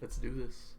Let's do this.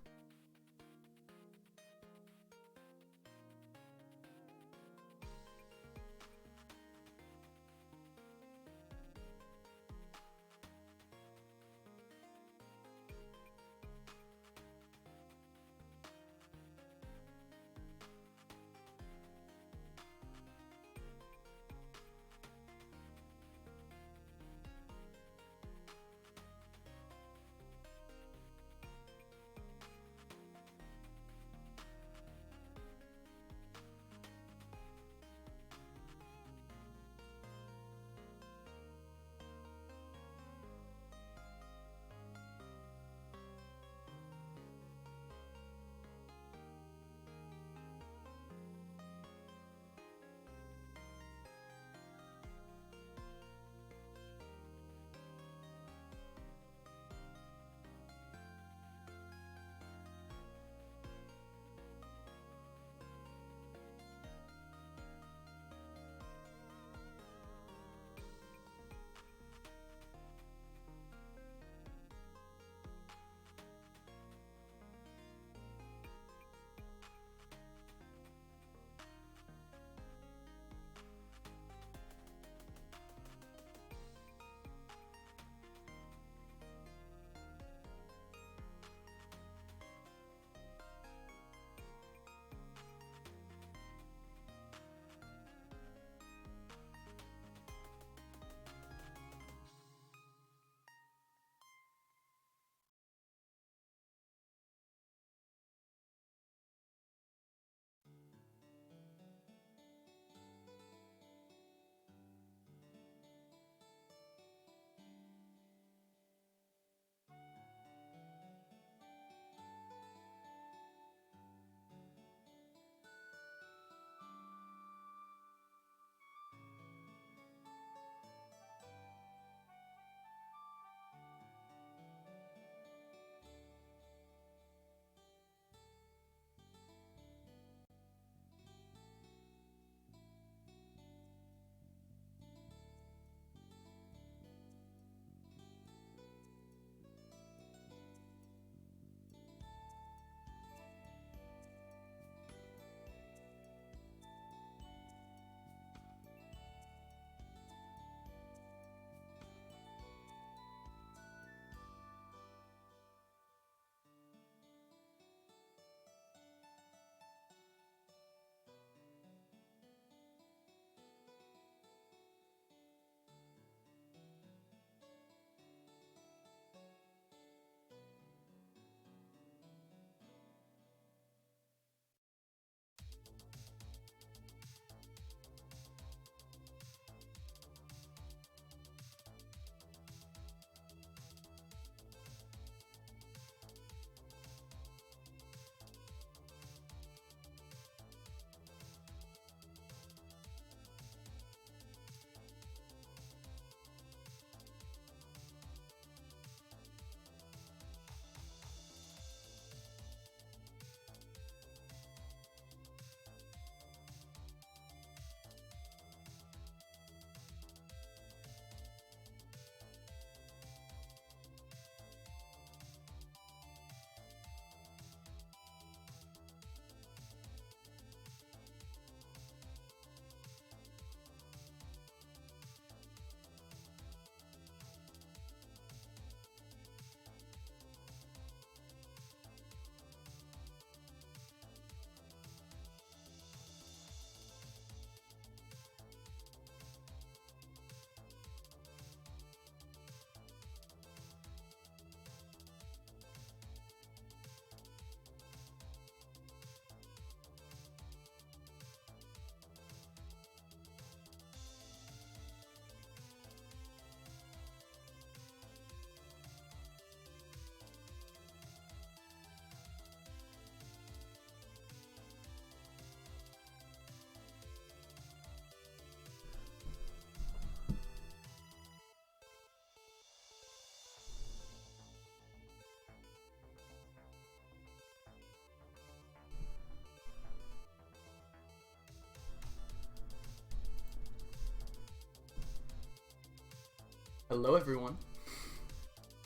Hello everyone,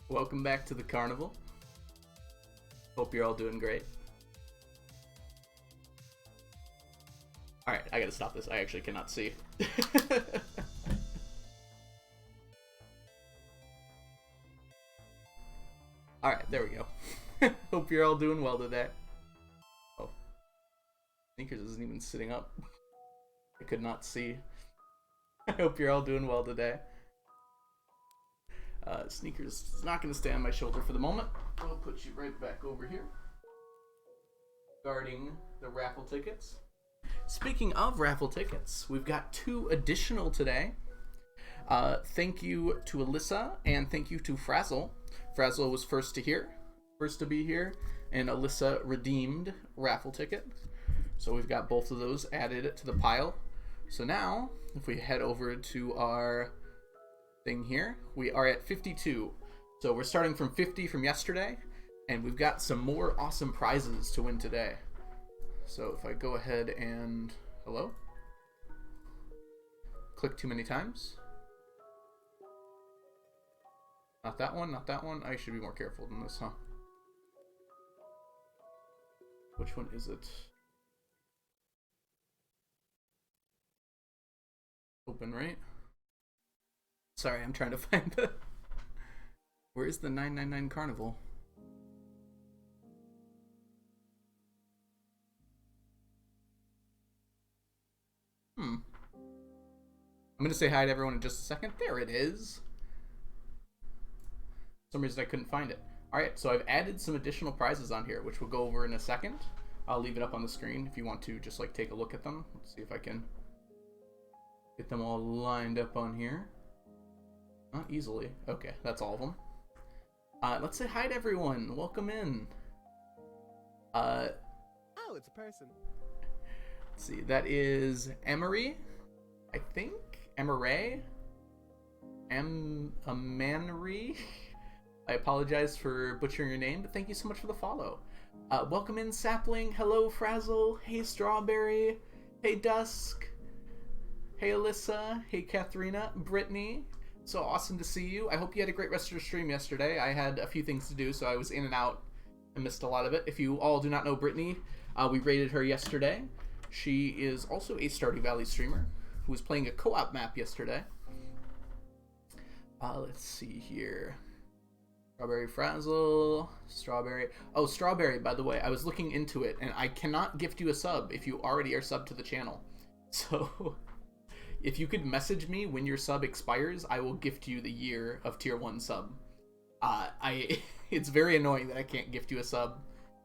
welcome back to the Carnival. Hope you're all doing great. Alright, I gotta stop this. I actually cannot see. Alright, there we go. Hope you're all doing well today. Oh. Sneakers isn't even sitting up. I could not see. I hope you're all doing well today. Sneakers is not going to stay on my shoulder for the moment. I'll put you right back over here. Guarding the raffle tickets. Speaking of raffle tickets, we've got 2 additional today. Thank you to Alyssa and thank you to Frazzle. Frazzle was first to be here, and Alyssa redeemed raffle ticket. So we've got both of those added to the pile. So now, if we head over to our thing here, we are at 52. So we're starting from 50 from yesterday, and we've got some more awesome prizes to win today. So if I go ahead and, hello? Click too many times. Not that one, not that one. I should be more careful than this, huh? Which one is it? Open, right? Sorry, I'm trying to find the... Where is the 999 Carnival? I'm gonna say hi to everyone in just a second. There it is. For some reason I couldn't find it. Alright, so I've added some additional prizes on here, which we'll go over in a second. I'll leave it up on the screen if you want to just like take a look at them. Let's see if I can get them all lined up on here. Not easily. Okay, that's all of them. Let's say hi to everyone. Welcome in. Oh, it's a person. Let's see. That is Emery, I think. Emery. Amanry. I apologize for butchering your name, but thank you so much for the follow. Welcome in, Sapling. Hello, Frazzle. Hey, Strawberry. Hey, Dusk. Hey, Alyssa. Hey, Katharina. Brittany. So awesome to see you. I hope you had a great rest of your stream yesterday. I had a few things to do, so I was in and out and missed a lot of it. If you all do not know Brittany, we rated her yesterday. She is also a Stardew Valley streamer who was playing a co-op map yesterday. Let's see here. Strawberry Frazzle, Strawberry. Oh, Strawberry, by the way, I was looking into it, and I cannot gift you a sub if you already are subbed to the channel. So... if you could message me when your sub expires, I will gift you the year of tier 1 sub. It's very annoying that I can't gift you a sub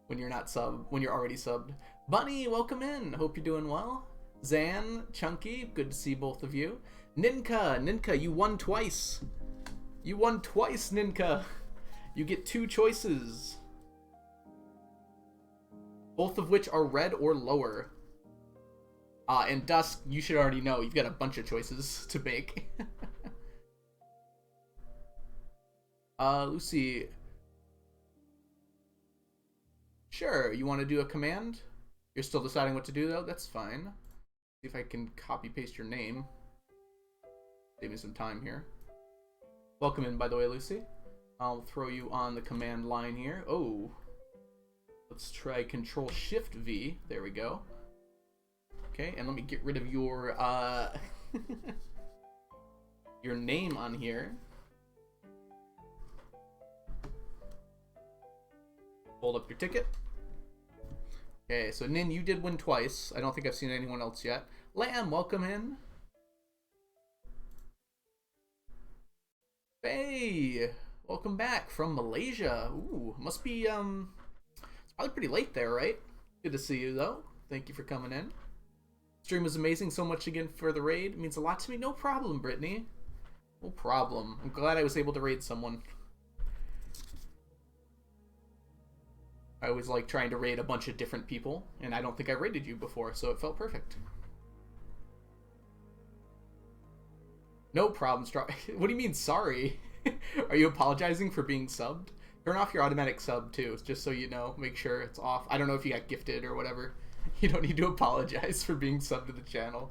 when you're already subbed. Bunny, welcome in. Hope you're doing well. Zan, Chunky, good to see both of you. Ninka, you won twice. You won twice, Ninka. You get 2 choices. Both of which are red or lower. And Dusk, you should already know, you've got a bunch of choices to make. Lucy. Sure, you want to do a command? You're still deciding what to do, though? That's fine. See if I can copy-paste your name. Save me some time here. Welcome in, by the way, Lucy. I'll throw you on the command line here. Oh. Let's try Control-Shift-V. There we go. Okay, and let me get rid of your your name on here. Hold up your ticket. Okay, so Nin, you did win twice. I don't think I've seen anyone else yet. Lamb, welcome in. Hey, welcome back from Malaysia. Ooh, must be it's probably pretty late there, right? Good to see you though. Thank you for coming in. Stream was amazing. So much again for the raid. It means a lot to me. No problem, Brittany. No problem. I'm glad I was able to raid someone. I always like trying to raid a bunch of different people, and I don't think I raided you before, so it felt perfect. No problem, Straw. What do you mean, sorry? Are you apologizing for being subbed? Turn off your automatic sub, too, just so you know. Make sure it's off. I don't know if you got gifted or whatever. You don't need to apologize for being subbed to the channel.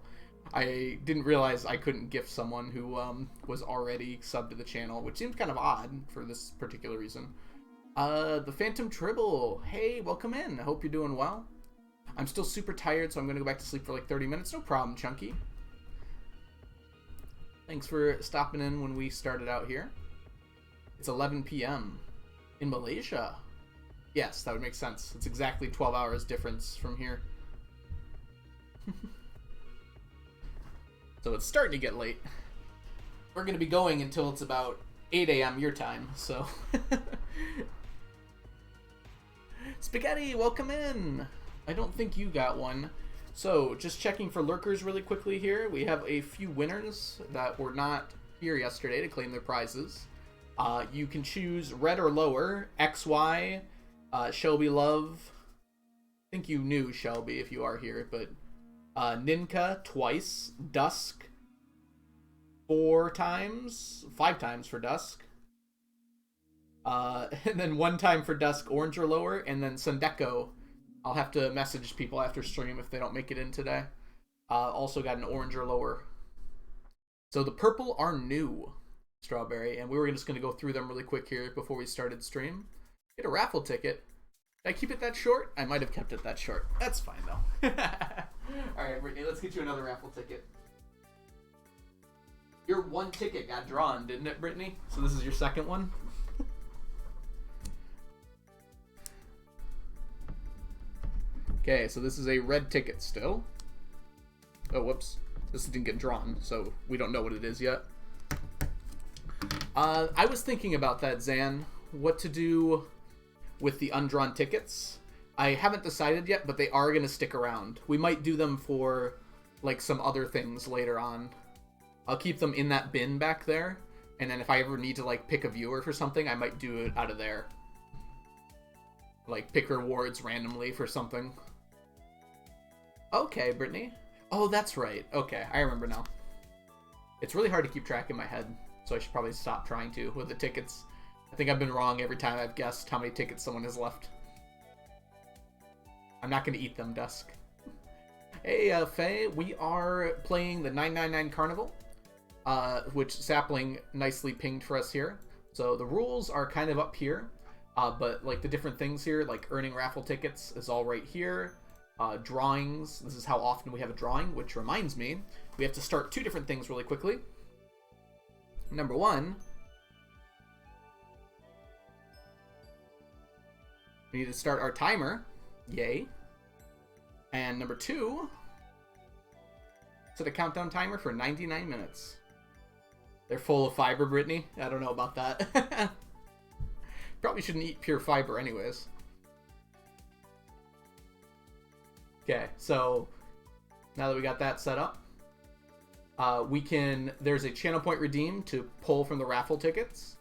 I didn't realize I couldn't gift someone who was already subbed to the channel, which seems kind of odd for this particular reason. The Phantom Tribble. Hey, welcome in. I hope you're doing well. I'm still super tired, so I'm going to go back to sleep for like 30 minutes. No problem, Chunky. Thanks for stopping in when we started out here. It's 11 p.m. in Malaysia. Yes, that would make sense. It's exactly 12 hours difference from here. So it's starting to get late. We're going to be going until it's about 8 a.m. your time, so... Spaghetti, welcome in! I don't think you got one. So, just checking for lurkers really quickly here. We have a few winners that were not here yesterday to claim their prizes. You can choose red or lower, XY, Shelby Love. I think you knew Shelby if you are here, but Ninka twice, Dusk 4 times, 5 times for Dusk. And then 1 time for Dusk, orange or lower, and then Sundeko. I'll have to message people after stream if they don't make it in today. Also got an orange or lower. So the purple are new, Strawberry, and we were just going to go through them really quick here before we started stream. Get a raffle ticket. Did I keep it that short? I might have kept it that short. That's fine, though. Alright, Brittany, let's get you another raffle ticket. Your 1 ticket got drawn, didn't it, Brittany? So this is your second one? Okay, so this is a red ticket still. Oh, whoops. This didn't get drawn, so we don't know what it is yet. I was thinking about that, Zan. What to do with the undrawn tickets. I haven't decided yet, but they are going to stick around. We might do them for, like, some other things later on. I'll keep them in that bin back there, and then if I ever need to, like, pick a viewer for something, I might do it out of there. Like, pick rewards randomly for something. Okay, Brittany. Oh, that's right. Okay, I remember now. It's really hard to keep track in my head, so I should probably stop trying to with the tickets. I think I've been wrong every time I've guessed how many tickets someone has left. I'm not going to eat them, Dusk. Hey, Faye, we are playing the 999 Carnival, which Sapling nicely pinged for us here. So the rules are kind of up here, but like the different things here, like earning raffle tickets is all right here. Drawings, this is how often we have a drawing, which reminds me, we have to start 2 different things really quickly. Number 1, we need to start our timer. Yay. And number 2, set a countdown timer for 99 minutes. They're full of fiber, Brittany. I don't know about that. Probably shouldn't eat pure fiber anyways. Okay, so now that we got that set up, there's a channel point redeem to pull from the raffle tickets.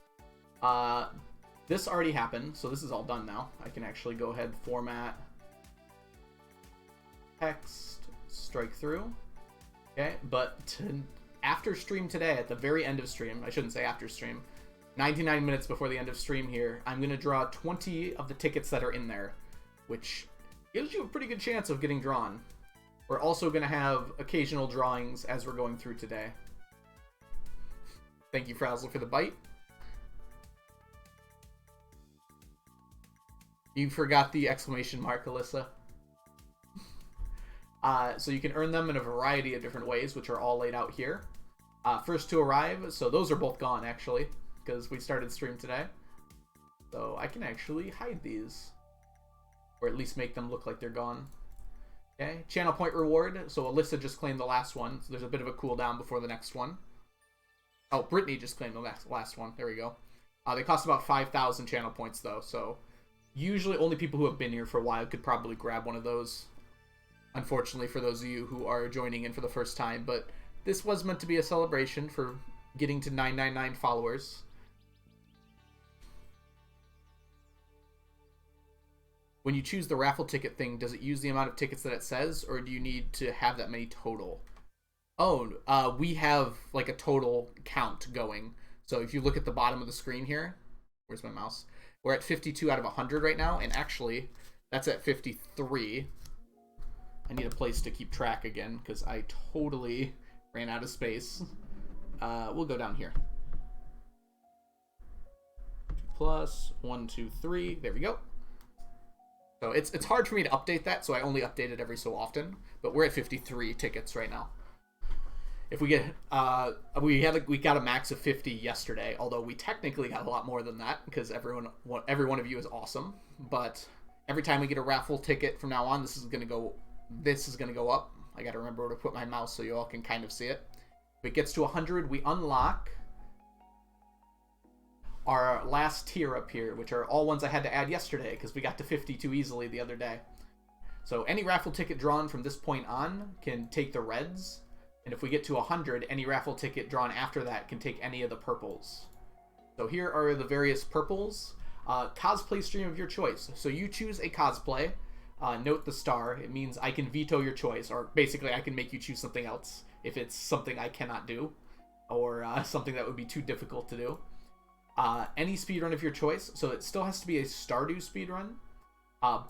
This already happened, so this is all done now. I can actually go ahead, format, text, strike through. Okay, but after stream today, at the very end of stream, I shouldn't say after stream, 99 minutes before the end of stream here, I'm going to draw 20 of the tickets that are in there, which gives you a pretty good chance of getting drawn. We're also going to have occasional drawings as we're going through today. Thank you, Frazzle, for the bite. You forgot the exclamation mark, Alyssa. So you can earn them in a variety of different ways, which are all laid out here. First to arrive, so those are both gone, actually, because we started stream today. So I can actually hide these. Or at least make them look like they're gone. Okay, channel point reward. So Alyssa just claimed the last one. So there's a bit of a cooldown before the next one. Oh, Brittany just claimed the last one. There we go. They cost about 5,000 channel points, though. So usually only people who have been here for a while could probably grab one of those. Unfortunately for those of you who are joining in for the first time. But this was meant to be a celebration for getting to 999 followers. When you choose the raffle ticket thing, does it use the amount of tickets that it says, or do you need to have that many total? Oh, we have like a total count going. So if you look at the bottom of the screen here, where's my mouse? We're at 52 out of 100 right now, and actually, that's at 53. I need a place to keep track again, because I totally ran out of space. We'll go down here. plus 1, 2, 3. There we go. So it's hard for me to update that, so I only update it every so often. But we're at 53 tickets right now. If we get we got a max of 50 yesterday, although we technically got a lot more than that because every one of you is awesome. But every time we get a raffle ticket from now on, this is gonna go up. I gotta remember where to put my mouse so you all can kind of see it. If it gets to 100, we unlock our last tier up here, which are all ones I had to add yesterday because we got to 50 too easily the other day. So any raffle ticket drawn from this point on can take the reds, and if we get to 100, any raffle ticket drawn after that can take any of the purples. So here are the various purples. Cosplay stream of your choice. So you choose a cosplay. Note the star. It means I can veto your choice, or basically I can make you choose something else if it's something I cannot do, or something that would be too difficult to do. Any speedrun of your choice, so it still has to be a Stardew speedrun,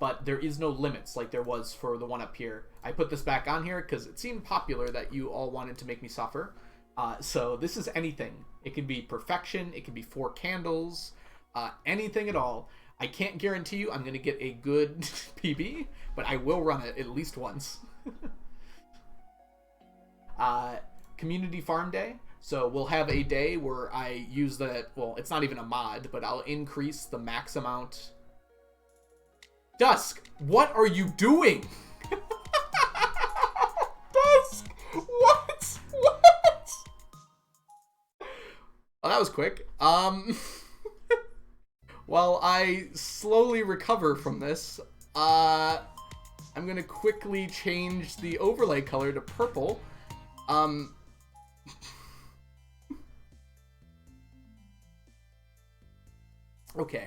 but there is no limits like there was for the one up here. I put this back on here because it seemed popular that you all wanted to make me suffer. So this is anything. It can be perfection, it can be 4 candles, anything at all. I can't guarantee you I'm going to get a good PB, but I will run it at least once. Community Farm Day. So we'll have a day where I use the, well, it's not even a mod, but I'll increase the max amount. Dusk, what are you doing? Dusk, what? What? Well, that was quick. While I slowly recover from this, I'm going to quickly change the overlay color to purple. Okay.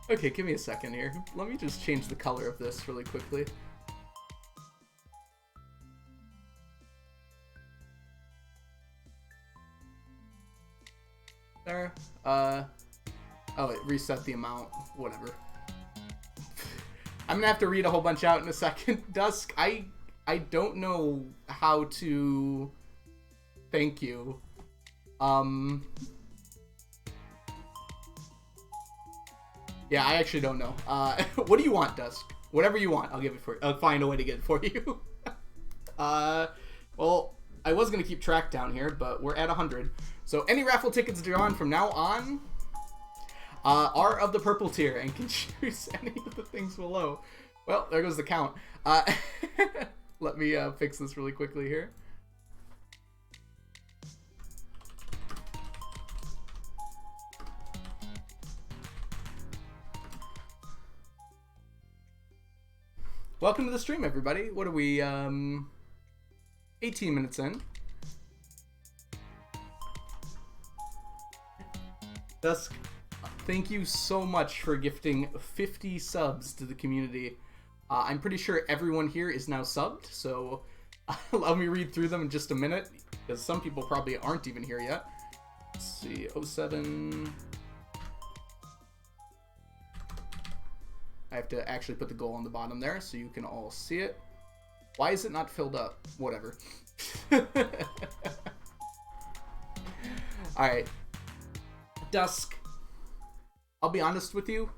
Okay, give me a second here. Let me just change the color of this really quickly. There. Oh, it reset the amount. Whatever. I'm gonna have to read a whole bunch out in a second. Dusk, I don't know how to thank you. Yeah, I actually don't know. What do you want, Dusk? Whatever you want, I'll give it for you. I'll find a way to get it for you. Well, I was going to keep track down here, but we're at 100. So any raffle tickets drawn from now on are of the purple tier and can choose any of the things below. Well, there goes the count. Let me fix this really quickly here. Welcome to the stream, everybody. What are we, 18 minutes in. Dusk, thank you so much for gifting 50 subs to the community. I'm pretty sure everyone here is now subbed, so allow me to read through them in just a minute, because some people probably aren't even here yet. Let's see, 07... I have to actually put the goal on the bottom there so you can all see it. Why is it not filled up? Whatever. Alright. Dusk. I'll be honest with you.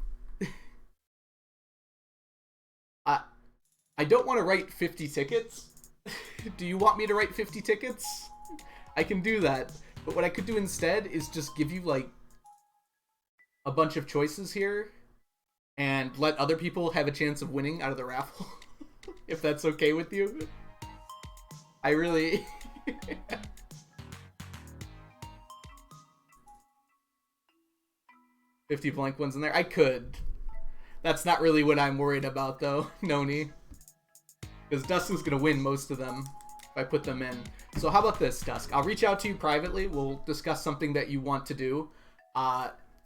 I don't want to write 50 tickets. Do you want me to write 50 tickets? I can do that. But what I could do instead is just give you, like, a bunch of choices here and let other people have a chance of winning out of the raffle. If that's okay with you. I really... 50 blank ones in there. I could. That's not really what I'm worried about, though, Noni. Because Dusk is going to win most of them if I put them in. So how about this, Dusk? I'll reach out to you privately. We'll discuss something that you want to do.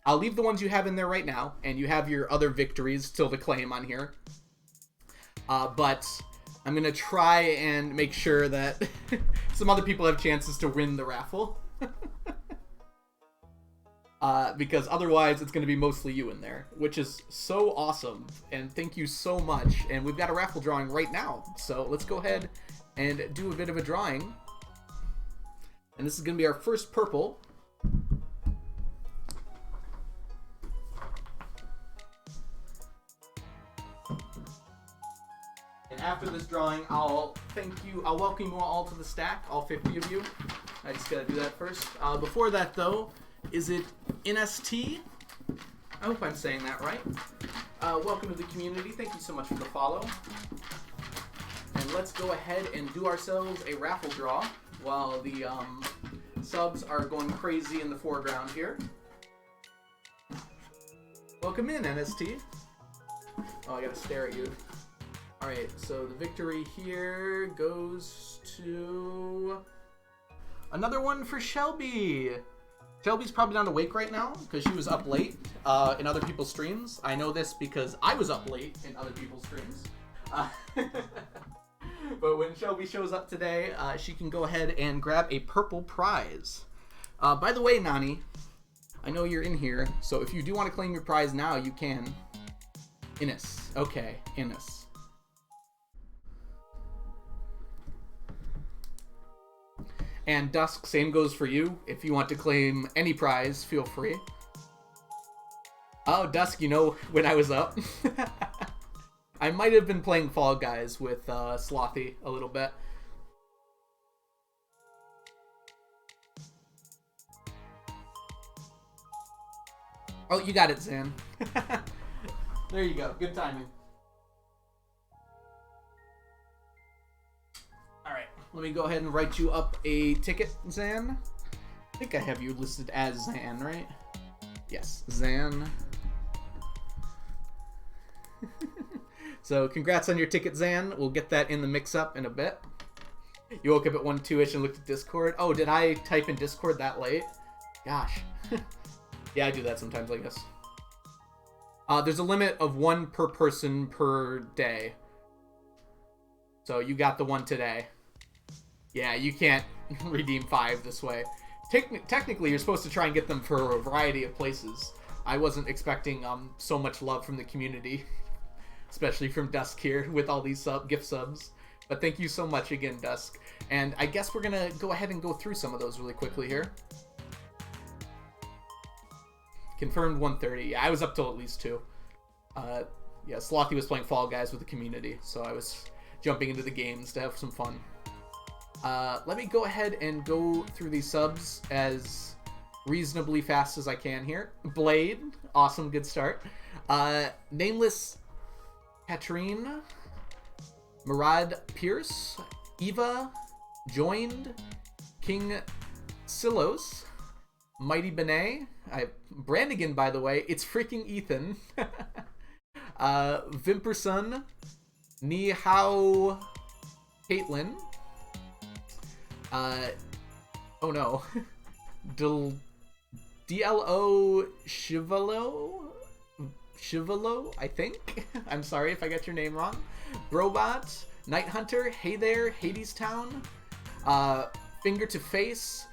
I'll leave the ones you have in there right now, and you have your other victories still to claim on here. But I'm going to try and make sure that some other people have chances to win the raffle. Because otherwise it's going to be mostly you in there, which is so awesome, and thank you so much. And we've got a raffle drawing right now, so let's go ahead and do a bit of a drawing. And this is going to be our first purple. after this drawing, I'll welcome you all to the stack, all 50 of you. I just gotta do that first. Before that, though, is it NST? I hope I'm saying that right. Welcome to the community. Thank you so much for the follow. And let's go ahead and do ourselves a raffle draw while the subs are going crazy in the foreground here. Welcome in, NST. Oh, I gotta stare at you. Alright, so the victory here goes to another one for Shelby. Shelby's probably not awake right now because she was up late in other people's streams. I know this because I was up late in other people's streams. But when Shelby shows up today, she can go ahead and grab a purple prize. By the way, Nani, I know you're in here, so if you do want to claim your prize now, you can. Innes. Okay, Innes. And Dusk, same goes for you. If you want to claim any prize, feel free. Oh, Dusk, you know, when I was up, I might have been playing Fall Guys with Slothy a little bit. Oh, you got it, Zan. There you go. Good timing. Alright, let me go ahead and write you up a ticket, Zan. I think I have you listed as Zan, right? Yes, Zan. So, congrats on your ticket, Zan. We'll get that in the mix-up in a bit. You woke up at 1-2-ish and looked at Discord. Oh, did I type in Discord that late? Gosh. Yeah, I do that sometimes, I guess. There's a limit of 1 per person per day. So you got the one today. Yeah, you can't redeem 5 this way. Technically, you're supposed to try and get them for a variety of places. I wasn't expecting so much love from the community, especially from Dusk here with all these gift subs. But thank you so much again, Dusk. And I guess we're gonna go ahead and go through some of those really quickly here. Confirmed 1:30. Yeah, I was up till at least 2. Yeah, Slothy was playing Fall Guys with the community, so I was jumping into the games to have some fun. Let me go ahead and go through these subs as reasonably fast as I can here. Blade, awesome, good start. Nameless Katrine, Murad Pierce, Eva, Joined, King Silos, Mighty Benet, Brannigan, by the way, it's freaking Ethan. Vimperson, Ni Hao, Caitlin. Oh no. DLO Chivalo, I think. I'm sorry if I got your name wrong. Brobot, Night Hunter, Hey There, Hades Town, Finger to Face,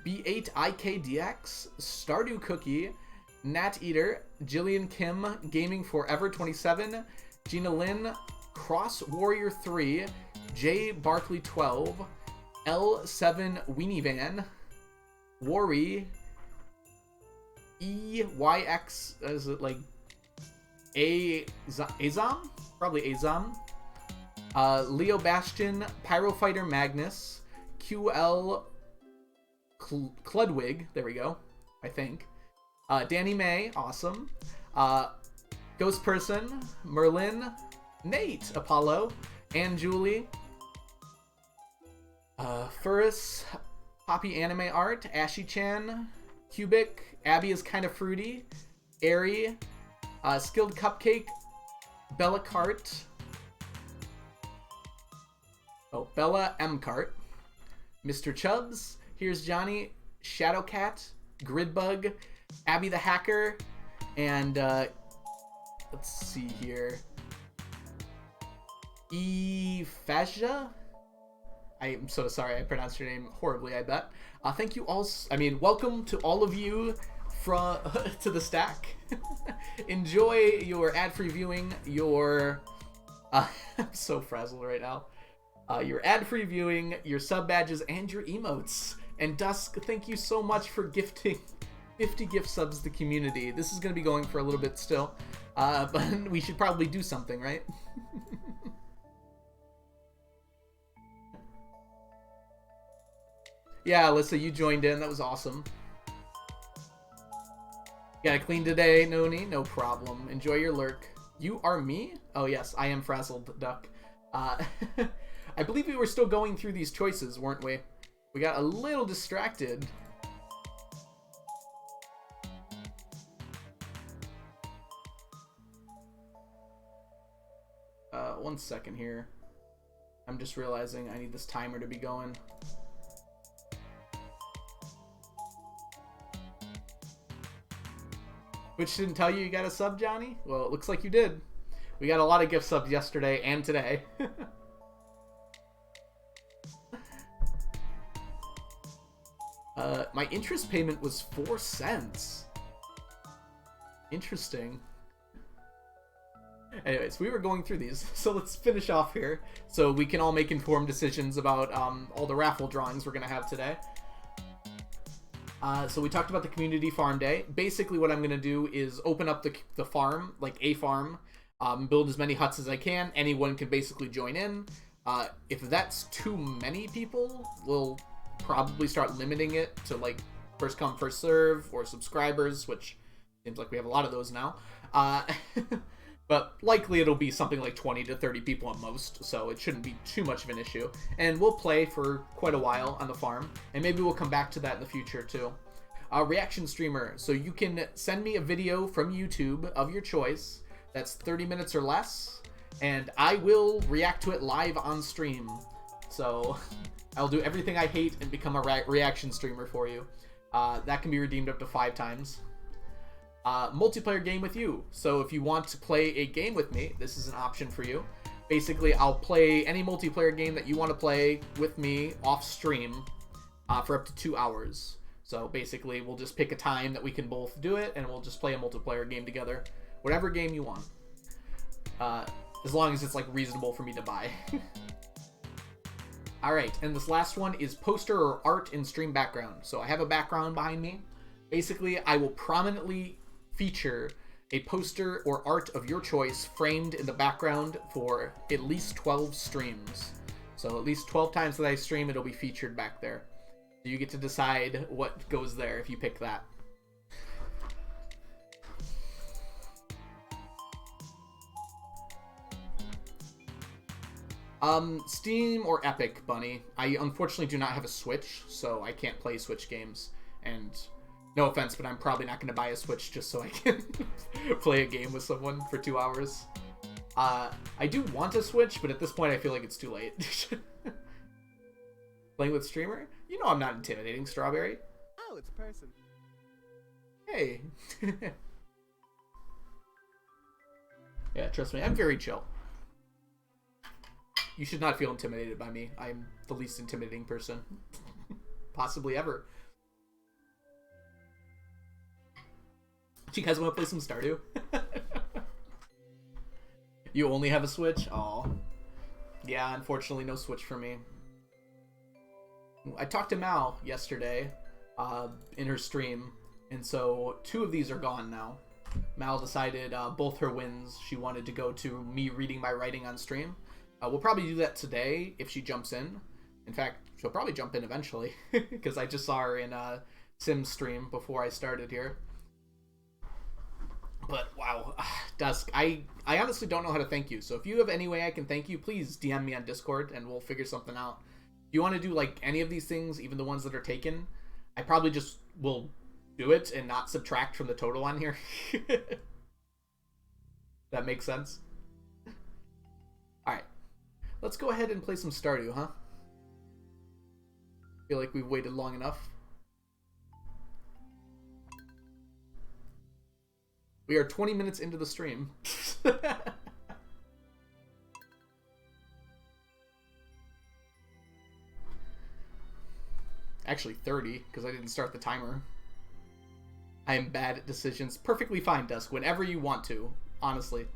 B8IKDX, Stardew Cookie, Nat Eater, Jillian Kim, Gaming Forever 27, Gina Lynn, Cross Warrior 3, J Barkley 12, L7 Weenie Van, Worry, EYX, is it like Azam? Probably Azam. Leo Bastion, Pyrofighter Magnus, QL Cludwig, there we go, I think. Danny May, awesome. Ghost Person, Merlin, Nate, Apollo, and Julie. Furris, Poppy Anime Art, Ashy Chan, Cubic, Abby is Kinda Fruity, Airy, Skilled Cupcake, Bella Cart. Oh, Bella M. Cart, Mr. Chubbs, Here's Johnny, Shadowcat, Gridbug, Abby the Hacker, and let's see here, Fasha. I am so sorry, I pronounced your name horribly, I bet. Thank you all, welcome to all of you to the stack. Enjoy your ad-free viewing, your, I'm so frazzled right now. Your ad-free viewing, your sub badges, and your emotes. And Dusk, thank you so much for gifting 50 gift subs to the community. This is going to be going for a little bit still, but we should probably do something, right? Yeah, Alyssa, you joined in. That was awesome. Gotta clean today, Noni. No problem. Enjoy your lurk. You are me? Oh, yes, I am Frazzled Duck. I believe we were still going through these choices, weren't we? We got a little distracted. One second here. I'm just realizing I need this timer to be going. Which didn't tell you got a sub, Johnny? Well, it looks like you did. We got a lot of gift subs yesterday and today. My interest payment was 4 cents. Interesting. Anyways, we were going through these, so let's finish off here so we can all make informed decisions about all the raffle drawings we're going to have today. So we talked about the community farm day. Basically what I'm going to do is open up the farm, like a farm, build as many huts as I can. Anyone can basically join in. If that's too many people, we'll probably start limiting it to like first come, first serve, or subscribers, which seems like we have a lot of those now. But likely it'll be something like 20 to 30 people at most, so it shouldn't be too much of an issue. And we'll play for quite a while on the farm, and maybe we'll come back to that in the future too. Reaction streamer, so you can send me a video from YouTube of your choice that's 30 minutes or less, and I will react to it live on stream. So I'll do everything I hate and become a reaction streamer for you. That can be redeemed up to 5 times. Multiplayer game with you. So if you want to play a game with me, this is an option for you. Basically, I'll play any multiplayer game that you want to play with me off stream for up to 2 hours. So basically, we'll just pick a time that we can both do it, and we'll just play a multiplayer game together. Whatever game you want. As long as it's like reasonable for me to buy. Alright, and this last one is poster or art in stream background. So I have a background behind me. Basically, I will prominently feature a poster or art of your choice framed in the background for at least 12 streams. So at least 12 times that I stream, it'll be featured back there. So you get to decide what goes there if you pick that. Steam or Epic, Bunny. I unfortunately do not have a Switch, so I can't play Switch games. And no offense, but I'm probably not going to buy a Switch just so I can play a game with someone for 2 hours. I do want a Switch, but at this point I feel like it's too late. Playing with streamer? You know I'm not intimidating, Strawberry. Oh, it's a person. Hey. Yeah, trust me, I'm very chill. You should not feel intimidated by me. I'm the least intimidating person possibly ever. Do you guys want to play some Stardew? You only have a Switch? Aw. Yeah, unfortunately no Switch for me. I talked to Mal yesterday in her stream, and so 2 of these are gone now. Mal decided both her wins she wanted to go to me reading my writing on stream. We'll probably do that today if she jumps in. In fact, she'll probably jump in eventually because I just saw her in Sim's stream before I started here. But wow, Dusk, I honestly don't know how to thank you. So if you have any way I can thank you, please DM me on Discord and we'll figure something out. If you want to do like any of these things, even the ones that are taken, I probably just will do it and not subtract from the total on here. That makes sense? Alright. Let's go ahead and play some Stardew, huh? Feel like we've waited long enough. We are 20 minutes into the stream. Actually 30, because I didn't start the timer. I am bad at decisions. Perfectly fine, Dusk, whenever you want to, honestly.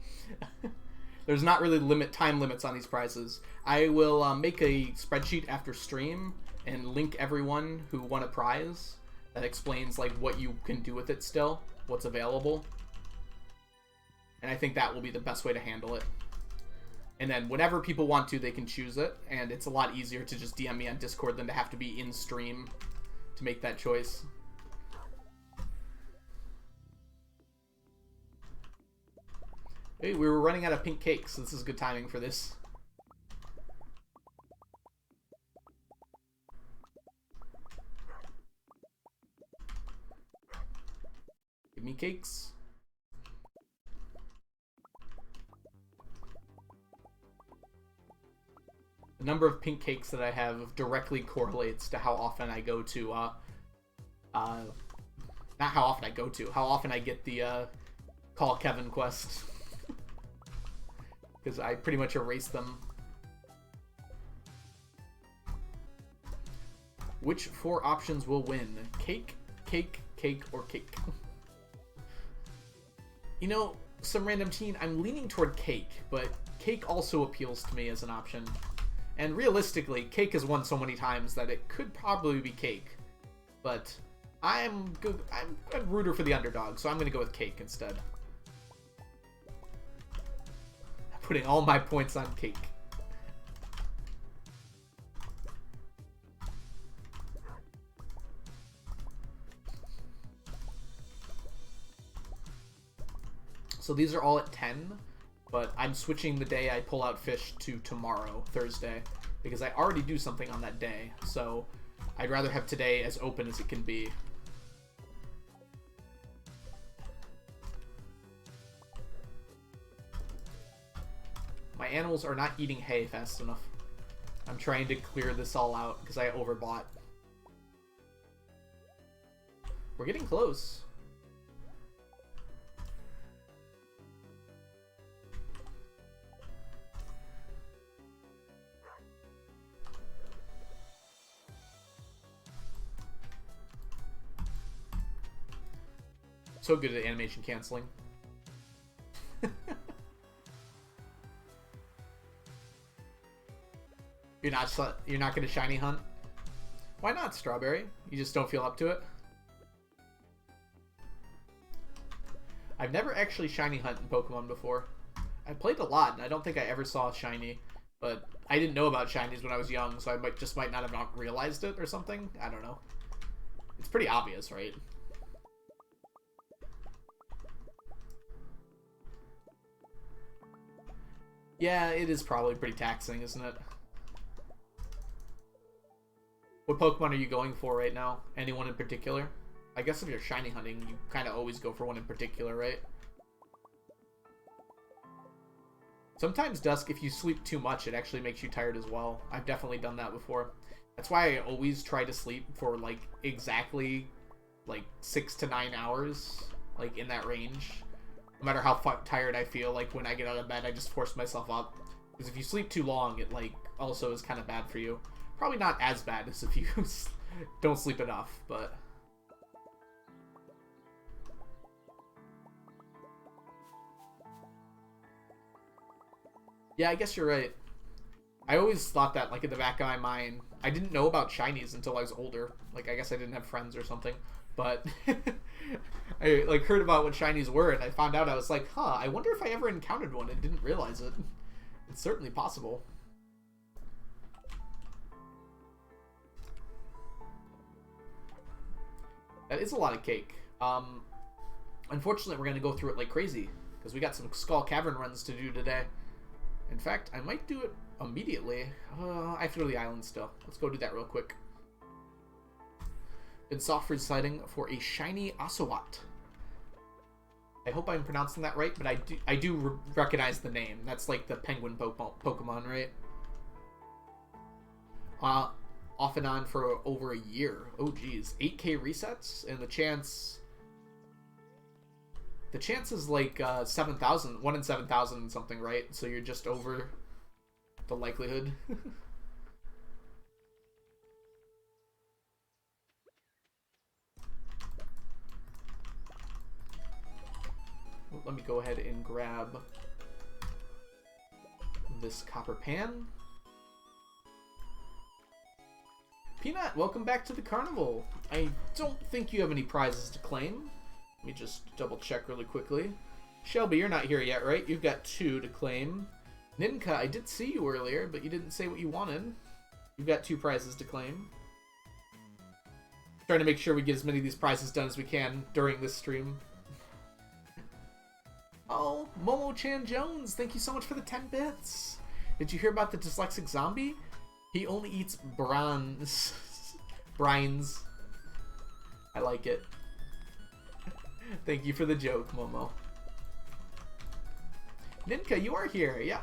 There's not really time limits on these prizes. I will make a spreadsheet after stream and link everyone who won a prize that explains like what you can do with it still, what's available. And I think that will be the best way to handle it. And then whenever people want to, they can choose it. And it's a lot easier to just DM me on Discord than to have to be in stream to make that choice. Hey, we were running out of pink cakes, so this is good timing for this. Give me cakes. The number of pink cakes that I have directly correlates to how often I go to, not how often I go to, how often I get the, Call Kevin quest. Because I pretty much erase them. Which 4 options will win? Cake, cake, cake, or cake? You know, some random teen, I'm leaning toward cake, but cake also appeals to me as an option. And realistically, cake has won so many times that it could probably be cake. But I'm a rooter for the underdog, so I'm going to go with cake instead. I'm putting all my points on cake. So these are all at 10. But I'm switching the day I pull out fish to tomorrow, Thursday, because I already do something on that day. So I'd rather have today as open as it can be. My animals are not eating hay fast enough. I'm trying to clear this all out because I overbought. We're getting close. So good at animation canceling. You're not gonna shiny hunt? Why not, Strawberry? You just don't feel up to it? I've never actually shiny hunt in Pokemon before. I played a lot, and I don't think I ever saw a shiny, but I didn't know about shinies when I was young, so I might not have not realized it or something. I don't know. It's pretty obvious, right? Yeah, it is probably pretty taxing, isn't it? What Pokemon are you going for right now? Anyone in particular? I guess if you're shiny hunting, you kind of always go for one in particular, right? Sometimes, Dusk, if you sleep too much, it actually makes you tired as well. I've definitely done that before. That's why I always try to sleep for, like, exactly, like, 6 to 9 hours, like, in that range. No matter how tired I feel, like, when I get out of bed, I just force myself up. Because if you sleep too long, it, like, also is kind of bad for you. Probably not as bad as if you don't sleep enough, but... Yeah, I guess you're right. I always thought that, like, in the back of my mind. I didn't know about shinies until I was older. Like, I guess I didn't have friends or something. But I, like, heard about what shinies were, and I found out, I was like, huh, I wonder if I ever encountered one and didn't realize it. It's certainly possible. That is a lot of cake. Unfortunately, we're going to go through it like crazy, because we got some Skull Cavern runs to do today. In fact, I might do it immediately. I have to go to the island still. Let's go do that real quick. Been soft reciting for a shiny Ocelot. I hope I'm pronouncing that right, but I do recognize the name. That's like the penguin Pokemon, right? Off and on for over a year. Oh geez, 8K resets, and the chance is like 7,000, 1 in 7,000 something, right? So you're just over the likelihood. Let me go ahead and grab this copper pan. Peanut, welcome back to the Carnival. I don't think you have any prizes to claim. Let me just double check really quickly. Shelby, you're not here yet, right? You've got 2 to claim. Ninka, I did see you earlier, but you didn't say what you wanted. You've got 2 prizes to claim. Trying to make sure we get as many of these prizes done as we can during this stream. Oh, Momo-chan Jones, thank you so much for the 10 bits. Did you hear about the dyslexic zombie? He only eats brines. Brines. I like it. Thank you for the joke, Momo. Ninka, you are here, yeah.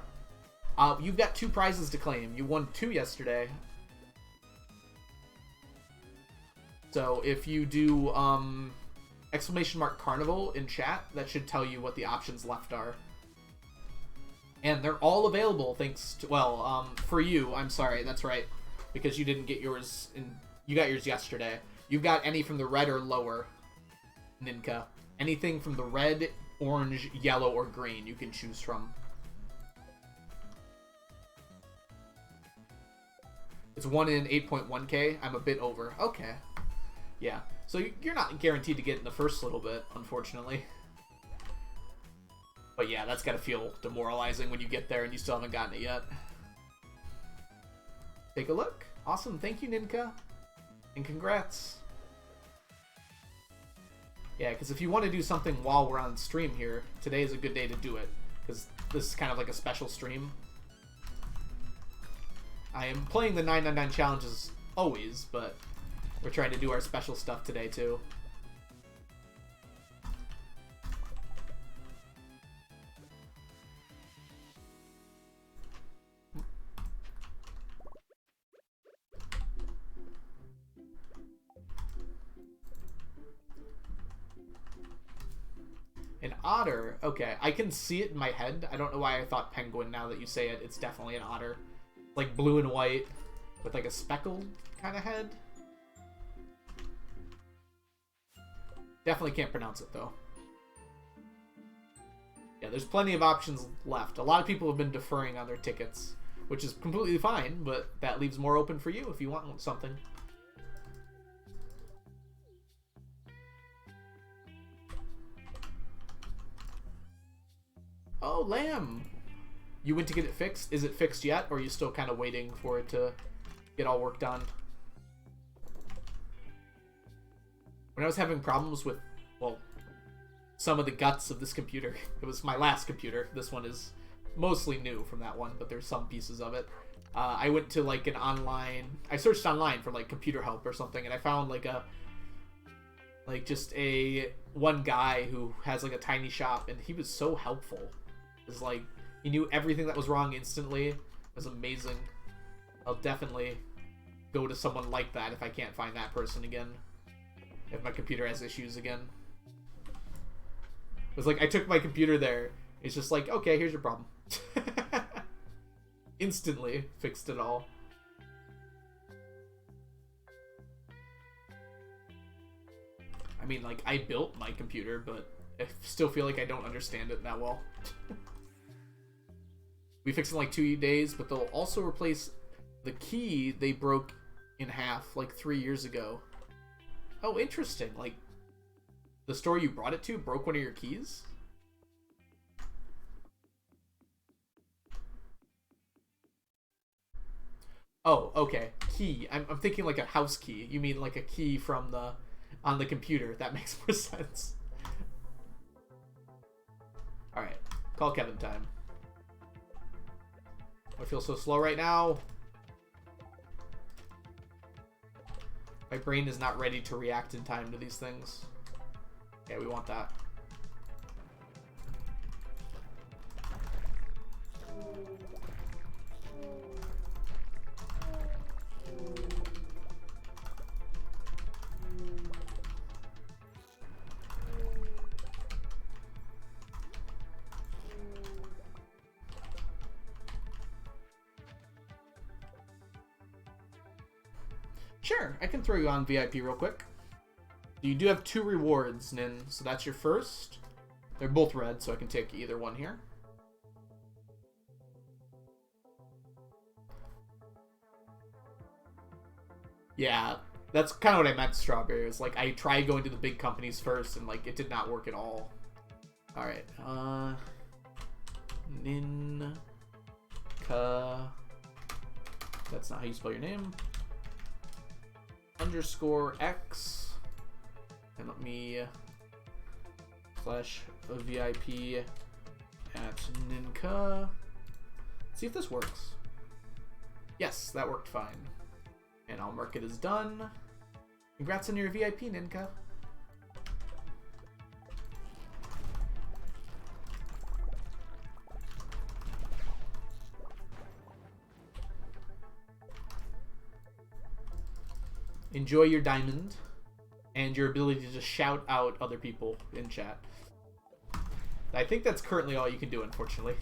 You've got 2 prizes to claim. You won 2 yesterday. So if you do !Carnival in chat, that should tell you what the options left are. And they're all available thanks to, well, for you, I'm sorry, that's right. Because you didn't get yours, you got yours yesterday. You've got any from the red or lower, Ninka. Anything from the red, orange, yellow, or green you can choose from. It's 1 in 8.1k. I'm a bit over. Okay. Yeah. So you're not guaranteed to get in the first little bit, unfortunately. But yeah, that's gotta feel demoralizing when you get there and you still haven't gotten it yet. Take a look. Awesome. Thank you, Ninka. And congrats. Yeah, because if you want to do something while we're on stream here, today is a good day to do it. Because this is kind of like a special stream. I am playing the 999 challenges always, but we're trying to do our special stuff today too. An otter. Okay, I can see it in my head. I don't know why I thought penguin now that you say it. It's definitely an otter. Like blue and white with like a speckled kind of head. Definitely can't pronounce it though. Yeah, there's plenty of options left. A lot of people have been deferring on their tickets, which is completely fine, but that leaves more open for you if you want something. Oh, Lamb! You went to get it fixed? Is it fixed yet, or are you still kind of waiting for it to get all work done? When I was having problems with, well, some of the guts of this computer, it was my last computer. This one is mostly new from that one, but there's some pieces of it. I went to like an online, I searched online for like computer help or something, and I found like just one guy who has like a tiny shop, and he was so helpful. It's like, he knew everything that was wrong instantly. It was amazing. I'll definitely go to someone like that if I can't find that person again. If my computer has issues again. It was like, I took my computer there. It's just like, okay, here's your problem. Instantly fixed it all. I mean, like, I built my computer, but I still feel like I don't understand it that well. We fixed it in like 2 days, but they'll also replace the key they broke in half like 3 years ago. Oh, interesting. Like, the store you brought it to broke one of your keys? Oh, okay. Key. I'm thinking like a house key. You mean like a key from on the computer. That makes more sense. Alright. Call Kevin time. I feel so slow right now. My brain is not ready to react in time to these things. Okay, we want that. Sure, I can throw you on VIP real quick. You do have 2 rewards, Nin, so that's your first. They're both red, so I can take either one here. Yeah, that's kind of what I meant, Strawberry. It's like, I tried going to the big companies first, and like, it did not work at all. Alright, Nin... That's not how you spell your name. _X. And let me /VIP at Ninka. See if this works. Yes, that worked fine. And I'll mark it as done. Congrats on your VIP, Ninka. Enjoy your diamond and your ability to just shout out other people in chat. I think that's currently all you can do, unfortunately.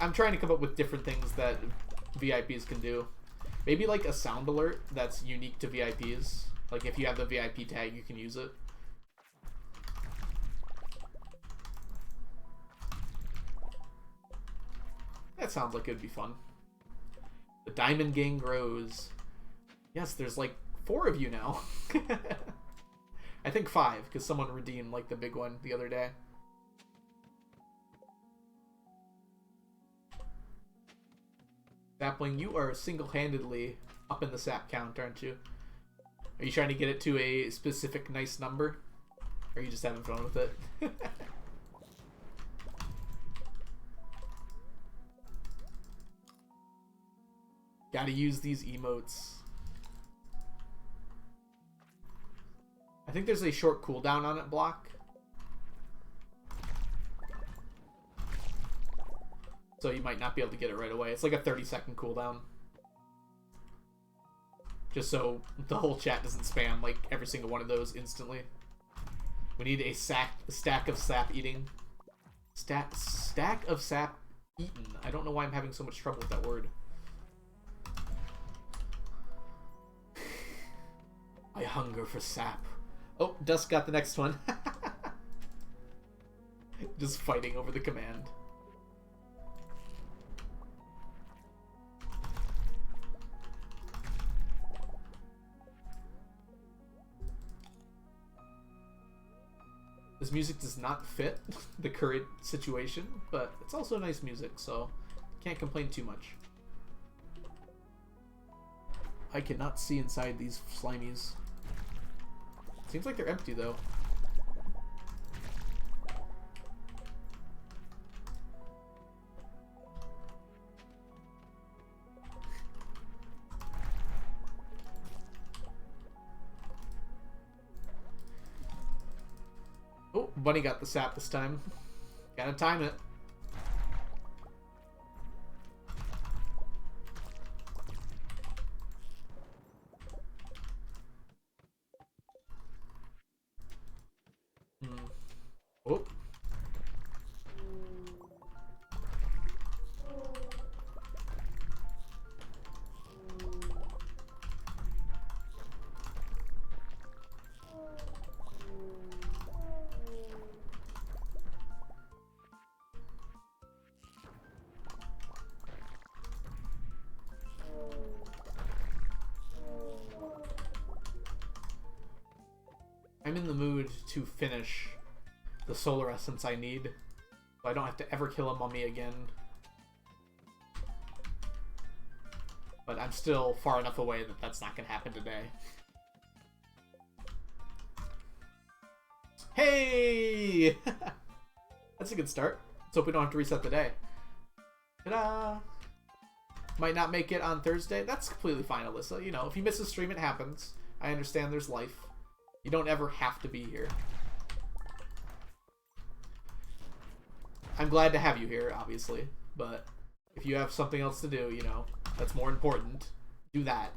I'm trying to come up with different things that VIPs can do. Maybe like a sound alert that's unique to VIPs. Like if you have the VIP tag, you can use it. That sounds like it would be fun. The Diamond Gang grows. Yes, there's like 4 of you now. I think 5, because someone redeemed like the big one the other day. Sapling, you are single-handedly up in the sap count, aren't you? Are you trying to get it to a specific nice number? Or are you just having fun with it? Gotta use these emotes. I think there's a short cooldown on it block. So you might not be able to get it right away. It's like a 30-second cooldown. Just so the whole chat doesn't spam like every single one of those instantly. We need a stack of sap eating. Stack of sap eaten. I don't know why I'm having so much trouble with that word. I hunger for sap. Oh, Dusk got the next one. Just fighting over the command. This music does not fit the current situation, but it's also nice music, so can't complain too much. I cannot see inside these slimies. Seems like they're empty, though. Oh, Bunny got the sap this time. Gotta time it. Oh. I'm in the mood to finish the solar essence I need, so I don't have to ever kill a mummy again. But I'm still far enough away that that's not going to happen today. Hey! That's a good start. Let's hope we don't have to reset the day. Ta-da! Might not make it on Thursday. That's completely fine, Alyssa. You know, if you miss a stream, it happens. I understand there's life. You don't ever have to be here. I'm glad to have you here, obviously, but if you have something else to do, you know, that's more important, do that.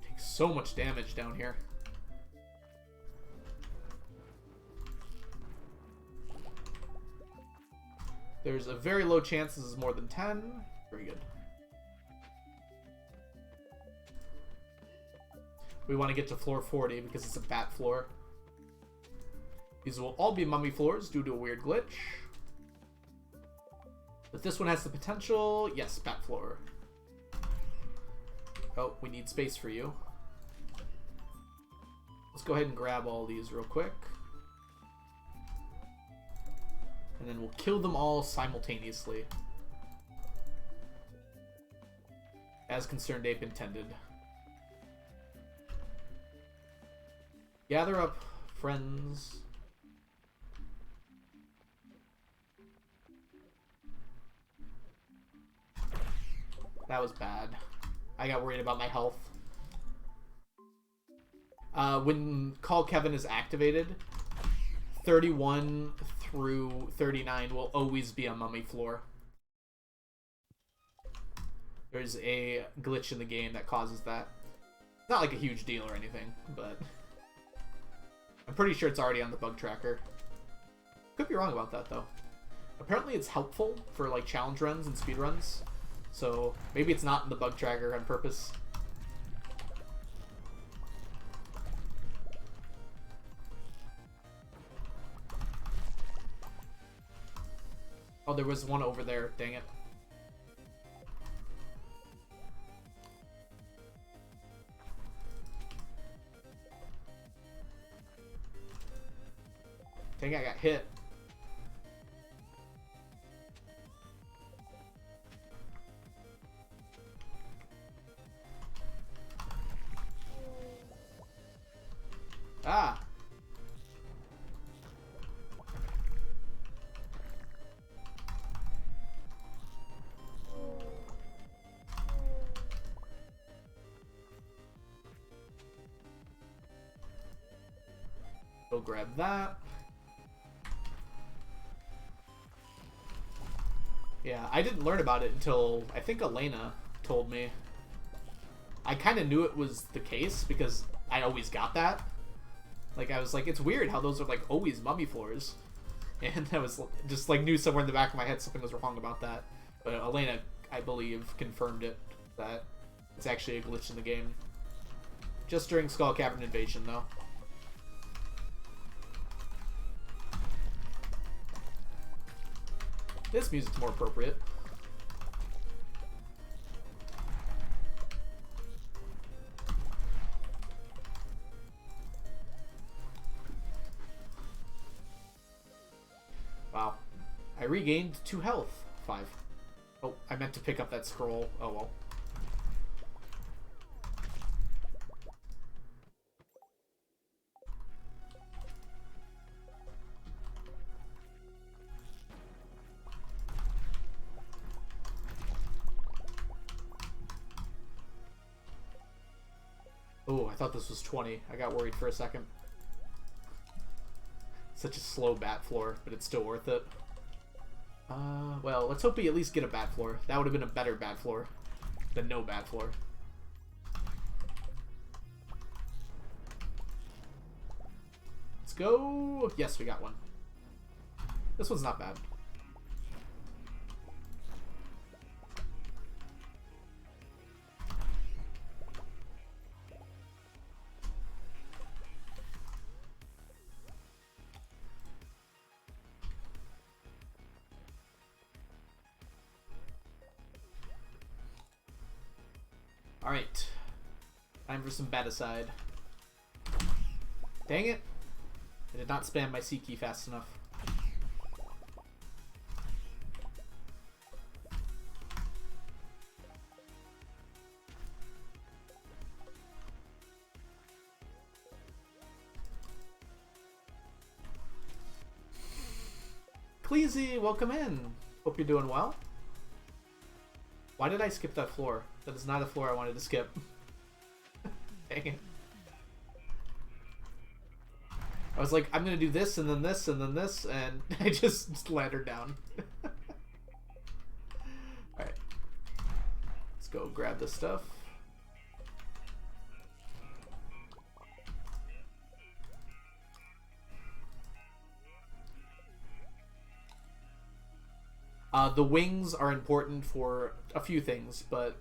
Takes so much damage down here. There's a very low chance this is more than 10. Very good. We want to get to floor 40 because it's a bat floor. These will all be mummy floors due to a weird glitch. But this one has the potential. Yes, bat floor. Oh, we need space for you. Let's go ahead and grab all these real quick. And then we'll kill them all simultaneously. As Concerned Ape intended. Gather up, friends. That was bad. I got worried about my health. When Call Kevin is activated, 31 through 39 will always be a mummy floor. There's a glitch in the game that causes that. It's not like a huge deal or anything, but I'm pretty sure it's already on the bug tracker. Could be wrong about that, though. Apparently it's helpful for like challenge runs and speed runs, so maybe it's not in the bug tracker on purpose. Oh, there was one over there. Dang it. Dang, I got hit. Ah. Go grab that. Yeah, I didn't learn about it until I think Elena told me. I kind of knew it was the case because I always got that. Like, I was like, it's weird how those are like always mummy floors. And I was just like knew somewhere in the back of my head something was wrong about that. But Elena, I believe, confirmed it, that it's actually a glitch in the game. Just during Skull Cavern Invasion, though. This music's more appropriate. Wow. I regained 2 health. 5. Oh, I meant to pick up that scroll. Oh well. Oh, I thought this was 20. I got worried for a second. Such a slow bat floor, but it's still worth it. Well, let's hope we at least get a bat floor. That would have been a better bat floor than no bat floor. Let's go. Yes, we got one. This one's not bad. Alright. Time for some Baticide. Dang it. I did not spam my C key fast enough. Cleezy, welcome in. Hope you're doing well. Why did I skip that floor? That is not a floor I wanted to skip. Dang it. I was like, I'm gonna do this, and then this, and then this, and I just landed down. Alright. Let's go grab this stuff. The wings are important for a few things, but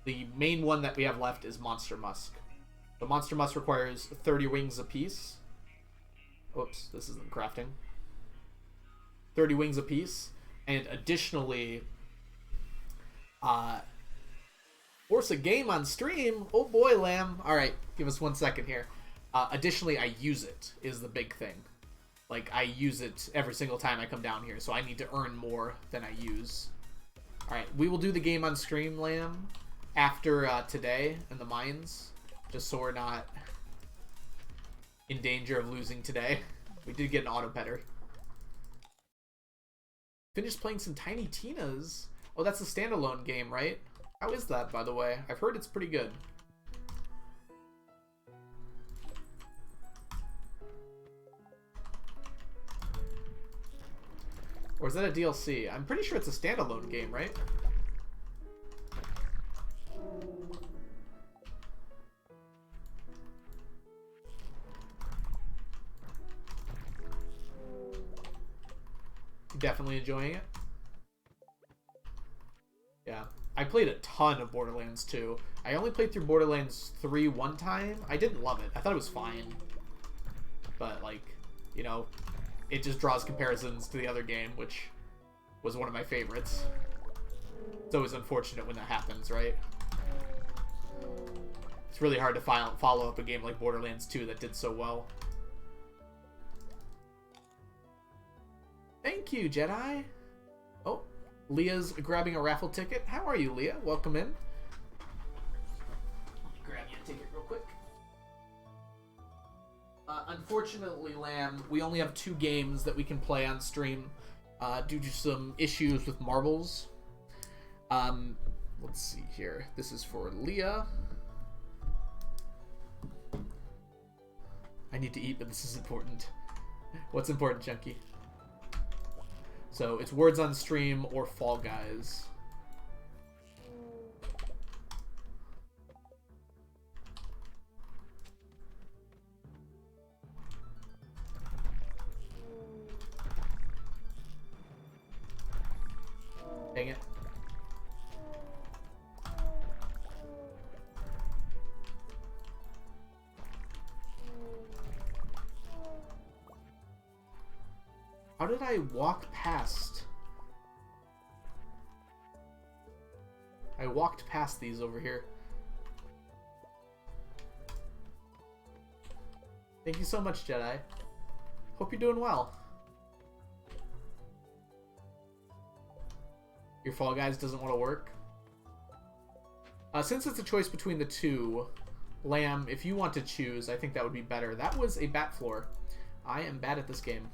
the main one that we have left is Monster Musk. The Monster Musk requires 30 wings apiece. Oops, this isn't crafting. 30 wings apiece, And additionally, force a game on stream. Oh boy, Lamb. All right, give us 1 second here. Additionally, I use it is the big thing. Like, I use it every single time I come down here, so I need to earn more than I use. All right, we will do the game on stream, Lamb, after today in the mines, just so we're not in danger of losing today. We did get an auto petter. Finished playing some Tiny Tina's. Oh, that's a standalone game, right? How is that, by the way? I've heard it's pretty good. Or is that a DLC? I'm pretty sure it's a standalone game, right? Definitely enjoying it. Yeah. I played a ton of Borderlands 2. I only played through Borderlands 3 one time. I didn't love it. I thought it was fine. But, like, you know, it just draws comparisons to the other game, which was one of my favorites. It's always unfortunate when that happens, right? It's really hard to follow up a game like Borderlands 2 that did so well. Thank you, Jedi. Oh, Leah's grabbing a raffle ticket. How are you, Leah? Welcome in. Grab you a ticket real quick. Unfortunately, Lamb, we only have 2 games that we can play on stream due to some issues with marbles. Let's see here. This is for Leah. I need to eat, but this is important. What's important, Chunky? So it's Words on Stream or Fall Guys. Dang it. How did I walk past? I walked past these over here. Thank you so much, Jedi. Hope you're doing well. Your Fall Guys doesn't want to work? Since it's a choice between the 2, Lamb, if you want to choose, I think that would be better. That was a bat floor. I am bad at this game.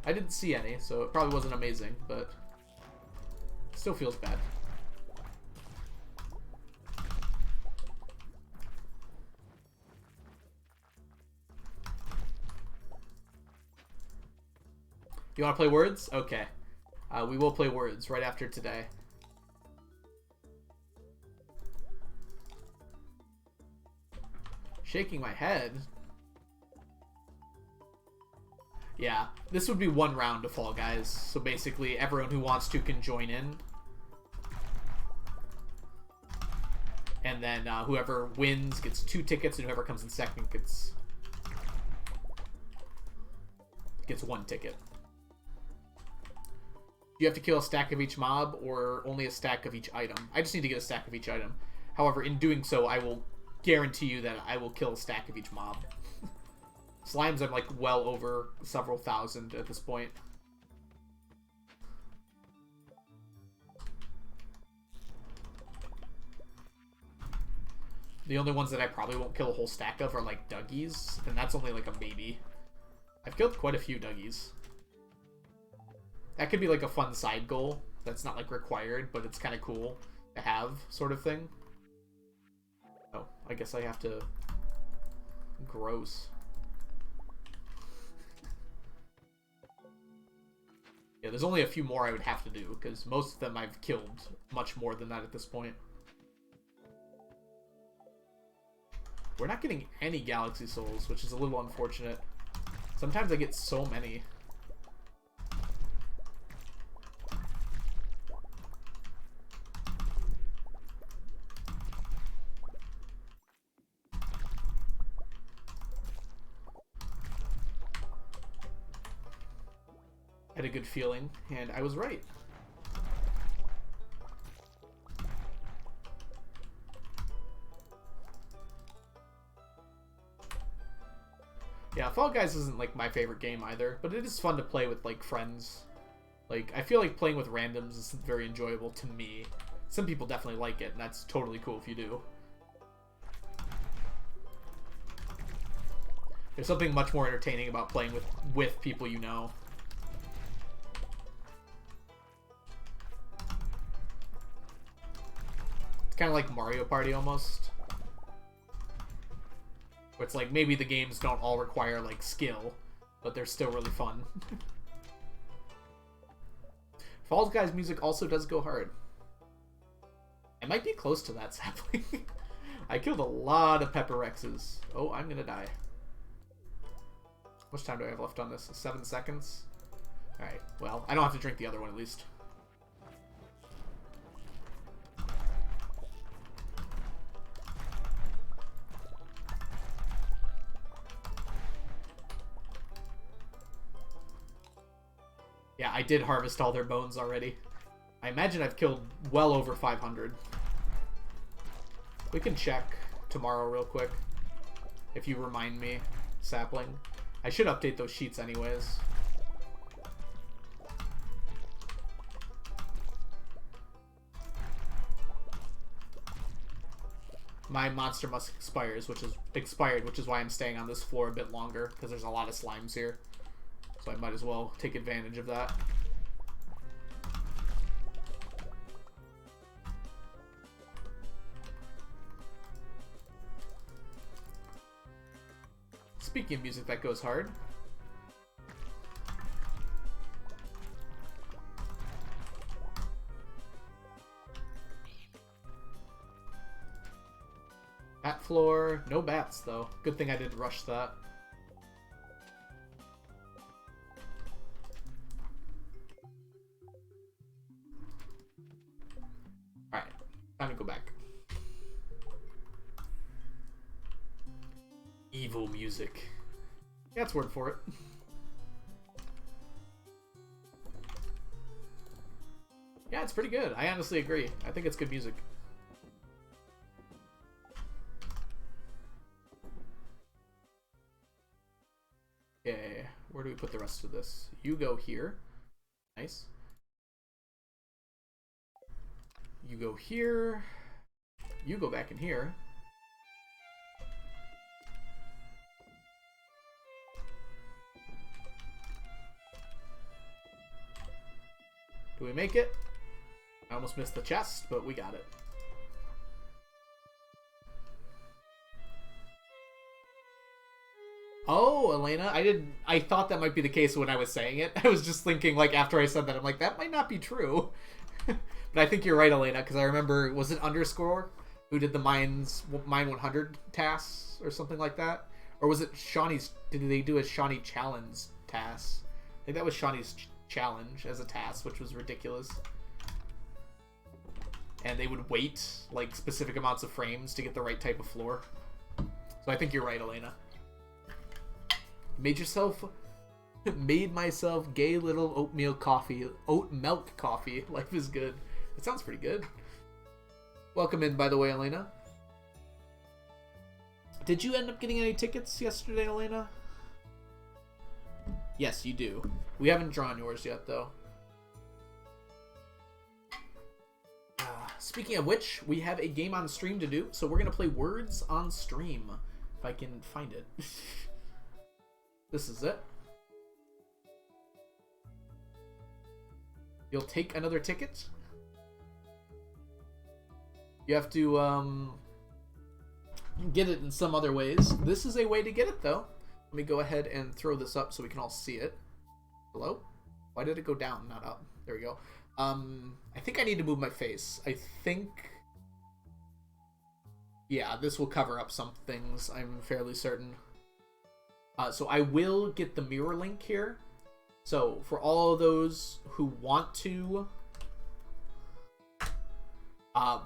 I didn't see any, so it probably wasn't amazing, but it still feels bad. You want to play Words? Okay. We will play Words right after today. Shaking my head. Yeah, this would be 1 round of Fall Guys, so basically everyone who wants to can join in. And then whoever wins gets 2 tickets, and whoever comes in second gets 1 ticket. You have to kill a stack of each mob, or only a stack of each item. I just need to get a stack of each item. However, in doing so, I will guarantee you that I will kill a stack of each mob. Slimes, I'm like well over several thousand at this point. The only ones that I probably won't kill a whole stack of are like Dougies, and that's only like a maybe. I've killed quite a few Dougies. That could be like a fun side goal that's not like required, but it's kind of cool to have, sort of thing. Oh, I guess I have to... Gross. Yeah, there's only a few more I would have to do, because most of them I've killed much more than that at this point. We're not getting any Galaxy Souls, which is a little unfortunate. Sometimes I get so many. had a good feeling, and I was right. Yeah, Fall Guys isn't, like, my favorite game either, but it is fun to play with, like, friends. Like, I feel like playing with randoms is very enjoyable to me. Some people definitely like it, and that's totally cool if you do. There's something much more entertaining about playing with people you know. It's kind of like Mario Party almost. Where it's like, maybe the games don't all require, like, skill, but they're still really fun. Fall Guys music also does go hard. I might be close to that sapling. I killed a lot of Pepper Rexes. Oh, I'm gonna die. How much time do I have left on this? 7 seconds? Alright, well, I don't have to drink the other one at least. Yeah, I did harvest all their bones already. I imagine I've killed well over 500. We can check tomorrow real quick. If you remind me, sapling. I should update those sheets anyways. My monster musk expires, which is expired, which is why I'm staying on this floor a bit longer, because there's a lot of slimes here. So I might as well take advantage of that. Speaking of music that goes hard. Bat floor. No bats, though. Good thing I didn't rush that. Alright. Time to go back. Evil music. Yeah, that's word for it. Yeah, it's pretty good. I honestly agree. I think it's good music. Okay, where do we put the rest of this? You go here. Nice. You go here. You go back in here. Do we make it? I almost missed the chest, but we got it. Oh, Elena, I thought that might be the case when I was saying it. I was just thinking, like, after I said that, I'm like, that might not be true. But I think you're right, Elena, because I remember, was it Underscore who did the Mine 100 tasks or something like that? Or was it Shawnee's, did they do a Shawnee challenge task? I think that was Shawnee's challenge as a task, which was ridiculous. And they would wait, like, specific amounts of frames to get the right type of floor. So I think you're right, Elena. Made myself gay little oat milk coffee. Life is good. It sounds pretty good. Welcome in, by the way, Elena. Did you end up getting any tickets yesterday, Elena? Yes, you do. We haven't drawn yours yet, though. Speaking of which, we have a game on stream to do, so we're going to play Words on Stream. If I can find it. This is it. You'll take another ticket. You have to get it in some other ways. This is a way to get it, though. Let me go ahead and throw this up so we can all see it. Hello? Why did it go down, not up? There we go. I think I need to move my face. I think... Yeah, this will cover up some things, I'm fairly certain. So I will get the mirror link here. So for all of those who want to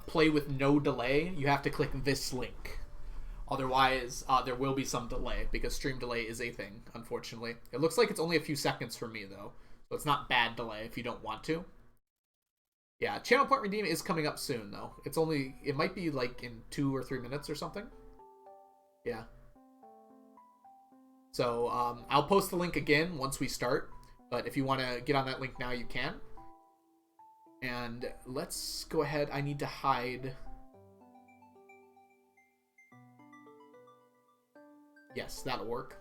play with no delay, you have to click this link. Otherwise, there will be some delay, because stream delay is a thing, unfortunately. It looks like it's only a few seconds for me, though. So it's not bad delay if you don't want to. Yeah, channel point redeem is coming up soon, though. It might be like in 2 or 3 minutes or something. Yeah. So I'll post the link again once we start. But if you want to get on that link now, you can. And let's go ahead. I need to hide. Yes, that'll work.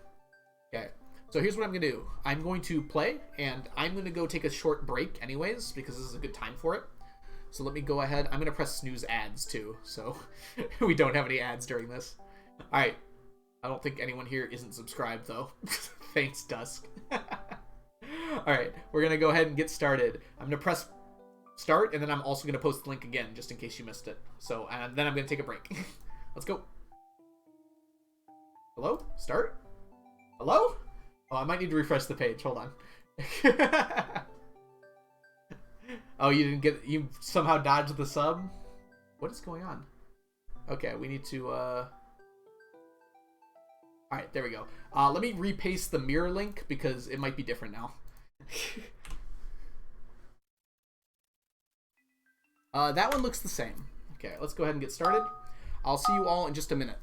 Okay. So here's what I'm going to do. I'm going to play, and I'm going to go take a short break anyways, because this is a good time for it. So let me go ahead. I'm going to press snooze ads, too, so we don't have any ads during this. All right. I don't think anyone here isn't subscribed, though. Thanks, Dusk. All right. We're going to go ahead and get started. I'm going to press start, and then I'm also going to post the link again, just in case you missed it. So then I'm going to take a break. Let's go. Hello? Start? Hello? Oh, I might need to refresh the page. Hold on. Oh, you somehow dodged the sub? What is going on? Okay, we need to, Alright, there we go. Let me repaste the mirror link because it might be different now. That one looks the same. Okay, let's go ahead and get started. I'll see you all in just a minute.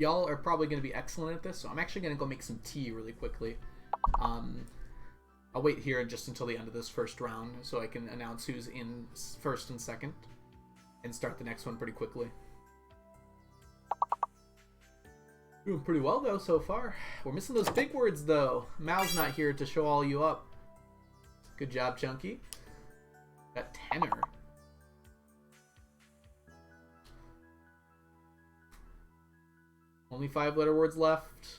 Y'all are probably going to be excellent at this, so I'm actually going to go make some tea really quickly. I'll wait here just until the end of this first round so I can announce who's in first and second and start the next one pretty quickly. Doing pretty well, though, so far. We're missing those big words, though. Mal's not here to show all you up. Good job, Chunky. Got tenor. Only 5-letter words left.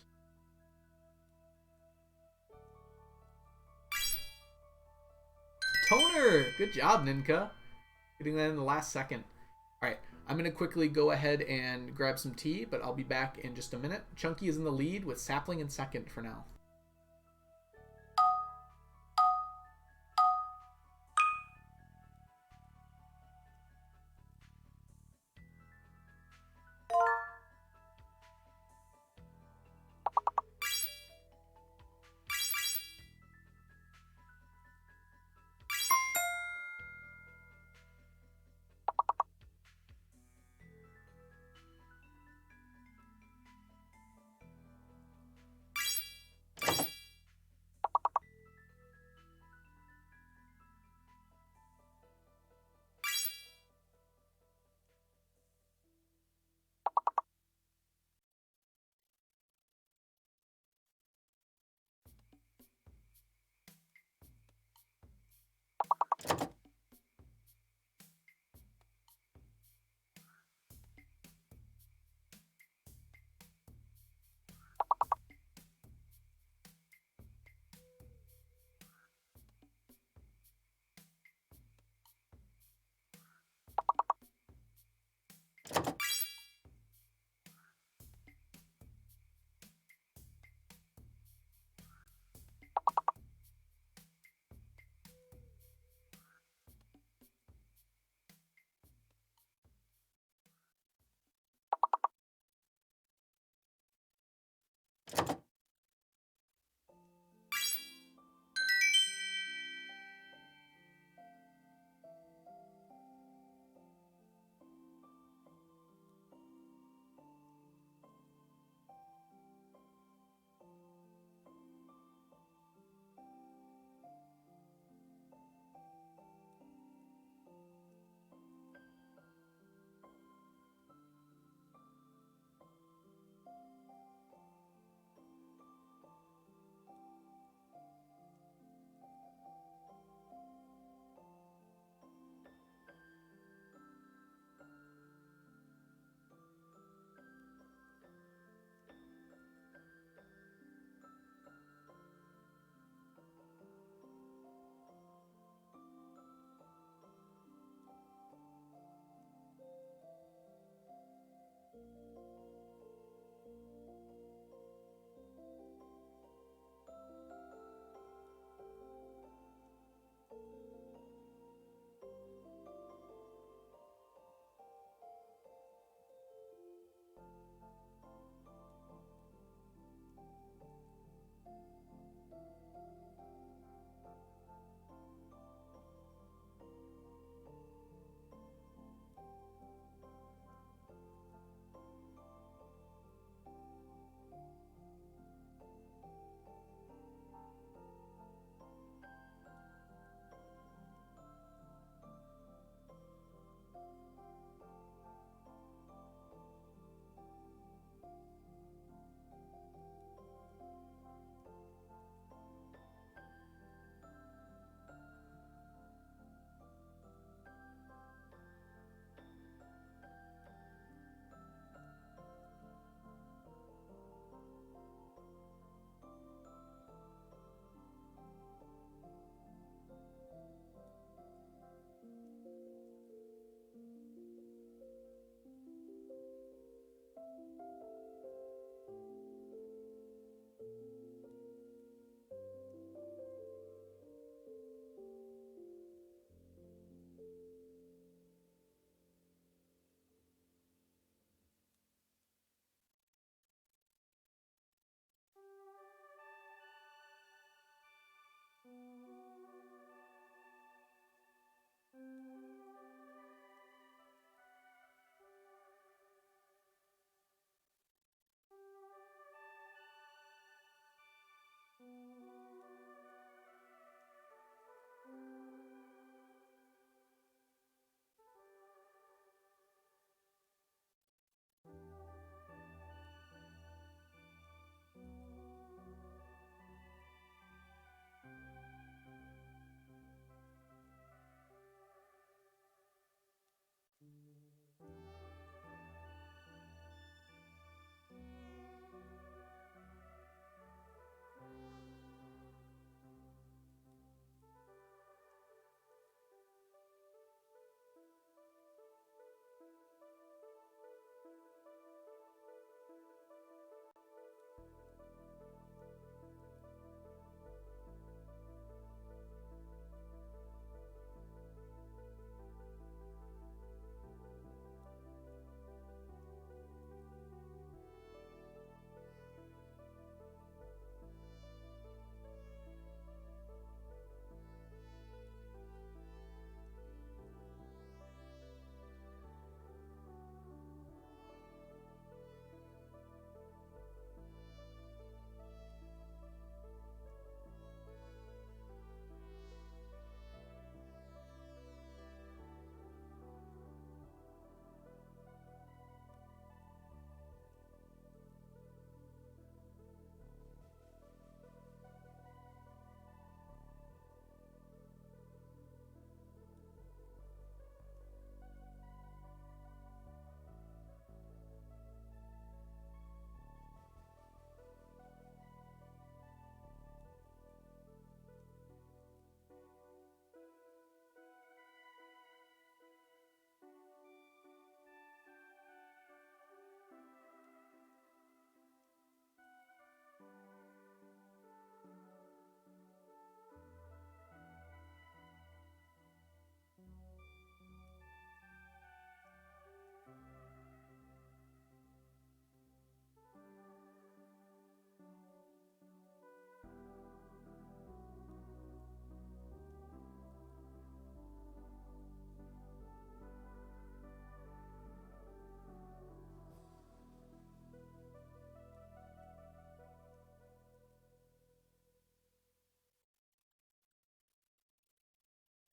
Toner! Good job, Ninka. Getting that in the last second. Alright, I'm going to quickly go ahead and grab some tea, but I'll be back in just a minute. Chunky is in the lead with Sapling in second for now.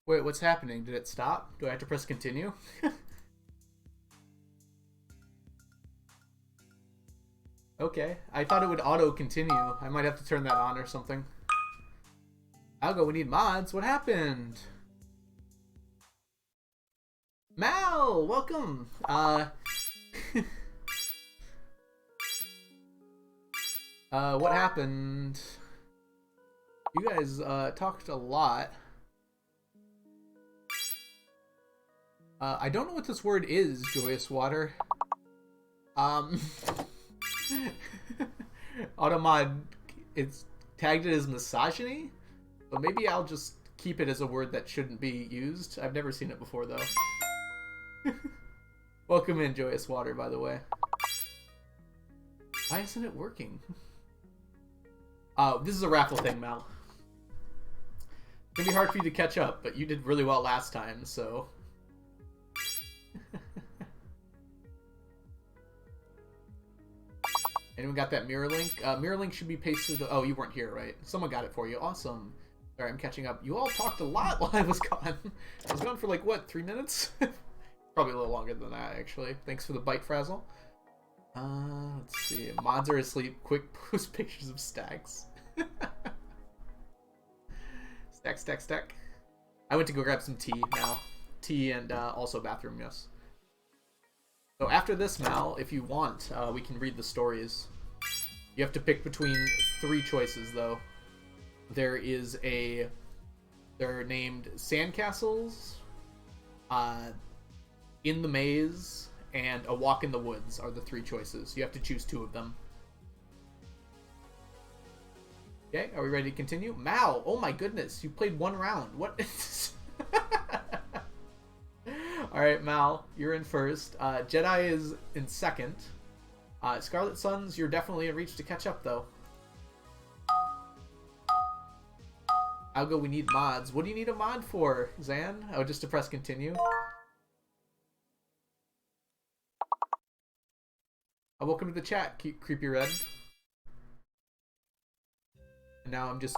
Wait, what's happening? Did it stop? Do I have to press continue? Okay, I thought it would auto continue. I might have to turn that on or something. Algo, we need mods. What happened? Mal, welcome. What happened? You guys talked a lot. I don't know what this word is, Joyous Water. Automod, it's tagged it as misogyny, but maybe I'll just keep it as a word that shouldn't be used. I've never seen it before, though. Welcome in, Joyous Water, by the way. Why isn't it working? This is a raffle thing, Mal. It's gonna be hard for you to catch up, but you did really well last time, so... Anyone got that mirror link? Mirror link should be pasted... Oh, you weren't here, right? Someone got it for you. Awesome. Sorry, I'm catching up. You all talked a lot while I was gone. I was gone for like, what, 3 minutes? Probably a little longer than that, actually. Thanks for the bite frazzle. Let's see. Mods are asleep. Quick post pictures of stacks. Stack, stack, stack. I went to go grab some tea now. Tea and also bathroom, yes. So after this, Mal, if you want, we can read the stories. You have to pick between 3 choices, though. There is a... They're named Sandcastles, In the Maze, and A Walk in the Woods are the 3 choices. You have to choose 2 of them. Okay, are we ready to continue? Mal, oh my goodness, you played 1 round. What is... Alright, Mal, you're in first. Jedi is in second. Scarlet Suns, you're definitely in reach to catch up, though. Algo, we need mods. What do you need a mod for, Zan? Oh, just to press continue? Welcome to the chat, Creepy Red. And now I'm just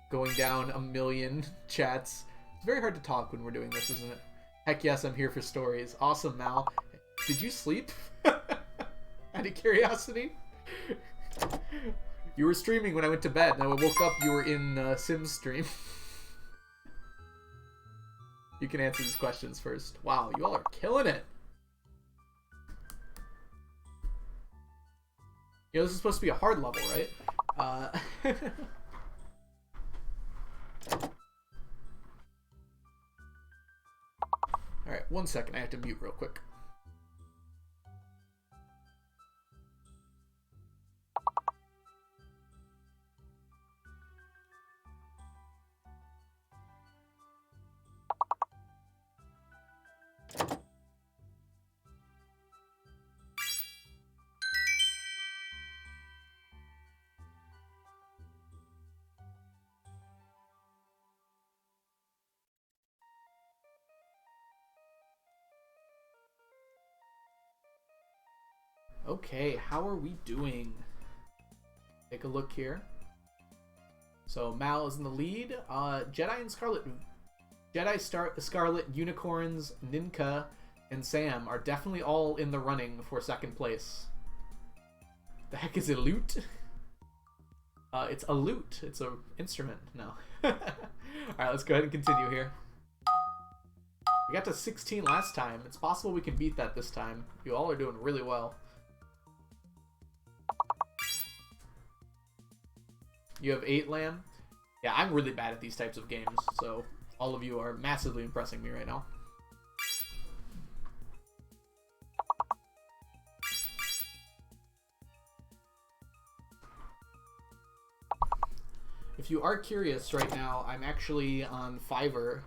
going down a million chats. It's very hard to talk when we're doing this, isn't it? Heck yes, I'm here for stories. Awesome, Mal. Did you sleep? Out of curiosity? You were streaming when I went to bed, and when I woke up, you were in Sims stream. You can answer these questions first. Wow, you all are killing it. You know, this is supposed to be a hard level, right? Alright, 1 second. I have to mute real quick. Okay, how are we doing? Take a look here. So Mal is in the lead. Jedi and Scarlet, Scarlet, Unicorns, Ninka, and Sam are definitely all in the running for second place. The heck is a lute? It's a lute. It's a instrument. No. All right, let's go ahead and continue here. We got to 16 last time. It's possible we can beat that this time. You all are doing really well. You have 8 lamb? Yeah, I'm really bad at these types of games, so all of you are massively impressing me right now. If you are curious right now, I'm actually on Fiverr.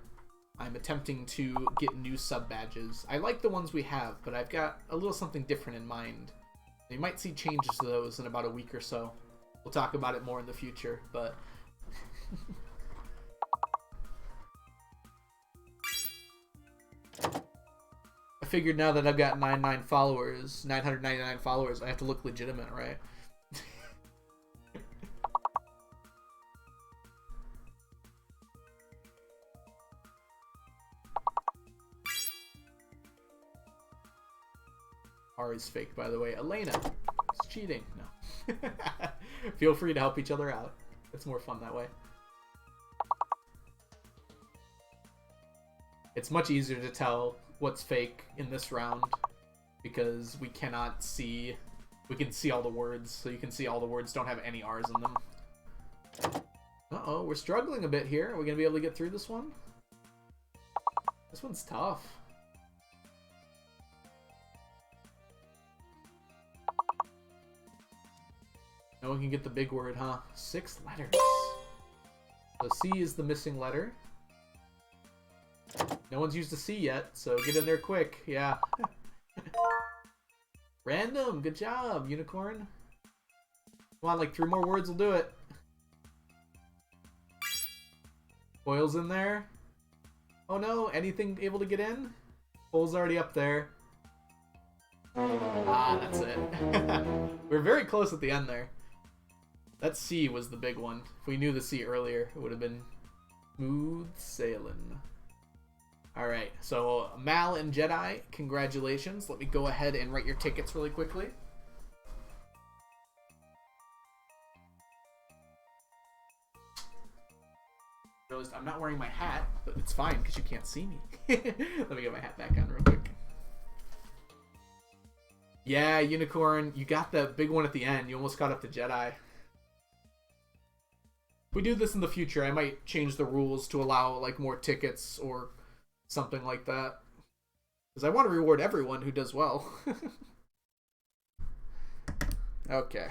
I'm attempting to get new sub badges. I like the ones we have, but I've got a little something different in mind. You might see changes to those in about a week or so. We'll talk about it more in the future, but... I figured now that I've got 999 followers, I have to look legitimate, right? R is fake, by the way. Elena, it's cheating. No. Feel free to help each other out. It's more fun that way. It's much easier to tell what's fake in this round because we cannot see. We can see all the words, so you can see all the words don't have any R's in them. Uh-oh, we're struggling a bit here. Are we going to be able to get through this one? This one's tough. No one can get the big word, huh? 6 letters. So C is the missing letter. No one's used a C yet, so get in there quick. Yeah. Random, good job, Unicorn. Come on, like 3 more words will do it. Oil's in there. Oh no, anything able to get in? Pole's already up there. Ah, that's it. We're very close at the end there. That C was the big one. If we knew the C earlier, it would have been smooth sailing. Alright, so Mal and Jedi, congratulations. Let me go ahead and write your tickets really quickly. Realized I'm not wearing my hat, but it's fine because you can't see me. Let me get my hat back on real quick. Yeah, Unicorn, you got the big one at the end. You almost caught up to Jedi. If we do this in the future, I might change the rules to allow like more tickets or something like that. Because I want to reward everyone who does well. Okay.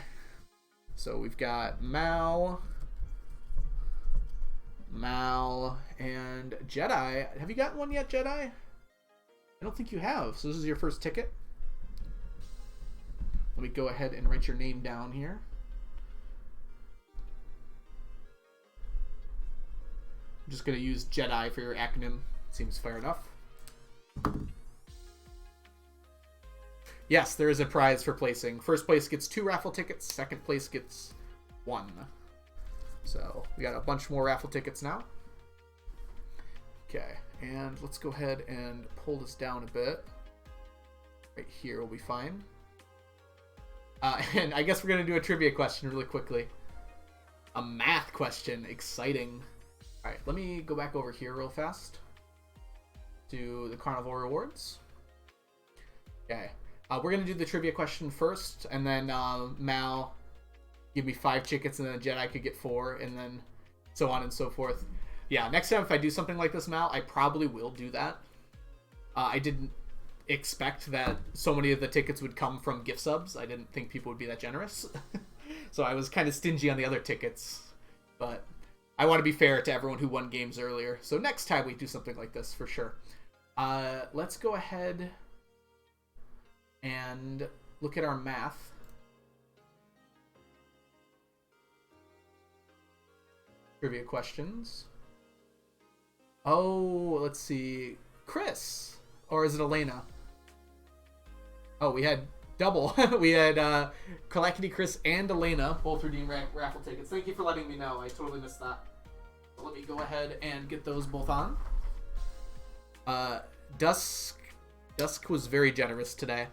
So we've got Mal, and Jedi. Have you gotten one yet, Jedi? I don't think you have. So this is your first ticket. Let me go ahead and write your name down here. I'm just going to use Jedi for your acronym. Seems fair enough. Yes, there is a prize for placing. First place gets 2 raffle tickets. Second place gets 1. So we got a bunch more raffle tickets now. Okay, and let's go ahead and pull this down a bit. Right here will be fine. And I guess we're going to do a trivia question really quickly. A math question. Exciting. All right, let me go back over here real fast to the Carnival rewards. Okay. We're going to do the trivia question first, and then Mal give me 5 tickets, and then Jedi could get 4, and then so on and so forth. Yeah, next time if I do something like this, Mal, I probably will do that. I didn't expect that so many of the tickets would come from gift subs. I didn't think people would be that generous. So I was kind of stingy on the other tickets. But I want to be fair to everyone who won games earlier. So next time we do something like this, for sure. Let's go ahead and look at our math. Trivia questions. Oh, let's see. Chris. Or is it Elena? Oh, we had double. We had Kalakity, Chris, and Elena both redeem raffle tickets. Thank you for letting me know. I totally missed that. So let me go ahead and get those both on. Dusk was very generous today.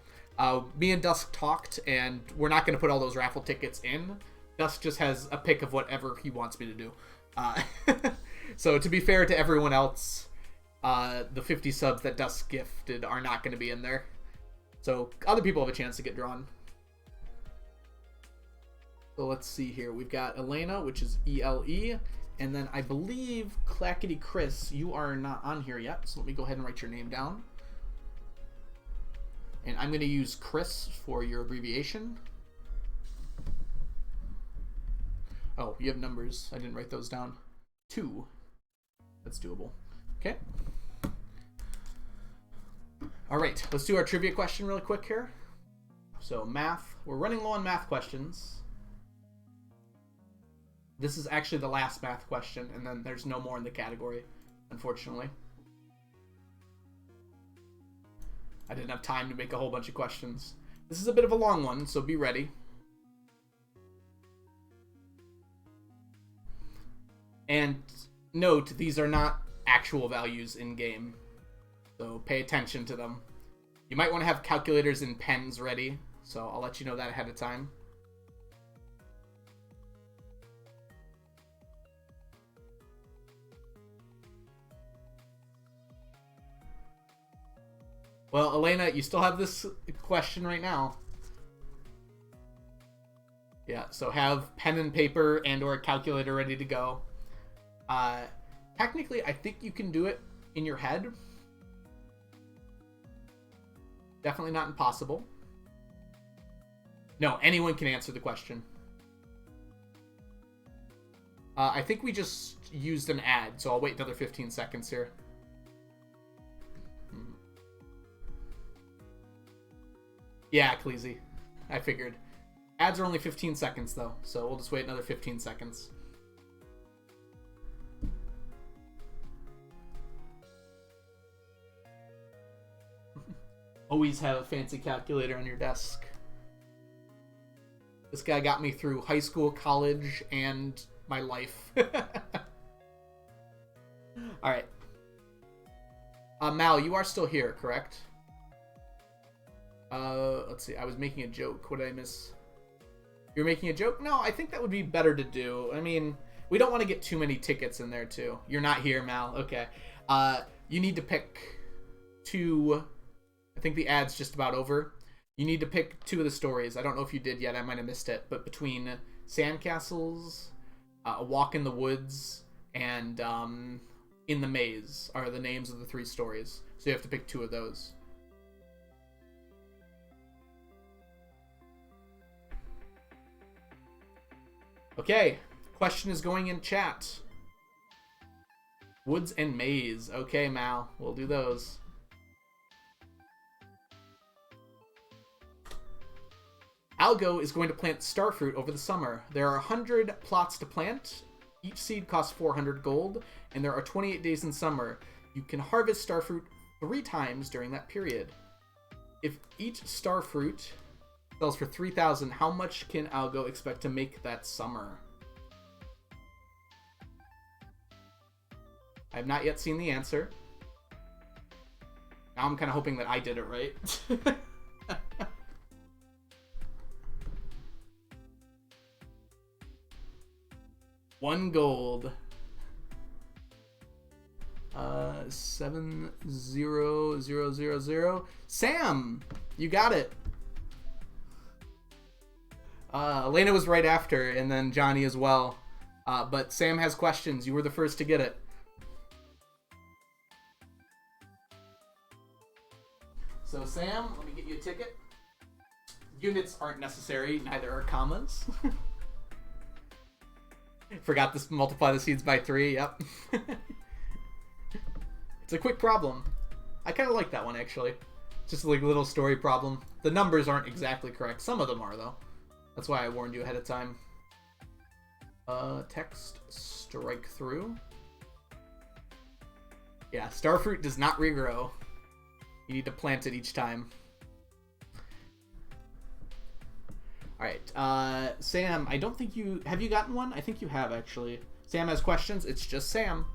Me and Dusk talked, and we're not going to put all those raffle tickets in. Dusk just has a pick of whatever he wants me to do. So to be fair to everyone else, the 50 subs that Dusk gifted are not going to be in there. So other people have a chance to get drawn. So let's see here. We've got Elena, which is ELE. And then I believe Clackety Chris, you are not on here yet. So let me go ahead and write your name down. And I'm going to use Chris for your abbreviation. Oh, you have numbers. I didn't write those down. 2. That's doable. Okay. All right, let's do our trivia question really quick here. So math. We're running low on math questions. This is actually the last math question, and then there's no more in the category, unfortunately. I didn't have time to make a whole bunch of questions. This is a bit of a long one, so be ready. And note, these are not actual values in game, so pay attention to them. You might want to have calculators and pens ready, so I'll let you know that ahead of time. Well, Elena, you still have this question right now. Yeah, so have pen and paper and or a calculator ready to go. Technically, I think you can do it in your head. Definitely not impossible. No, anyone can answer the question. I think we just used an ad, so I'll wait another 15 seconds here. Yeah, Cleasy. I figured. Ads are only 15 seconds, though, so we'll just wait another 15 seconds. Always have a fancy calculator on your desk. This guy got me through high school, college, and my life. Alright. Mal, you are still here, correct? Let's see. I was making a joke. What did I miss? You're making a joke? No, I think that would be better to do. I mean, we don't want to get too many tickets in there, too. You're not here, Mal. Okay. You need to pick two. I think the ad's just about over. You need to pick two of the stories. I don't know if you did yet. I might have missed it. But between Sandcastles, A Walk in the Woods, and In the Maze are the names of the three stories. So you have to pick two of those. Okay, question is going in chat. Woods and Maze. Okay, Mal, we'll do those. Algo is going to plant starfruit over the summer. There are 100 plots to plant. Each seed costs 400 gold, and there are 28 days in summer. You can harvest starfruit 3 times during that period. If each starfruit sells for 3,000, how much can Algo expect to make that summer? I have not yet seen the answer. Now I'm kind of hoping that I did it right. 1 gold. 70000. Sam, you got it. Elena was right after, and then Johnny as well. But Sam has questions. You were the first to get it. So Sam, let me get you a ticket. Units aren't necessary, neither are commas. Forgot to multiply the seeds by 3, yep. It's a quick problem. I kind of like that one, actually. Just like a little story problem. The numbers aren't exactly correct. Some of them are, though. That's why I warned you ahead of time. Text strike through. Yeah, starfruit does not regrow. You need to plant it each time. Alright, Sam, I don't think you... Have you gotten one? I think you have, actually. Sam has questions. It's just Sam.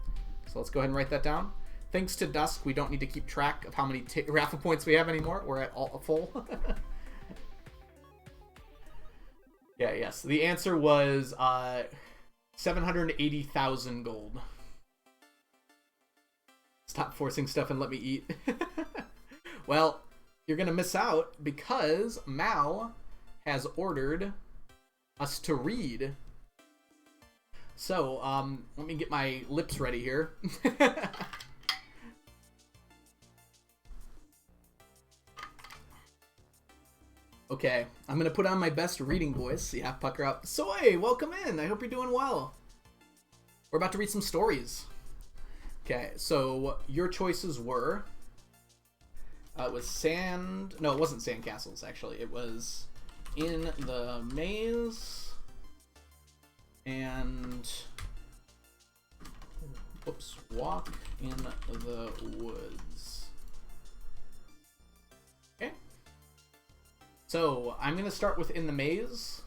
So let's go ahead and write that down. Thanks to Dusk, we don't need to keep track of how many raffle points we have anymore. We're at all full. Yeah, yes. The answer was 780,000 gold. Stop forcing stuff and let me eat. Well, you're going to miss out because Mal has ordered us to read. So, let me get my lips ready here. Okay, I'm gonna put on my best reading voice. Yeah, pucker up. Soy, welcome in. I hope you're doing well. We're about to read some stories. Okay, so your choices were... it was sand... No, it wasn't Sandcastles, actually. It was In the Maze and... Whoops. Walk in the Woods. Okay. So, I'm going to start with In the Maze,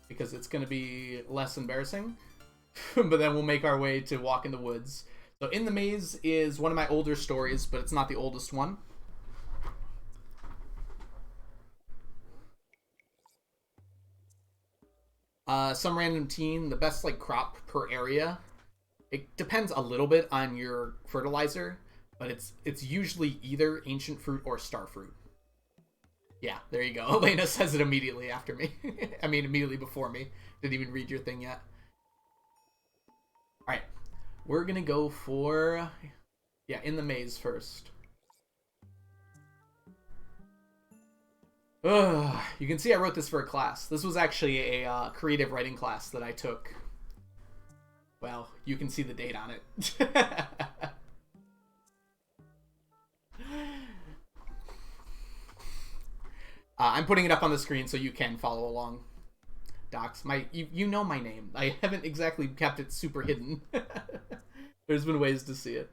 because it's going to be less embarrassing. But then we'll make our way to Walk in the Woods. So, In the Maze is one of my older stories, but it's not the oldest one. Some random teen, the best like crop per area. It depends a little bit on your fertilizer, but it's usually either ancient fruit or star fruit. Yeah, there you go. Elena says it immediately after me. I mean, immediately before me. Didn't even read your thing yet. All right, we're gonna go for in the maze first. Ugh, you can see I wrote this for a class. This was actually a creative writing class that I took. Well, you can see the date on it. I'm putting it up on the screen so you can follow along. Docs, you know my name. I haven't exactly kept it super hidden. There's been ways to see it.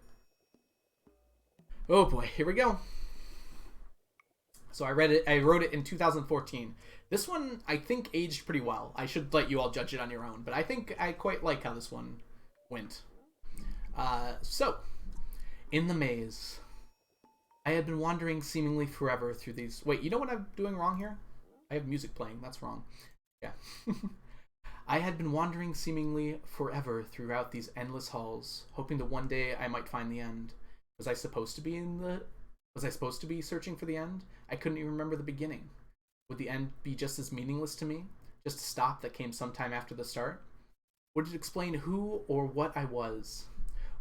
Oh boy, here we go. So I wrote it in 2014. This one I think aged pretty well. I should let you all judge it on your own, but I think I quite like how this one went. So, in the maze. I had been wandering seemingly forever through these... Wait, you know what I'm doing wrong here? I have music playing. That's wrong. Yeah. I had been wandering seemingly forever throughout these endless halls, hoping that one day I might find the end. Was I supposed to be searching for the end? I couldn't even remember the beginning. Would the end be just as meaningless to me? Just a stop that came sometime after the start? Would it explain who or what I was?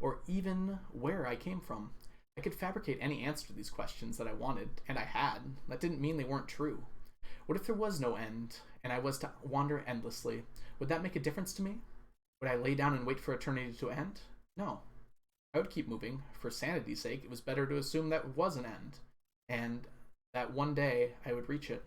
Or even where I came from? I could fabricate any answer to these questions that I wanted, and I had. That didn't mean they weren't true. What if there was no end, and I was to wander endlessly? Would that make a difference to me? Would I lay down and wait for eternity to end? No. I would keep moving. For sanity's sake, it was better to assume that was an end, and that one day I would reach it.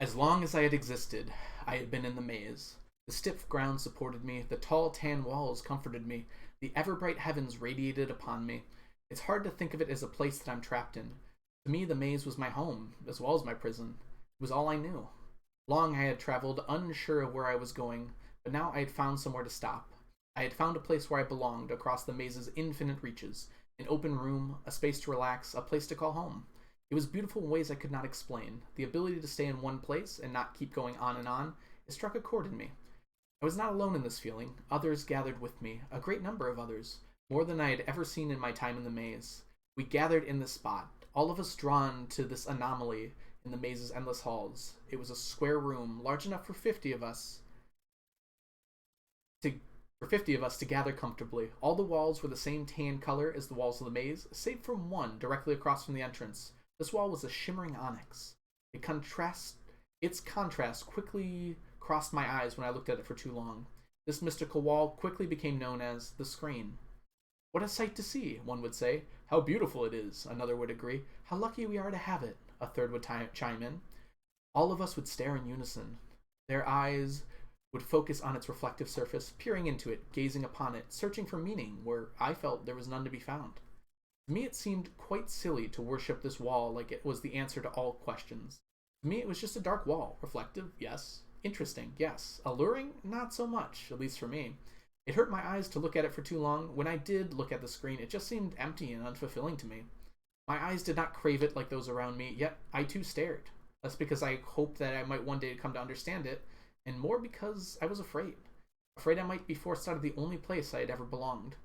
As long as I had existed, I had been in the maze. The stiff ground supported me, the tall tan walls comforted me, the ever-bright heavens radiated upon me. It's hard to think of it as a place that I'm trapped in. To me, the maze was my home, as well as my prison. It was all I knew. Long I had traveled, unsure of where I was going, but now I had found somewhere to stop. I had found a place where I belonged across the maze's infinite reaches. An open room, a space to relax, a place to call home. It was beautiful in ways I could not explain. The ability to stay in one place and not keep going on and on, it struck a chord in me. I was not alone in this feeling. Others gathered with me, a great number of others, more than I had ever seen in my time in the maze. We gathered in this spot, all of us drawn to this anomaly in the maze's endless halls. It was a square room, large enough for 50 of us to gather comfortably. All the walls were the same tan color as the walls of the maze, save from one directly across from the entrance. This wall was a shimmering onyx. Its contrast quickly crossed my eyes when I looked at it for too long. This mystical wall quickly became known as the screen. What a sight to see, one would say. How beautiful it is, another would agree. How lucky we are to have it, a third would chime in. All of us would stare in unison. Their eyes would focus on its reflective surface, peering into it, gazing upon it, searching for meaning where I felt there was none to be found. To me it seemed quite silly to worship this wall like it was the answer to all questions. To me it was just a dark wall. Reflective, yes. Interesting, yes. Alluring, not so much, at least for me. It hurt my eyes to look at it for too long. When I did look at the screen, it just seemed empty and unfulfilling to me. My eyes did not crave it like those around me, yet I too stared. Less because I hoped that I might one day come to understand it, and more because I was afraid. Afraid I might be forced out of the only place I had ever belonged.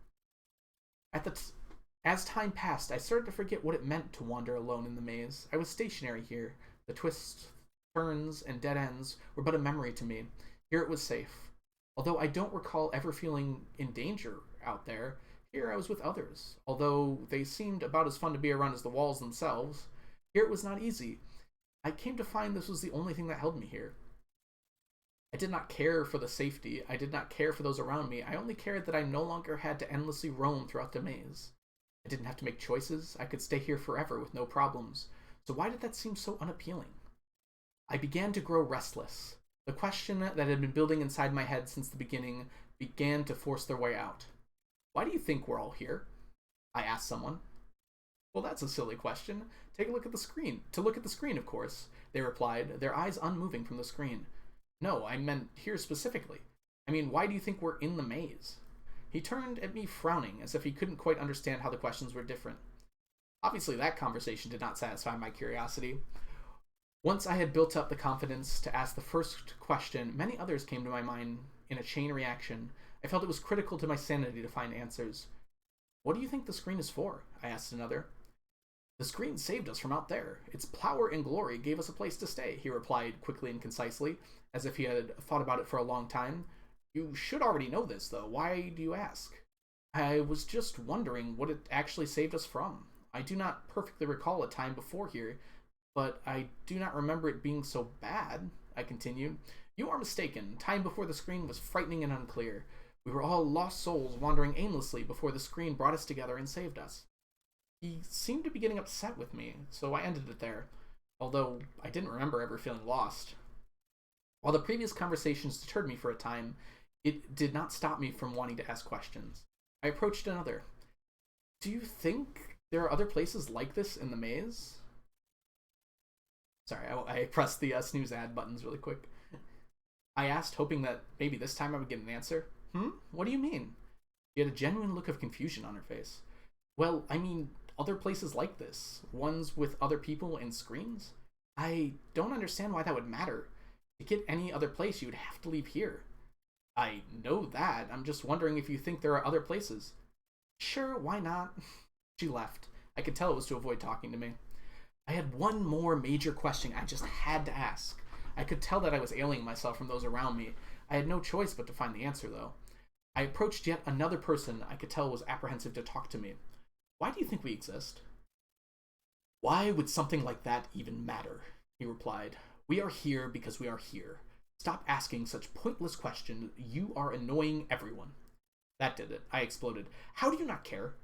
As time passed, I started to forget what it meant to wander alone in the maze. I was stationary here. The twists, turns, and dead ends were but a memory to me. Here it was safe. Although I don't recall ever feeling in danger out there, here I was with others. Although they seemed about as fun to be around as the walls themselves, here it was not easy. I came to find this was the only thing that held me here. I did not care for the safety. I did not care for those around me. I only cared that I no longer had to endlessly roam throughout the maze. I didn't have to make choices. I could stay here forever with no problems. So why did that seem so unappealing? I began to grow restless. The question that had been building inside my head since the beginning began to force their way out. Why do you think we're all here? I asked someone. Well, that's a silly question. Take a look at the screen. To look at the screen, of course, they replied, their eyes unmoving from the screen. No, I meant here specifically. I mean, why do you think we're in the maze? He turned at me frowning, as if he couldn't quite understand how the questions were different. Obviously, that conversation did not satisfy my curiosity. Once I had built up the confidence to ask the first question, many others came to my mind in a chain reaction. I felt it was critical to my sanity to find answers. What do you think the screen is for? I asked another. The screen saved us from out there. Its power and glory gave us a place to stay, he replied quickly and concisely, as if he had thought about it for a long time. You should already know this, though. Why do you ask? I was just wondering what it actually saved us from. I do not perfectly recall a time before here, but I do not remember it being so bad, I continued. You are mistaken. Time before the screen was frightening and unclear. We were all lost souls wandering aimlessly before the screen brought us together and saved us. He seemed to be getting upset with me, so I ended it there, although I didn't remember ever feeling lost. While the previous conversations deterred me for a time, it did not stop me from wanting to ask questions. I approached another. Do you think there are other places like this in the maze? Sorry, I pressed the snooze ad buttons really quick. I asked, hoping that maybe this time I would get an answer. What do you mean? She had a genuine look of confusion on her face. Well, I mean, other places like this. Ones with other people and screens? I don't understand why that would matter. To get any other place, you would have to leave here. I know that. I'm just wondering if you think there are other places. Sure, why not? She left. I could tell it was to avoid talking to me. I had one more major question I just had to ask. I could tell that I was alienating myself from those around me. I had no choice but to find the answer, though. I approached yet another person I could tell was apprehensive to talk to me. Why do you think we exist? Why would something like that even matter? He replied. We are here because we are here. Stop asking such pointless questions. You are annoying everyone. That did it. I exploded. How do you not care?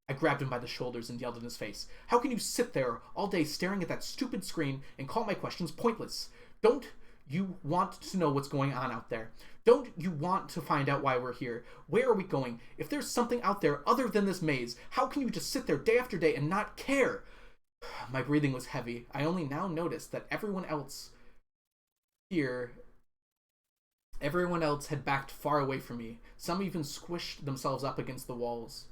I grabbed him by the shoulders and yelled in his face. How can you sit there all day staring at that stupid screen and call my questions pointless? Don't you want to know what's going on out there? Don't you want to find out why we're here? Where are we going? If there's something out there other than this maze, how can you just sit there day after day and not care? My breathing was heavy. I only now noticed that everyone else had backed far away from me. Some even squished themselves up against the walls.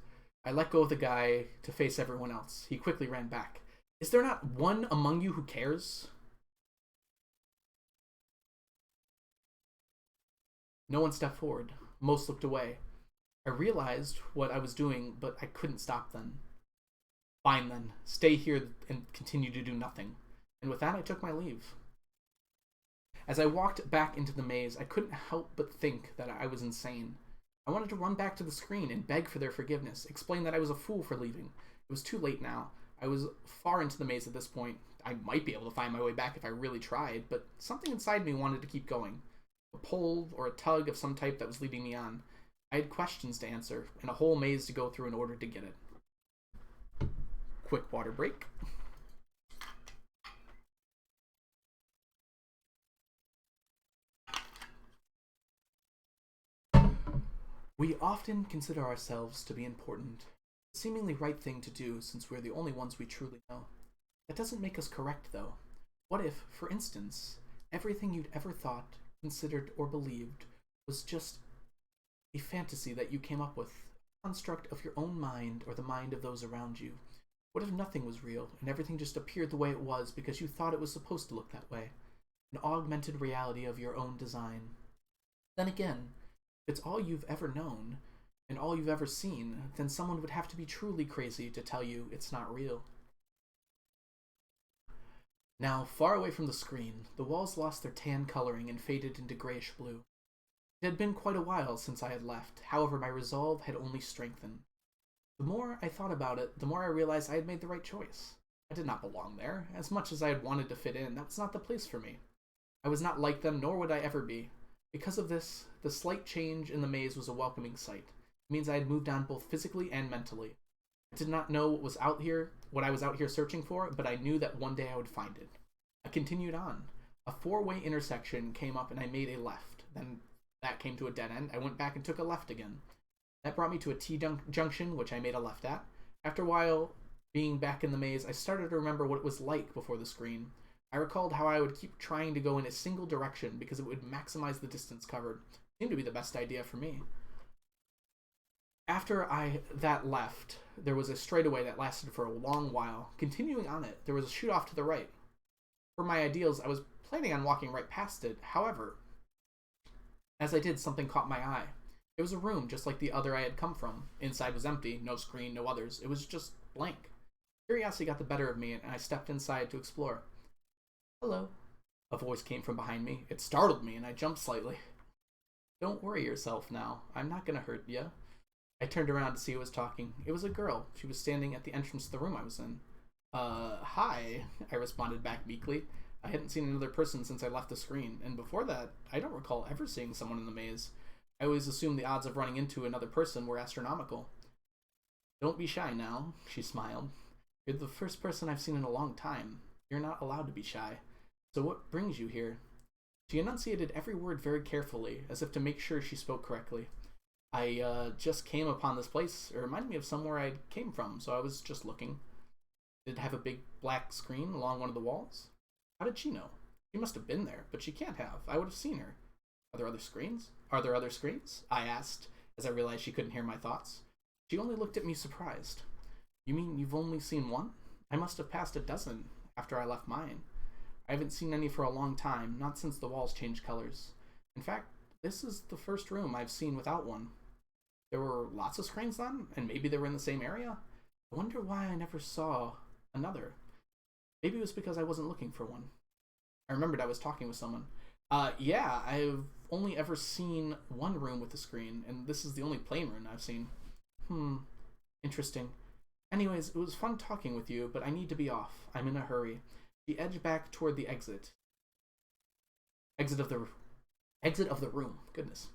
I let go of the guy to face everyone else. He quickly ran back. Is there not one among you who cares? No one stepped forward. Most looked away. I realized what I was doing, but I couldn't stop them. Fine then. Stay here and continue to do nothing. And with that, I took my leave. As I walked back into the maze, I couldn't help but think that I was insane. I wanted to run back to the screen and beg for their forgiveness, explain that I was a fool for leaving. It was too late now. I was far into the maze at this point. I might be able to find my way back if I really tried, but something inside me wanted to keep going. A pull or a tug of some type that was leading me on. I had questions to answer, and a whole maze to go through in order to get it. Quick water break. We often consider ourselves to be important, the seemingly right thing to do since we're the only ones we truly know. That doesn't make us correct, though. What if, for instance, everything you'd ever thought, considered, or believed was just a fantasy that you came up with, a construct of your own mind or the mind of those around you? What if nothing was real and everything just appeared the way it was because you thought it was supposed to look that way? An augmented reality of your own design. Then again, if it's all you've ever known and all you've ever seen, then someone would have to be truly crazy to tell you it's not real. Now, far away from the screen, the walls lost their tan coloring and faded into grayish blue. It had been quite a while since I had left, however my resolve had only strengthened. The more I thought about it, the more I realized I had made the right choice. I did not belong there. As much as I had wanted to fit in, that was not the place for me. I was not like them, nor would I ever be. Because of this, the slight change in the maze was a welcoming sight. It means I had moved on both physically and mentally. I did not know what I was out here searching for, but I knew that one day I would find it. I continued on. A four-way intersection came up and I made a left. Then that came to a dead end. I went back and took a left again. That brought me to a T-junction, which I made a left at. After a while, being back in the maze, I started to remember what it was like before the screen. I recalled how I would keep trying to go in a single direction because it would maximize the distance covered. It seemed to be the best idea for me. After that left, there was a straightaway that lasted for a long while. Continuing on it, there was a shoot off to the right. For my ideals, I was planning on walking right past it. However, as I did, something caught my eye. It was a room just like the other I had come from. Inside was empty, no screen, no others. It was just blank. Curiosity got the better of me, and I stepped inside to explore. Hello. A voice came from behind me. It startled me, and I jumped slightly. Don't worry yourself now. I'm not gonna hurt ya. I turned around to see who was talking. It was a girl. She was standing at the entrance to the room I was in. Hi, I responded back meekly. I hadn't seen another person since I left the screen, and before that, I don't recall ever seeing someone in the maze. I always assumed the odds of running into another person were astronomical. Don't be shy now, she smiled. You're the first person I've seen in a long time. You're not allowed to be shy. So what brings you here? She enunciated every word very carefully, as if to make sure she spoke correctly. I just came upon this place. It reminded me of somewhere I came from, so I was just looking. Did it have a big black screen along one of the walls? How did she know? She must have been there, but she can't have. I would have seen her. Are there other screens? Are there other screens? I asked, as I realized she couldn't hear my thoughts. She only looked at me surprised. You mean you've only seen one? I must have passed a dozen after I left mine. I haven't seen any for a long time, not since the walls changed colors. In fact, this is the first room I've seen without one. There were lots of screens then, and maybe they were in the same area? I wonder why I never saw another. Maybe it was because I wasn't looking for one. I remembered I was talking with someone. Yeah, I've only ever seen one room with a screen, and this is the only plain room I've seen. Interesting. Anyways, it was fun talking with you, but I need to be off. I'm in a hurry. She edged back toward the exit. Exit of the room. Goodness.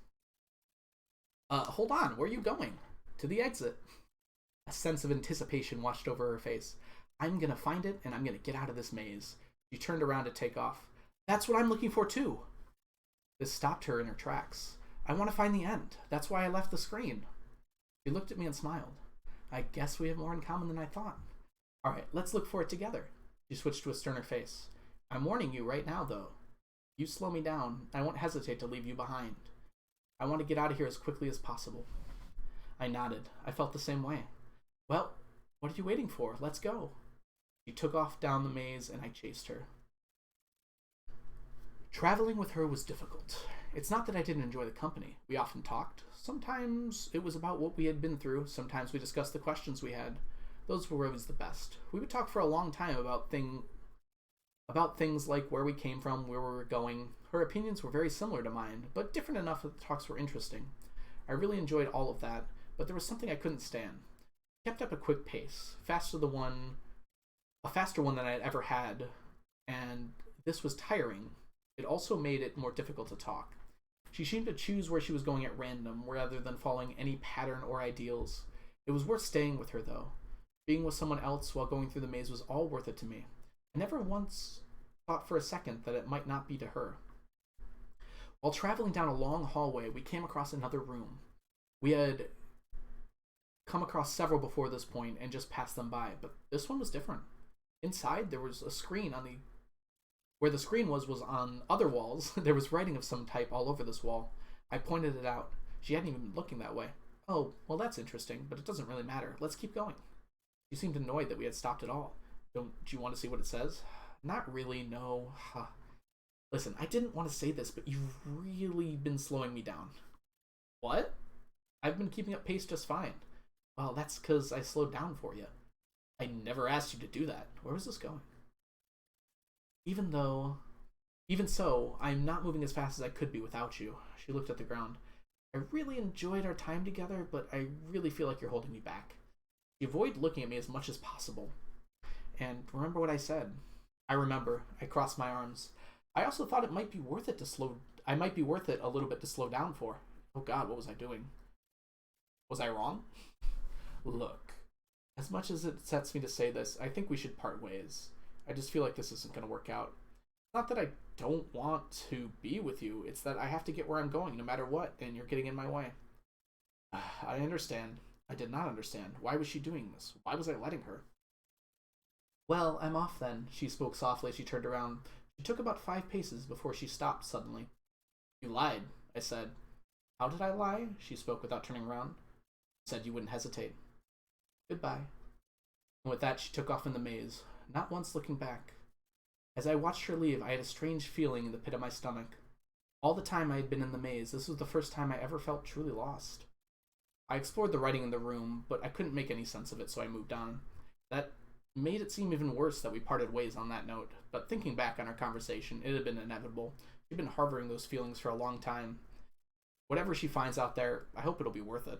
Hold on. Where are you going? To the exit. A sense of anticipation washed over her face. I'm gonna find it, and I'm gonna get out of this maze. She turned around to take off. That's what I'm looking for, too. This stopped her in her tracks. I want to find the end. That's why I left the screen. She looked at me and smiled. I guess we have more in common than I thought. All right, let's look for it together. She switched to a sterner face. I'm warning you right now, though. You slow me down, I won't hesitate to leave you behind. I want to get out of here as quickly as possible. I nodded. I felt the same way. Well, what are you waiting for? Let's go. She took off down the maze, and I chased her. Traveling with her was difficult. It's not that I didn't enjoy the company. We often talked. Sometimes it was about what we had been through. Sometimes we discussed the questions we had. Those were always the best. We would talk for a long time about things like where we came from, where we were going. Her opinions were very similar to mine, but different enough that the talks were interesting. I really enjoyed all of that, but there was something I couldn't stand. She kept up a quick pace, a faster one than I had ever had, and this was tiring. It also made it more difficult to talk. She seemed to choose where she was going at random, rather than following any pattern or ideals. It was worth staying with her, though. Being with someone else while going through the maze was all worth it to me. I never once thought for a second that it might not be to her. While traveling down a long hallway, we came across another room. We had come across several before this point and just passed them by, but this one was different. Inside, there was a screen where the screen was on other walls. There was writing of some type all over this wall. I pointed it out. She hadn't even been looking that way. Oh, well, that's interesting, but it doesn't really matter. Let's keep going. She seemed annoyed that we had stopped at all. Don't you want to see what it says? Not really, no. Listen, I didn't want to say this, but you've really been slowing me down. What? I've been keeping up pace just fine. Well, that's because I slowed down for you. I never asked you to do that. Where was this going? Even so, I'm not moving as fast as I could be without you. She looked at the ground. I really enjoyed our time together, but I really feel like you're holding me back. She avoided looking at me as much as possible. And remember what I said. I remember. I crossed my arms. I also thought it might be worth it a little bit to slow down for. Oh God, what was I doing? Was I wrong? Look, as much as it sets me to say this, I think we should part ways. I just feel like this isn't going to work out. Not that I don't want to be with you, it's that I have to get where I'm going no matter what, and you're getting in my way. I understand. I did not understand. Why was she doing this? Why was I letting her? Well, I'm off then, she spoke softly as she turned around. She took about 5 paces before she stopped suddenly. You lied, I said. How did I lie? She spoke without turning around. Said you wouldn't hesitate. Goodbye. And with that, she took off in the maze, not once looking back. As I watched her leave, I had a strange feeling in the pit of my stomach. All the time I had been in the maze, this was the first time I ever felt truly lost. I explored the writing in the room, but I couldn't make any sense of it, so I moved on. That made it seem even worse that we parted ways on that note, but thinking back on our conversation, it had been inevitable. She'd been harboring those feelings for a long time. Whatever she finds out there, I hope it'll be worth it.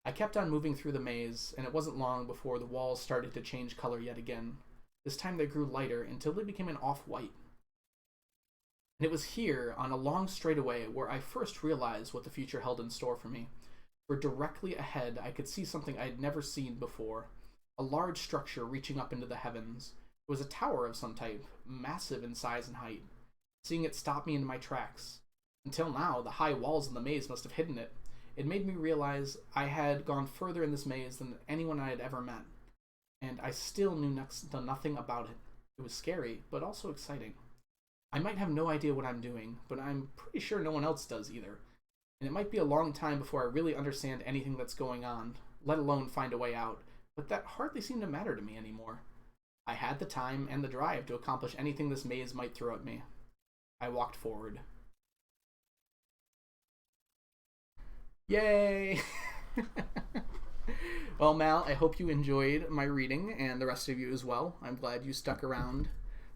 I kept on moving through the maze, and it wasn't long before the walls started to change color yet again. This time they grew lighter until they became an off-white. And it was here, on a long straightaway, where I first realized what the future held in store for me. For directly ahead, I could see something I had never seen before. A large structure reaching up into the heavens. It was a tower of some type, massive in size and height. Seeing it stopped me in my tracks. Until now, the high walls in the maze must have hidden it. It made me realize I had gone further in this maze than anyone I had ever met. And I still knew next to nothing about it. It was scary, but also exciting. I might have no idea what I'm doing, but I'm pretty sure no one else does either. And it might be a long time before I really understand anything that's going on, let alone find a way out, but that hardly seemed to matter to me anymore. I had the time and the drive to accomplish anything this maze might throw at me. I walked forward. Yay! Well, Mal, I hope you enjoyed my reading, and the rest of you as well. I'm glad you stuck around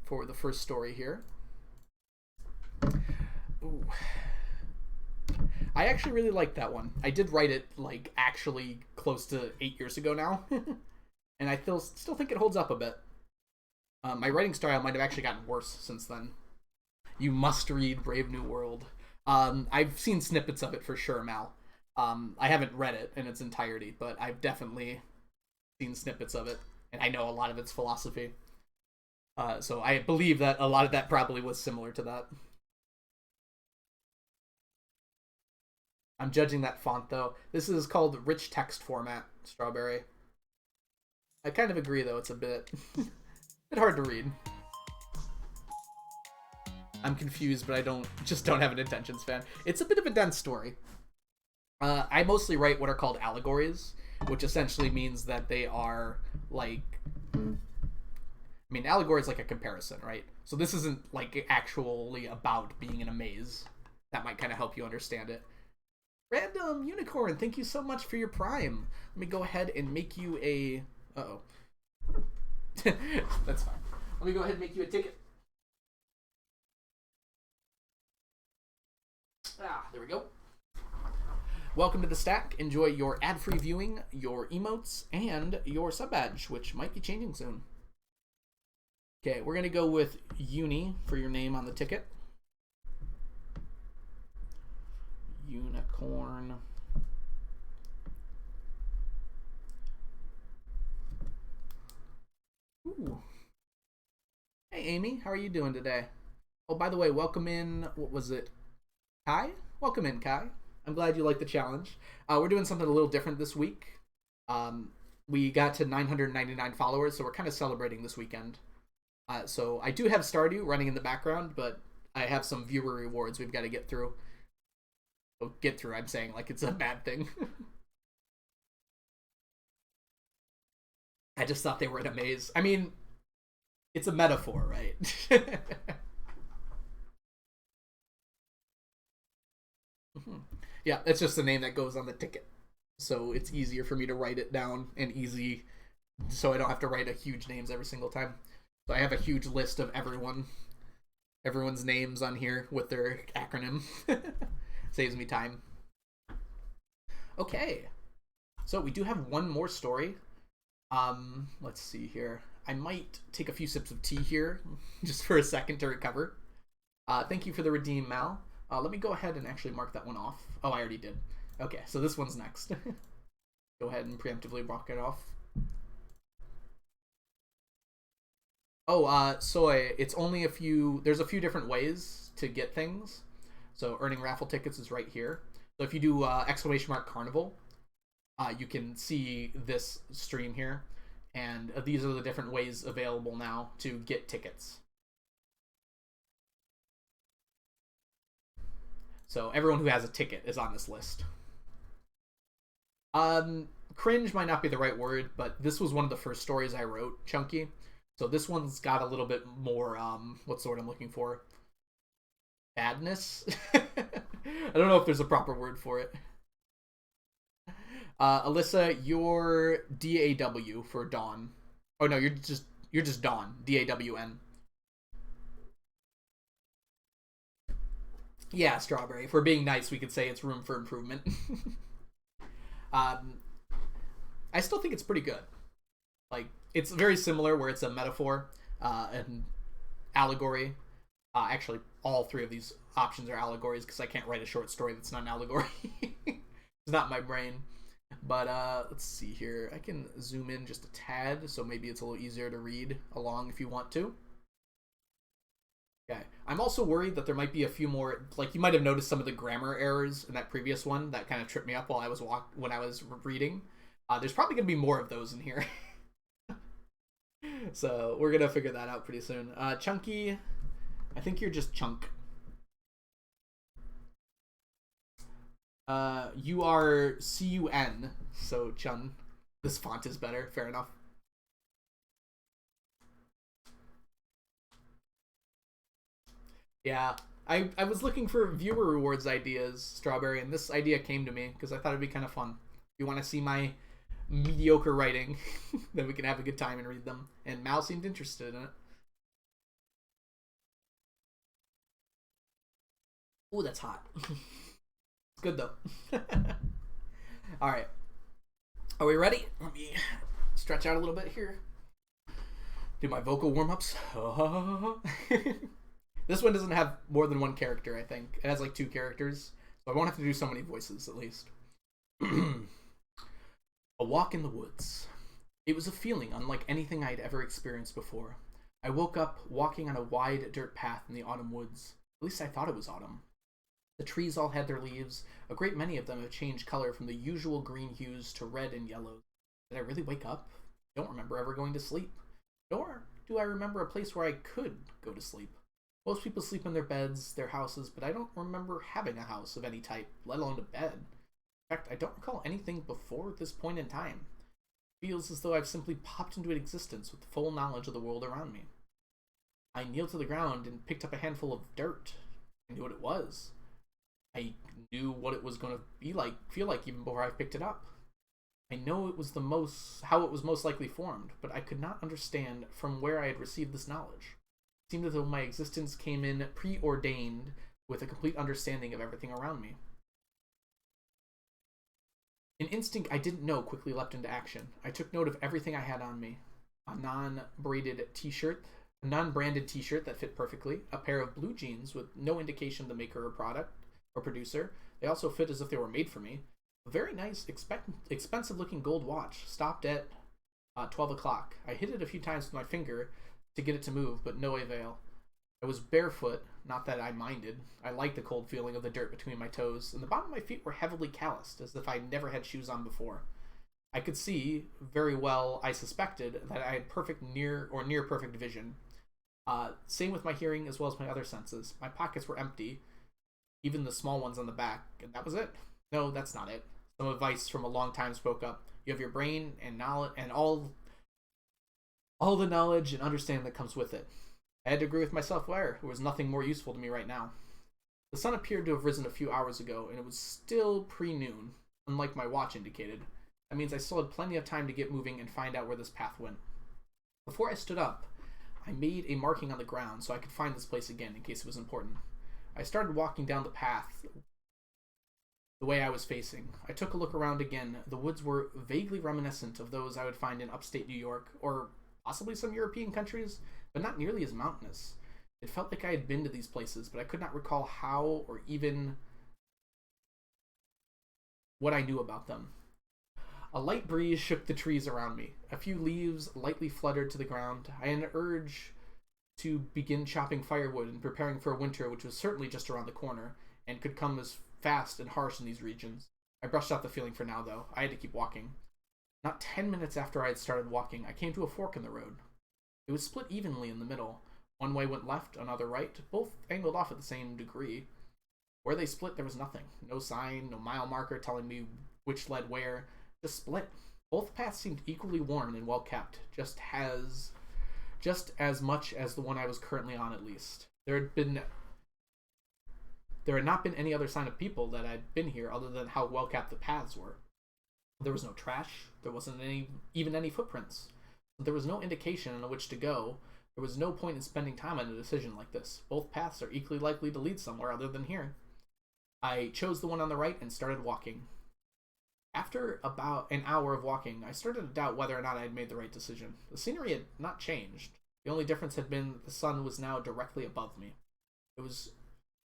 for the first story here. Ooh. I actually really liked that one. I did write it, like, actually close to 8 years ago now. And I still think it holds up a bit. My writing style might have actually gotten worse since then. You must read Brave New World. I've seen snippets of it for sure, Mal. I haven't read it in its entirety, but I've definitely seen snippets of it. And I know a lot of its philosophy. So I believe that a lot of that probably was similar to that. I'm judging that font, though. This is called Rich Text Format, Strawberry. I kind of agree, though. It's a bit hard to read. I'm confused, but I just don't have an attention span. It's a bit of a dense story. I mostly write what are called allegories, which essentially means that they are, like... I mean, allegory is like a comparison, right? So this isn't, like, actually about being in a maze. That might kind of help you understand it. Random Unicorn, thank you so much for your Prime. Let me go ahead and make you a... Uh-oh. That's fine. Let me go ahead and make you a ticket. There we go. Welcome to the stack. Enjoy your ad-free viewing, your emotes, and your sub badge, which might be changing soon. Okay, we're going to go with Uni for your name on the ticket. Unicorn. Ooh. Hey, Amy. How are you doing today? Oh, by the way, welcome in... What was it? Kai? Welcome in, Kai. I'm glad you liked the challenge. We're doing something a little different this week. We got to 999 followers, so we're kind of celebrating this weekend. So I do have Stardew running in the background, but I have some viewer rewards we've got to get through. Get through, I'm saying like it's a bad thing. I just thought they were in a maze. I mean, it's a metaphor, right? Yeah, it's just the name that goes on the ticket. So it's easier for me to write it down and easy so I don't have to write a huge names every single time. So I have a huge list of everyone's names on here with their acronym. Saves me time. Okay. So we do have one more story. Let's see here. I might take a few sips of tea here just for a second to recover. Thank you for the redeem, Mal. Let me go ahead and actually mark that one off. Oh, I already did. Okay, so this one's next. Go ahead and preemptively mark it off. Oh, Soy, it's only there's a few different ways to get things. So earning raffle tickets is right here. So if you do !Carnival, you can see this stream here. And these are the different ways available now to get tickets. So everyone who has a ticket is on this list. Cringe might not be the right word, but this was one of the first stories I wrote, Chunky. So this one's got a little bit more, what's the word I'm looking for? Badness? I don't know if there's a proper word for it. Alyssa, you're DAW for Dawn. Oh no, you're just Dawn. DAWN. Yeah, Strawberry. If we're being nice, we could say it's room for improvement. um, I still think it's pretty good. Like, it's very similar where it's a metaphor and allegory. Actually, all three of these options are allegories because I can't write a short story that's not an allegory. It's not my brain. But let's see here. I can zoom in just a tad, so maybe it's a little easier to read along if you want to. Okay. I'm also worried that there might be a few more, like you might have noticed some of the grammar errors in that previous one that kind of tripped me up while I was when I was reading. There's probably gonna be more of those in here. So we're gonna figure that out pretty soon. Chunky, I think you're just Chunk. You are CUN, so Chun. This font is better, fair enough. Yeah, I was looking for viewer rewards ideas, Strawberry, and this idea came to me because I thought it'd be kind of fun. If you want to see my mediocre writing, then we can have a good time and read them. And Mal seemed interested in it. Ooh, that's hot. It's good though. All right. Are we ready? Let me stretch out a little bit here. Do my vocal warm-ups. This one doesn't have more than one character, I think. It has like 2 characters. So I won't have to do so many voices, at least. A walk in the woods. It was a feeling unlike anything I'd ever experienced before. I woke up walking on a wide dirt path in the autumn woods. At least I thought it was autumn. The trees all had their leaves. A great many of them have changed color from the usual green hues to red and yellow. Did I really wake up? I don't remember ever going to sleep. Nor do I remember a place where I could go to sleep. Most people sleep in their beds, their houses, but I don't remember having a house of any type, let alone a bed. In fact, I don't recall anything before this point in time. It feels as though I've simply popped into existence with full knowledge of the world around me. I kneeled to the ground and picked up a handful of dirt. I knew what it was. I knew what it was going to feel like even before I picked it up. I know it was how it was most likely formed, but I could not understand from where I had received this knowledge. It seemed as though my existence came in preordained with a complete understanding of everything around me. An instinct I didn't know quickly leapt into action. I took note of everything I had on me. A non-branded t-shirt that fit perfectly, a pair of blue jeans with no indication of the maker or product or producer. They also fit as if they were made for me. A very nice, expensive-looking gold watch stopped at 12 o'clock. I hit it a few times with my finger to get it to move, but no avail. I was barefoot, not that I minded. I liked the cold feeling of the dirt between my toes, and the bottom of my feet were heavily calloused, as if I never had shoes on before. I could see very well, I suspected, that I had near perfect vision. Same with my hearing as well as my other senses. My pockets were empty, even the small ones on the back, and that was it. No, that's not it. Some advice from a long time spoke up. You have your brain and knowledge and all the knowledge and understanding that comes with it. I had to agree with myself there was nothing more useful to me right now. The sun appeared to have risen a few hours ago, and it was still pre-noon, unlike my watch indicated. That means I still had plenty of time to get moving and find out where this path went. Before I stood up, I made a marking on the ground so I could find this place again in case it was important. I started walking down the path the way I was facing. I took a look around again. The woods were vaguely reminiscent of those I would find in upstate New York, or possibly some European countries, but not nearly as mountainous. It felt like I had been to these places, but I could not recall how or even what I knew about them. A light breeze shook the trees around me. A few leaves lightly fluttered to the ground. I had an urge to begin chopping firewood and preparing for a winter which was certainly just around the corner and could come as fast and harsh in these regions. I brushed off the feeling for now, though. I had to keep walking. Not 10 minutes after I had started walking, I came to a fork in the road. It was split evenly in the middle. One way went left, another right, both angled off at the same degree. Where they split, there was nothing. No sign, no mile marker telling me which led where. Just split. Both paths seemed equally worn and well kept, just as just as much as the one I was currently on, at least. There had not been any other sign of people that had been here other than how well kept the paths were. There was no trash. There wasn't even any footprints. There was no indication on which to go. There was no point in spending time on a decision like this. Both paths are equally likely to lead somewhere other than here. I chose the one on the right and started walking. After about an hour of walking, I started to doubt whether or not I had made the right decision. The scenery had not changed. The only difference had been that the sun was now directly above me. It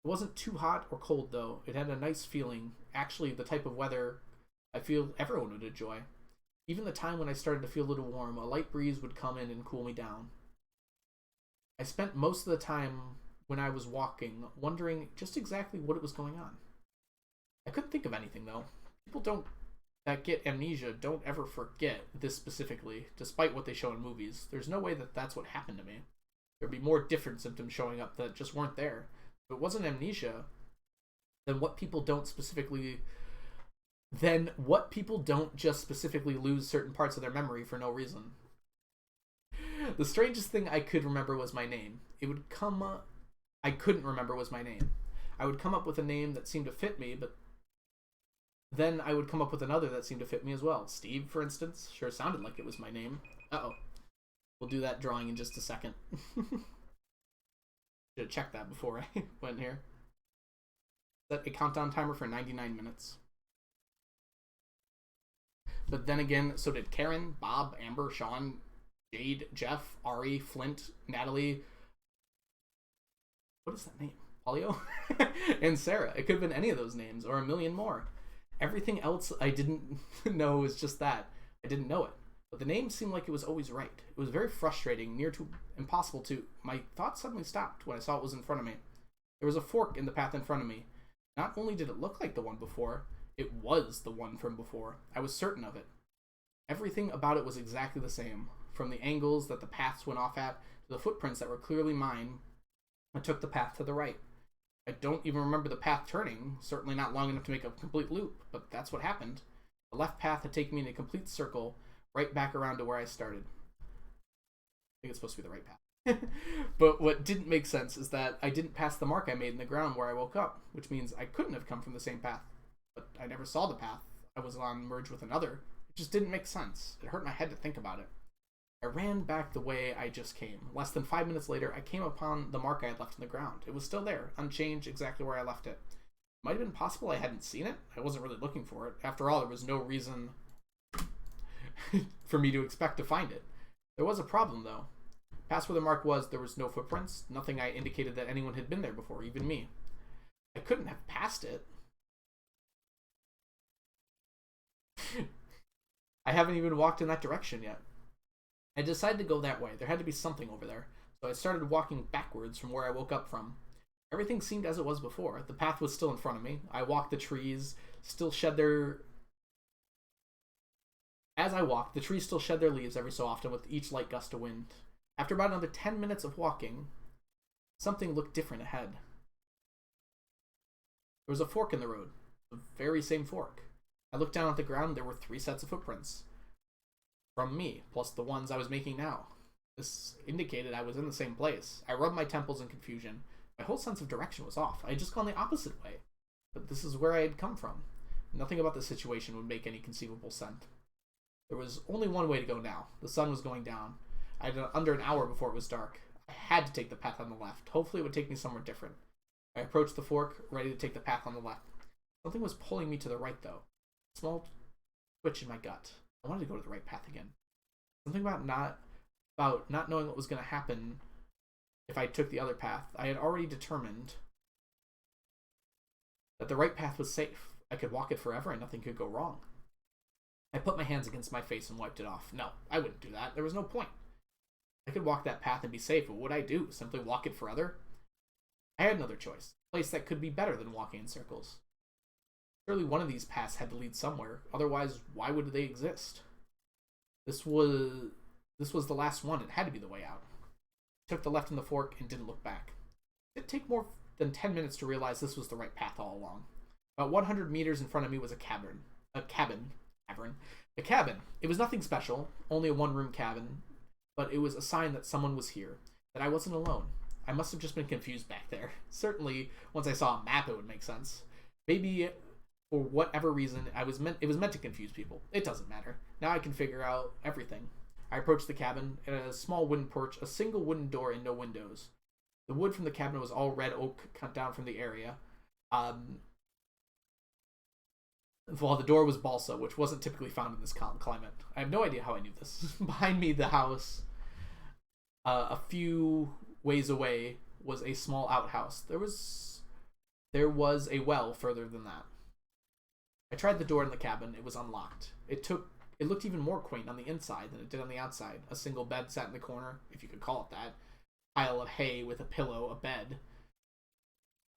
wasn't too hot or cold, though. It had a nice feeling, actually the type of weather I feel everyone would enjoy. Even the time when I started to feel a little warm, a light breeze would come in and cool me down. I spent most of the time when I was walking wondering just exactly what it was going on. I couldn't think of anything, though. People that get amnesia don't ever forget this specifically, despite what they show in movies. There's no way that that's what happened to me. There'd be more different symptoms showing up that just weren't there. If it wasn't amnesia, then what people don't just specifically lose certain parts of their memory for no reason. The strangest thing I could remember was my name. I couldn't remember was my name. I would come up with a name that seemed to fit me, but then I would come up with another that seemed to fit me as well. Steve, for instance, sure sounded like it was my name. Uh-oh. We'll do that drawing in just a second. Should have checked that before I went here. Set a countdown timer for 99 minutes. But then again, so did Karen, Bob, Amber, Sean, Jade, Jeff, Ari, Flint, Natalie. What is that name? Polio? And Sarah. It could have been any of those names, or a million more. Everything else I didn't know was just that. I didn't know it. But the name seemed like it was always right. It was very frustrating, near to impossible to. My thoughts suddenly stopped when I saw it was in front of me. There was a fork in the path in front of me. Not only did it look like the one before, it was the one from before. I was certain of it. Everything about it was exactly the same, from the angles that the paths went off at to the footprints that were clearly mine. I took the path to the right. I don't even remember the path turning, certainly not long enough to make a complete loop, but that's what happened. The left path had taken me in a complete circle, right back around to where I started. I think it's supposed to be the right path. But what didn't make sense is that I didn't pass the mark I made in the ground where I woke up, which means I couldn't have come from the same path. But I never saw the path I was on merge with another. It just didn't make sense. It hurt my head to think about it. I ran back the way I just came. Less than 5 minutes later, I came upon the mark I had left in the ground. It was still there, unchanged, exactly where I left it. Might have been possible I hadn't seen it. I wasn't really looking for it. After all, there was no reason for me to expect to find it. There was a problem, though. Past where the mark was, there was no footprints. Nothing I indicated that anyone had been there before, even me. I couldn't have passed it. I haven't even walked in that direction yet. I decided to go that way. There had to be something over there. So I started walking backwards from where I woke up from. Everything seemed as it was before. The path was still in front of me. I walked the trees, still shed their... As I walked, the trees still shed their leaves every so often with each light gust of wind. After about another 10 minutes of walking, something looked different ahead. There was a fork in the road. The very same fork. I looked down at the ground. There were 3 sets of footprints. From me, plus the ones I was making now. This indicated I was in the same place. I rubbed my temples in confusion. My whole sense of direction was off. I had just gone the opposite way. But this is where I had come from. Nothing about the situation would make any conceivable sense. There was only one way to go now. The sun was going down. I had under an hour before it was dark. I had to take the path on the left. Hopefully it would take me somewhere different. I approached the fork, ready to take the path on the left. Something was pulling me to the right, though. A small twitch in my gut. I wanted to go to the right path again. Something about not knowing what was going to happen if I took the other path. I had already determined that the right path was safe. I could walk it forever and nothing could go wrong. I put my hands against my face and wiped it off. No, I wouldn't do that. There was no point. I could walk that path and be safe. What would I do? Simply walk it forever? I had another choice. A place that could be better than walking in circles. Surely one of these paths had to lead somewhere. Otherwise, why would they exist? This was the last one. It had to be the way out. I took the left in the fork and didn't look back. It didn't take more than 10 minutes to realize this was the right path all along. About 100 meters in front of me was a cabin. A cabin. It was nothing special, only a one-room cabin. but it was a sign that someone was here, that I wasn't alone. I must have just been confused back there. Certainly, once I saw a map, it would make sense. Maybe for whatever reason, it was meant to confuse people. It doesn't matter. Now I can figure out everything. I approached the cabin. It had a small wooden porch, a single wooden door, and no windows. The wood from the cabinet was all red oak cut down from the area. While the door was balsa, which wasn't typically found in this climate. I have no idea how I knew this. Behind me, the house, a few ways away, was a small outhouse. There was a well further than that. I tried the door in the cabin. It was unlocked. It looked even more quaint on the inside than it did on the outside. A single bed sat in the corner, if you could call it that. Pile of hay with a pillow, a bed.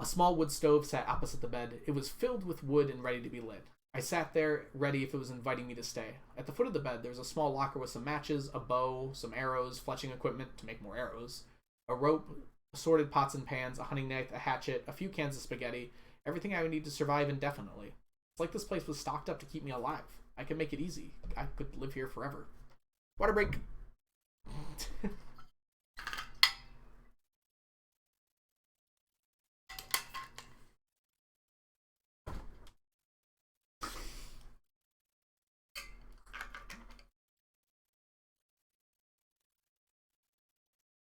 A small wood stove sat opposite the bed. It was filled with wood and ready to be lit. I sat there, ready if it was inviting me to stay. At the foot of the bed, there was a small locker with some matches, a bow, some arrows, fletching equipment to make more arrows, a rope, assorted pots and pans, a hunting knife, a hatchet, a few cans of spaghetti, everything I would need to survive indefinitely. It's like this place was stocked up to keep me alive. I could make it easy. I could live here forever. Water break.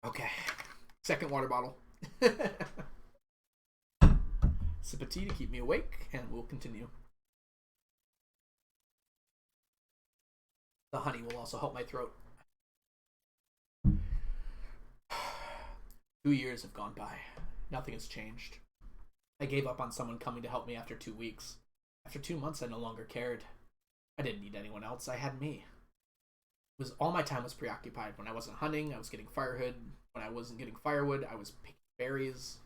Okay. Second water bottle. Sip of tea to keep me awake, and we'll continue. The honey will also help my throat. 2 years have gone by. Nothing has changed. I gave up on someone coming to help me after 2 weeks. After 2 months, I no longer cared. I didn't need anyone else. I had me. All my time was preoccupied. When I wasn't hunting, I was getting firewood. When I wasn't getting firewood, I was picking berries.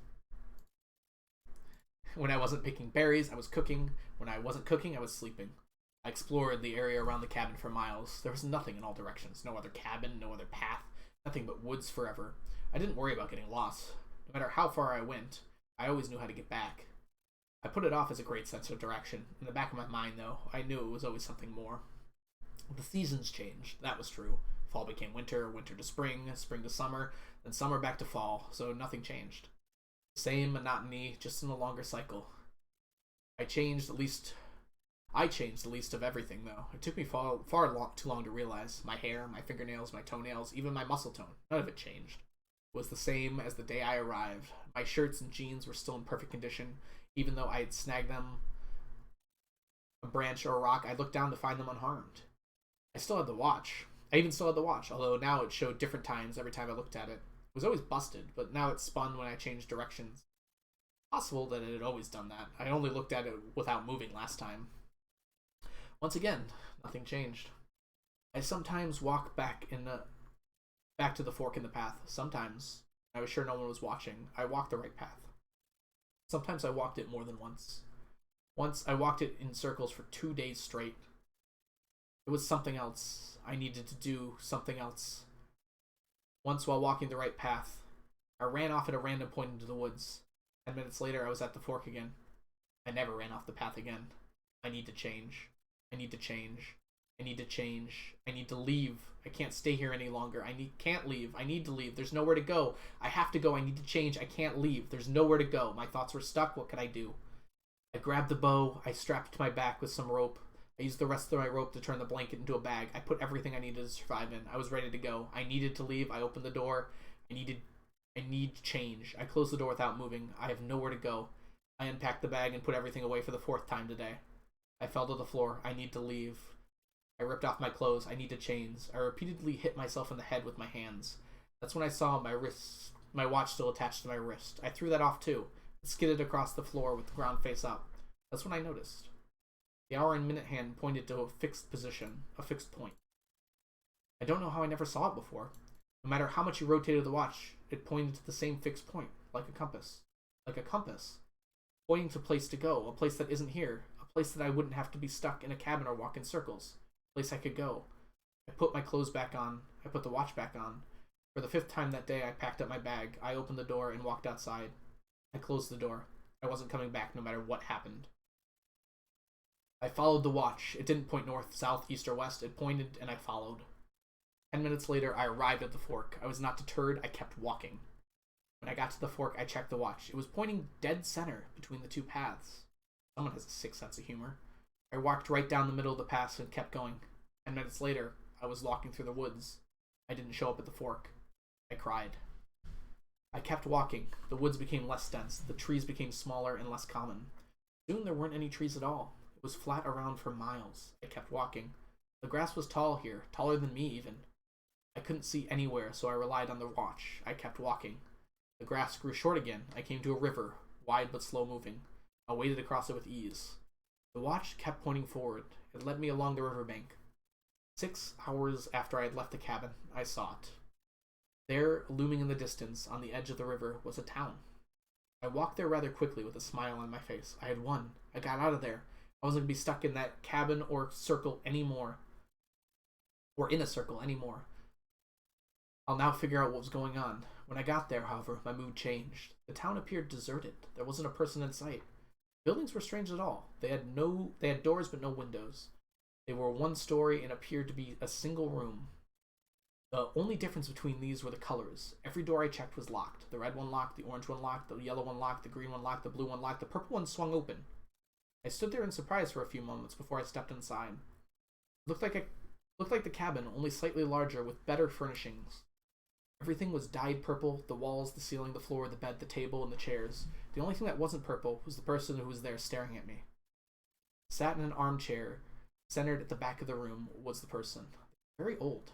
When I wasn't picking berries, I was cooking. When I wasn't cooking, I was sleeping. I explored the area around the cabin for miles. There was nothing in all directions. No other cabin, no other path. Nothing but woods forever. I didn't worry about getting lost. No matter how far I went, I always knew how to get back. I put it off as a great sense of direction. In the back of my mind, though, I knew it was always something more. The seasons changed. That was true. Fall became winter, winter to spring, spring to summer, then summer back to fall, so nothing changed. Same monotony, just in a longer cycle. I changed the least of everything, though. It took me too long to realize. My hair, my fingernails, my toenails, even my muscle tone, none of it changed. It was the same as the day I arrived. My shirts and jeans were still in perfect condition, even though I had snagged them a branch or a rock. I looked down to find them unharmed. I still had the watch. I even still had the watch, although now it showed different times every time I looked at it. It was always busted, but now it spun when I changed directions. Possible that it had always done that. I only looked at it without moving last time. Once again, nothing changed. I sometimes walk back to the fork in the path. Sometimes, I was sure no one was watching, I walked the right path. Sometimes I walked it more than once. Once I walked it in circles for 2 days straight. It was something else. I needed to do something else. Once, while walking the right path, I ran off at a random point into the woods. 10 minutes later, I was at the fork again. I never ran off the path again. I need to change. I need to change. I need to change. I need to leave. I can't stay here any longer. Can't leave. I need to leave. There's nowhere to go. I have to go. I need to change. I can't leave. There's nowhere to go. My thoughts were stuck. What could I do? I grabbed the bow. I strapped it to my back with some rope. I used the rest of my rope to turn the blanket into a bag. I put everything I needed to survive in. I was ready to go. I needed to leave. I opened the door. I need change. I closed the door without moving. I have nowhere to go. I unpacked the bag and put everything away for the 4th time today. I fell to the floor. I need to leave. I ripped off my clothes. I need to change. I repeatedly hit myself in the head with my hands. That's when I saw my watch still attached to my wrist. I threw that off too. It skidded across the floor with the ground face up. That's when I noticed. The hour and minute hand pointed to a fixed position, a fixed point. I don't know how I never saw it before. No matter how much you rotated the watch, it pointed to the same fixed point, like a compass. Like a compass. Pointing to a place to go, a place that isn't here, a place that I wouldn't have to be stuck in a cabin or walk in circles, a place I could go. I put my clothes back on. I put the watch back on. For the 5th time that day, I packed up my bag. I opened the door and walked outside. I closed the door. I wasn't coming back no matter what happened. I followed the watch. It didn't point north, south, east, or west. It pointed, and I followed. 10 minutes later, I arrived at the fork. I was not deterred. I kept walking. When I got to the fork, I checked the watch. It was pointing dead center between the two paths. Someone has a sick sense of humor. I walked right down the middle of the path and kept going. 10 minutes later, I was walking through the woods. I didn't show up at the fork. I cried. I kept walking. The woods became less dense. The trees became smaller and less common. Soon there weren't any trees at all. It was flat around for miles. I kept walking. The grass was tall here, taller than me even. I couldn't see anywhere, so I relied on the watch. I kept walking. The grass grew short again. I came to a river, wide but slow moving. I waded across it with ease. The watch kept pointing forward. It led me along the riverbank. 6 hours after I had left the cabin, I saw it. There, looming in the distance, on the edge of the river, was a town. I walked there rather quickly with a smile on my face. I had won. I got out of there. I wasn't going to be stuck in that cabin or circle anymore. Or in a circle anymore. I'll now figure out what was going on. When I got there, however, my mood changed. The town appeared deserted. There wasn't a person in sight. Buildings were strange at all. They had doors but no windows. They were one story and appeared to be a single room. The only difference between these were the colors. Every door I checked was locked. The red one locked, the orange one locked, the yellow one locked, the green one locked, the blue one locked, the purple one swung open. I stood there in surprise for a few moments before I stepped inside. It looked like the cabin, only slightly larger with better furnishings. Everything was dyed purple, the walls, the ceiling, the floor, the bed, the table, and the chairs. The only thing that wasn't purple was the person who was there staring at me. Sat in an armchair, centered at the back of the room, was the person. Very old.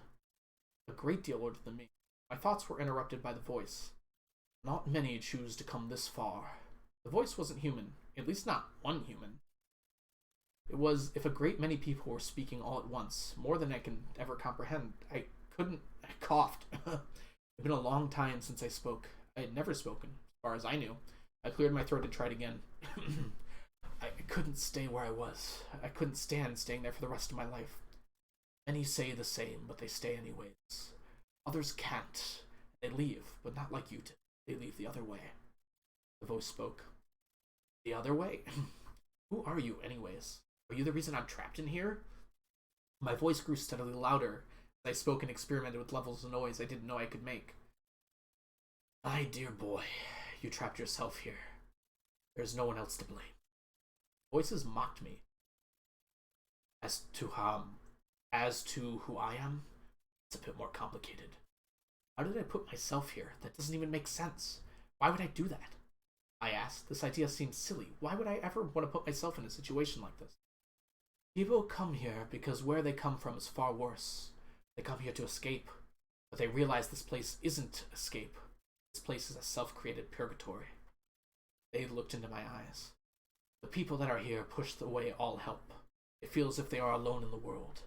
A great deal older than me. My thoughts were interrupted by the voice. Not many choose to come this far. The voice wasn't human, at least not one human. It was if a great many people were speaking all at once, more than I can ever comprehend. I coughed. It had been a long time since I spoke. I had never spoken, as far as I knew. I cleared my throat and tried again. I couldn't stay where I was. I couldn't stand staying there for the rest of my life. Many say the same, but they stay anyways. Others can't. They leave, but not like you did. They leave the other way. The voice spoke. The other way? Who are you, anyways? Are you the reason I'm trapped in here? My voice grew steadily louder as I spoke and experimented with levels of noise I didn't know I could make. My dear boy, you trapped yourself here. There's no one else to blame. Voices mocked me. As to who I am, it's a bit more complicated. How did I put myself here? That doesn't even make sense. Why would I do that? I asked. This idea seemed silly. Why would I ever want to put myself in a situation like this? People come here because where they come from is far worse. They come here to escape, but they realize this place isn't escape. This place is a self-created purgatory. They looked into my eyes. The people that are here push away all help. It feels as if they are alone in the world.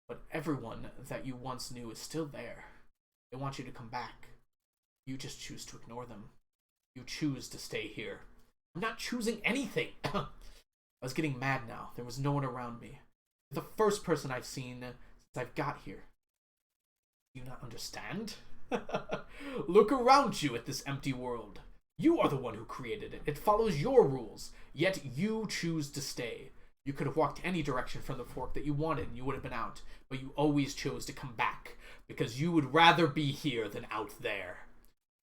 But everyone that you once knew is still there. They want you to come back. You just choose to ignore them. You choose to stay here. I'm not choosing anything. I was getting mad now. There was no one around me. You're the first person I've seen since I've got here. Do you not understand? Look around you at this empty world. You are the one who created it. It follows your rules. Yet you choose to stay. You could have walked any direction from the fork that you wanted and you would have been out. But you always chose to come back. Because you would rather be here than out there.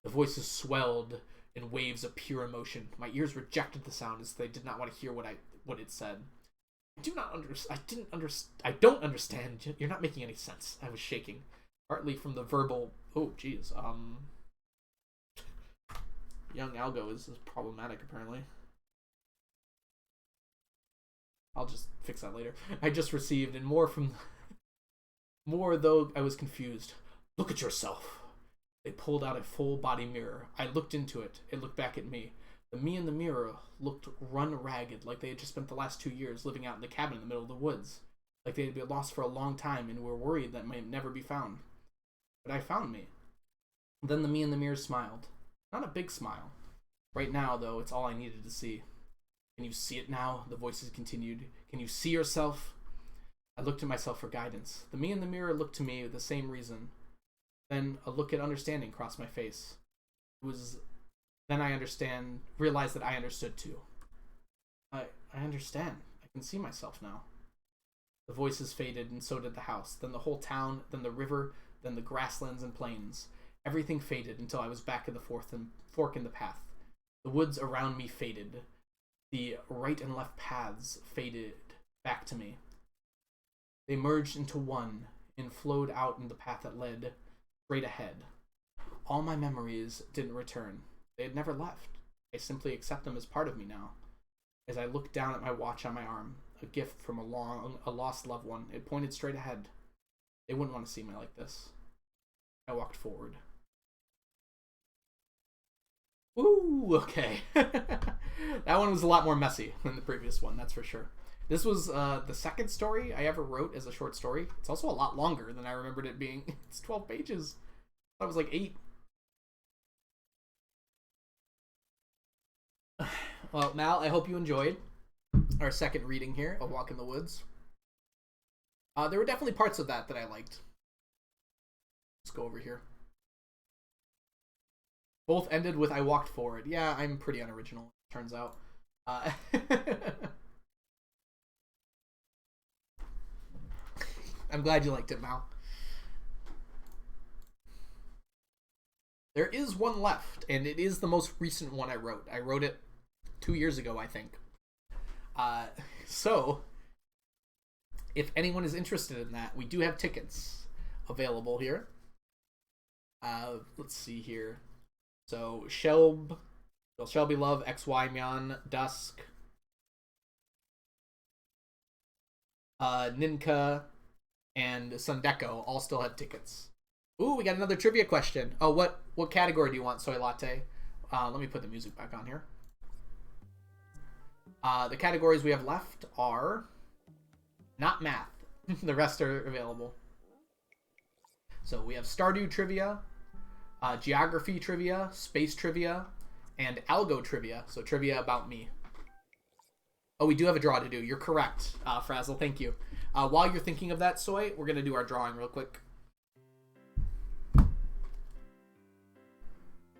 The voices swelled in waves of pure emotion. My ears rejected the sound as they did not want to hear what it said. I don't understand. You're not making any sense. I was shaking. Partly from the verbal... Oh, geez. Young Algo is problematic, apparently. I'll just fix that later. I just received, and more though I was confused. Look at yourself. They pulled out a full-body mirror. I looked into it. It looked back at me. The me in the mirror looked run ragged, like they had just spent the last 2 years living out in the cabin in the middle of the woods. Like they had been lost for a long time and were worried that might never be found. But I found me. Then the me in the mirror smiled. Not a big smile. Right now, though, it's all I needed to see. Can you see it now? The voices continued. Can you see yourself? I looked at myself for guidance. The me in the mirror looked to me with the same reason. Then a look at understanding crossed my face. Then I realized that I understood too. I understand. I can see myself now. The voices faded and so did the house. Then the whole town, then the river, then the grasslands and plains. Everything faded until I was back in the fork in the path. The woods around me faded. The right and left paths faded back to me. They merged into one and flowed out in the path that led straight ahead. All my memories didn't return. They had never left. I simply accept them as part of me now. As I looked down at my watch on my arm, a gift from a lost loved one, it pointed straight ahead. They wouldn't want to see me like this. I walked forward. Ooh, okay. That one was a lot more messy than the previous one, that's for sure. This was the second story I ever wrote as a short story. It's also a lot longer than I remembered it being. It's 12 pages. That was like 8. Well, Mal, I hope you enjoyed our second reading here, A Walk in the Woods. There were definitely parts of that I liked. Let's go over here. Both ended with I walked forward. Yeah, I'm pretty unoriginal, turns out. I'm glad you liked it, Mal. There is one left, and it is the most recent one I wrote. I wrote it 2 years ago, I think. So, if anyone is interested in that, we do have tickets available here. Let's see here. So, Shelby Love, XY Myan, Dusk, Ninka, and Sundeko all still have tickets. Ooh, we got another trivia question. Oh, what category do you want, Soy Latte? Let me put the music back on here. The categories we have left are not math. The rest are available. So we have Stardew trivia, geography trivia, space trivia, and algo trivia. So trivia about me. Oh, we do have a draw to do. You're correct, Frazzle. Thank you. While you're thinking of that, Soy, we're going to do our drawing real quick.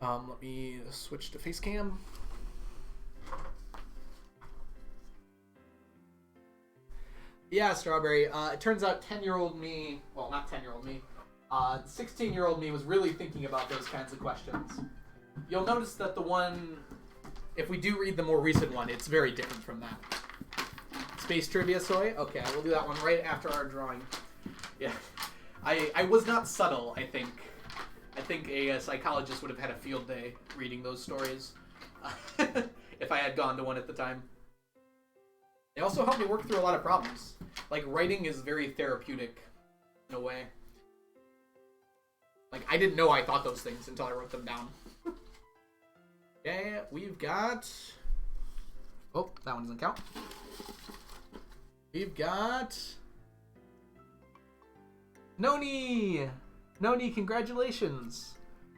Let me switch to face cam. Yeah, Strawberry. It turns out 10-year-old me, well, not 10-year-old me, 16-year-old me was really thinking about those kinds of questions. You'll notice that the one, if we do read the more recent one, it's very different from that. Space trivia, Soy? Okay, we'll do that one right after our drawing. Yeah. I was not subtle, I think. I think a psychologist would have had a field day reading those stories if I had gone to one at the time. They also helped me work through a lot of problems. Like, writing is very therapeutic in a way. Like, I didn't know I thought those things until I wrote them down. Okay, we've got... Oh, that one doesn't count. We've got... Noni! Noni, congratulations!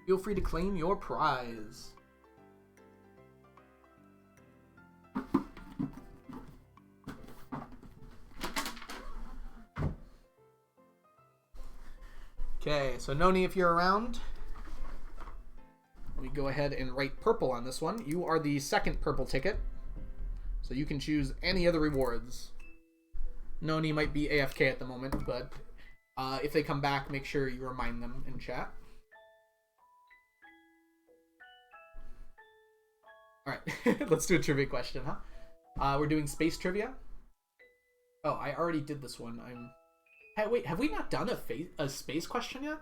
Feel free to claim your prize. Okay, so Noni, if you're around, let me go ahead and write purple on this one. You are the second purple ticket, so you can choose any of the rewards. Noni might be AFK at the moment, but if they come back, make sure you remind them in chat. Alright, let's do a trivia question, huh? We're doing space trivia. Oh, I already did this one. Hey, wait, have we not done a space question yet?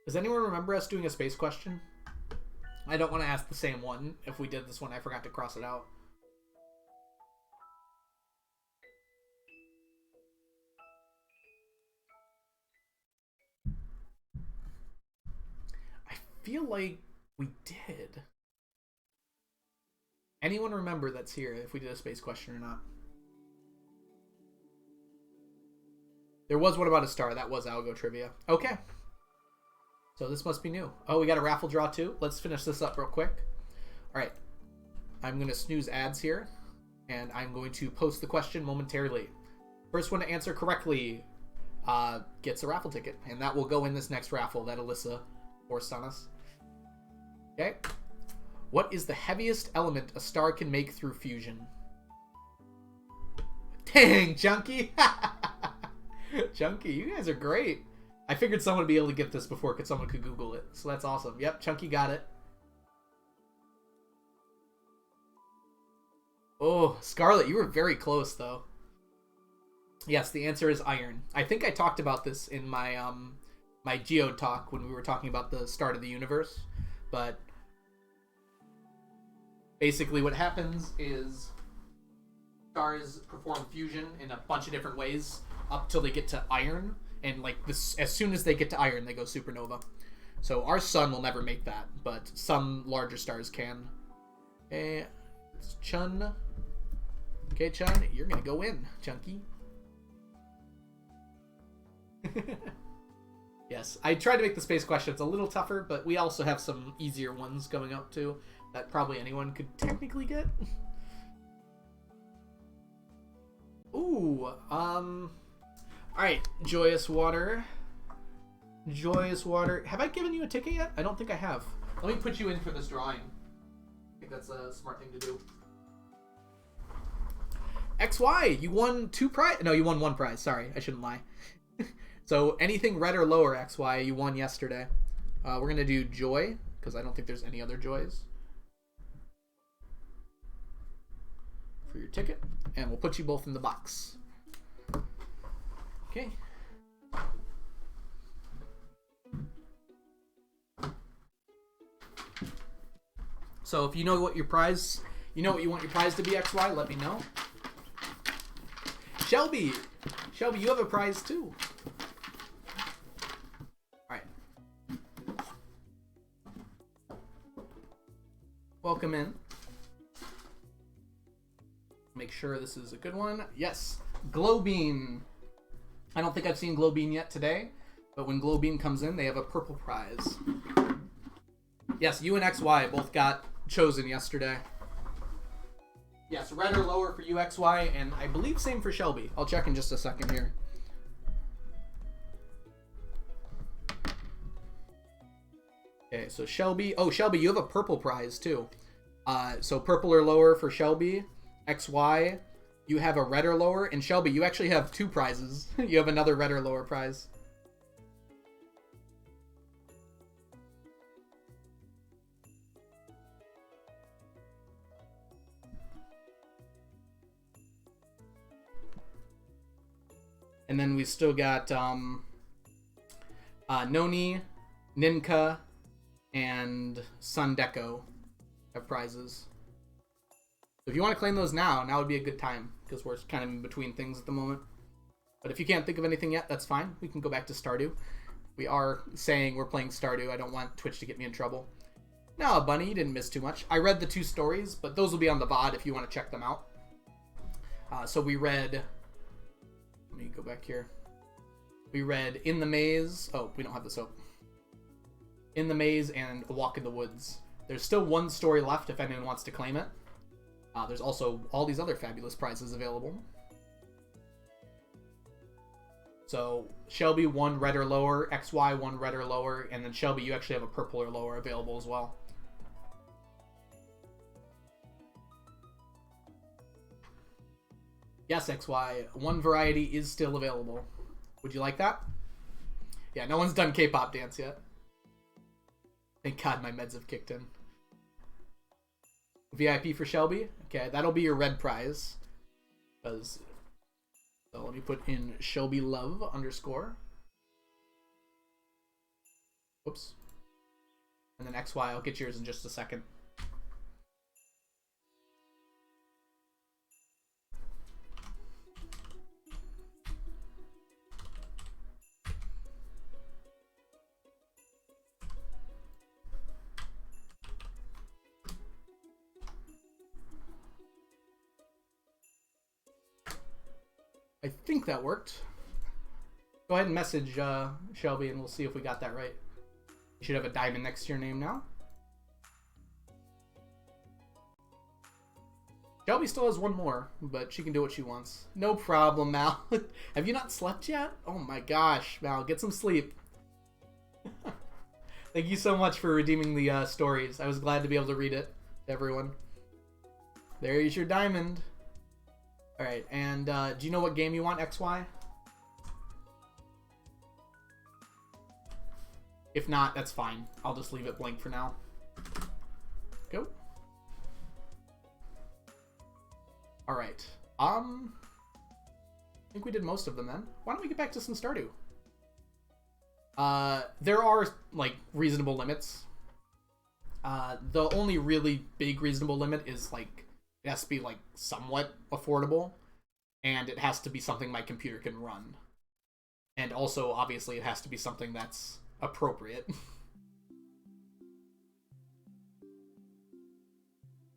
Does anyone remember us doing a space question? I don't want to ask the same one. If we did this one, I forgot to cross it out. I feel like we did. Anyone remember that's here if we did a space question or not? There was one about a star. That was algo trivia. Okay. So this must be new. Oh, we got a raffle draw too. Let's finish this up real quick. All right. I'm going to snooze ads here, and I'm going to post the question momentarily. First one to answer correctly gets a raffle ticket, and that will go in this next raffle that Alyssa forced on us. Okay. What is the heaviest element a star can make through fusion? Dang, Junkie! Junkie, you guys are great. I figured someone would be able to get this before someone could Google it. So that's awesome. Yep, Chunky got it. Oh, Scarlet, you were very close, though. Yes, the answer is iron. I think I talked about this in my my Geode talk when we were talking about the start of the universe. But basically what happens is stars perform fusion in a bunch of different ways up till they get to iron. And like this, as soon as they get to iron, they go supernova. So our sun will never make that, but some larger stars can. Okay, it's Chun. Okay, Chun, you're gonna go in, Chunky. Yes, I tried to make the space questions a little tougher, but we also have some easier ones going up too that probably anyone could technically get. Ooh, alright, Joyous Water. Joyous Water. Have I given you a ticket yet? I don't think I have. Let me put you in for this drawing. I think that's a smart thing to do. XY, you won 2 prize. No, you won 1 prize. Sorry, I shouldn't lie. So anything red or lower, XY, you won yesterday. We're going to do Joy, because I don't think there's any other Joys. For your ticket. And we'll put you both in the box. Okay. So if you know what your prize, you know what you want your prize to be, XY, let me know. Shelby, you have a prize too. All right. Welcome in. Make sure this is a good one. Yes, Glowbeam. I don't think I've seen Glowbeam yet today, but when Glowbeam comes in, they have a purple prize. Yes, you and XY both got chosen yesterday. Yes, red or lower for you, XY, and I believe same for Shelby. I'll check in just a second here. Okay, so Shelby. Oh, Shelby, you have a purple prize too. So purple or lower for Shelby. XY, you have a red or lower, and Shelby, you actually have 2 prizes. You have another red or lower prize. And then we still got Noni, Ninka, and Sundeko have prizes. So if you want to claim those now would be a good time, because we're kind of in between things at the moment. But if you can't think of anything yet, that's fine. We can go back to Stardew. We are saying we're playing Stardew. I don't want Twitch to get me in trouble. No, Bunny, you didn't miss too much. I read the 2 stories, but those will be on the VOD if you want to check them out. So we read... Let me go back here. We read In the Maze. Oh, we don't have the soap. In the Maze and A Walk in the Woods. There's still 1 story left if anyone wants to claim it. There's also all these other fabulous prizes available. So Shelby 1 red or lower, XY 1 red or lower, and then Shelby, you actually have a purple or lower available as well. Yes, XY, 1 variety is still available. Would you like that? Yeah, no one's done K-pop dance yet. Thank God my meds have kicked in. VIP for Shelby. Okay, that'll be your red prize. So let me put in Shelby Love _ Whoops. And then XY, I'll get yours in just a second. I think that worked. Go ahead and message Shelby and we'll see if we got that right. You should have a diamond next to your name now. Shelby still has 1 more, but she can do what she wants. No problem, Mal. Have you not slept yet? Oh my gosh, Mal, get some sleep. Thank you so much for redeeming the stories. I was glad to be able to read it to everyone. There's your diamond. Alright, and do you know what game you want, XY? If not, that's fine. I'll just leave it blank for now. Go. All right. I think we did most of them then. Why don't we get back to some Stardew? There are, like, reasonable limits. The only really big reasonable limit is, like, it has to be, like, somewhat affordable. And it has to be something my computer can run. And also, obviously, it has to be something that's appropriate.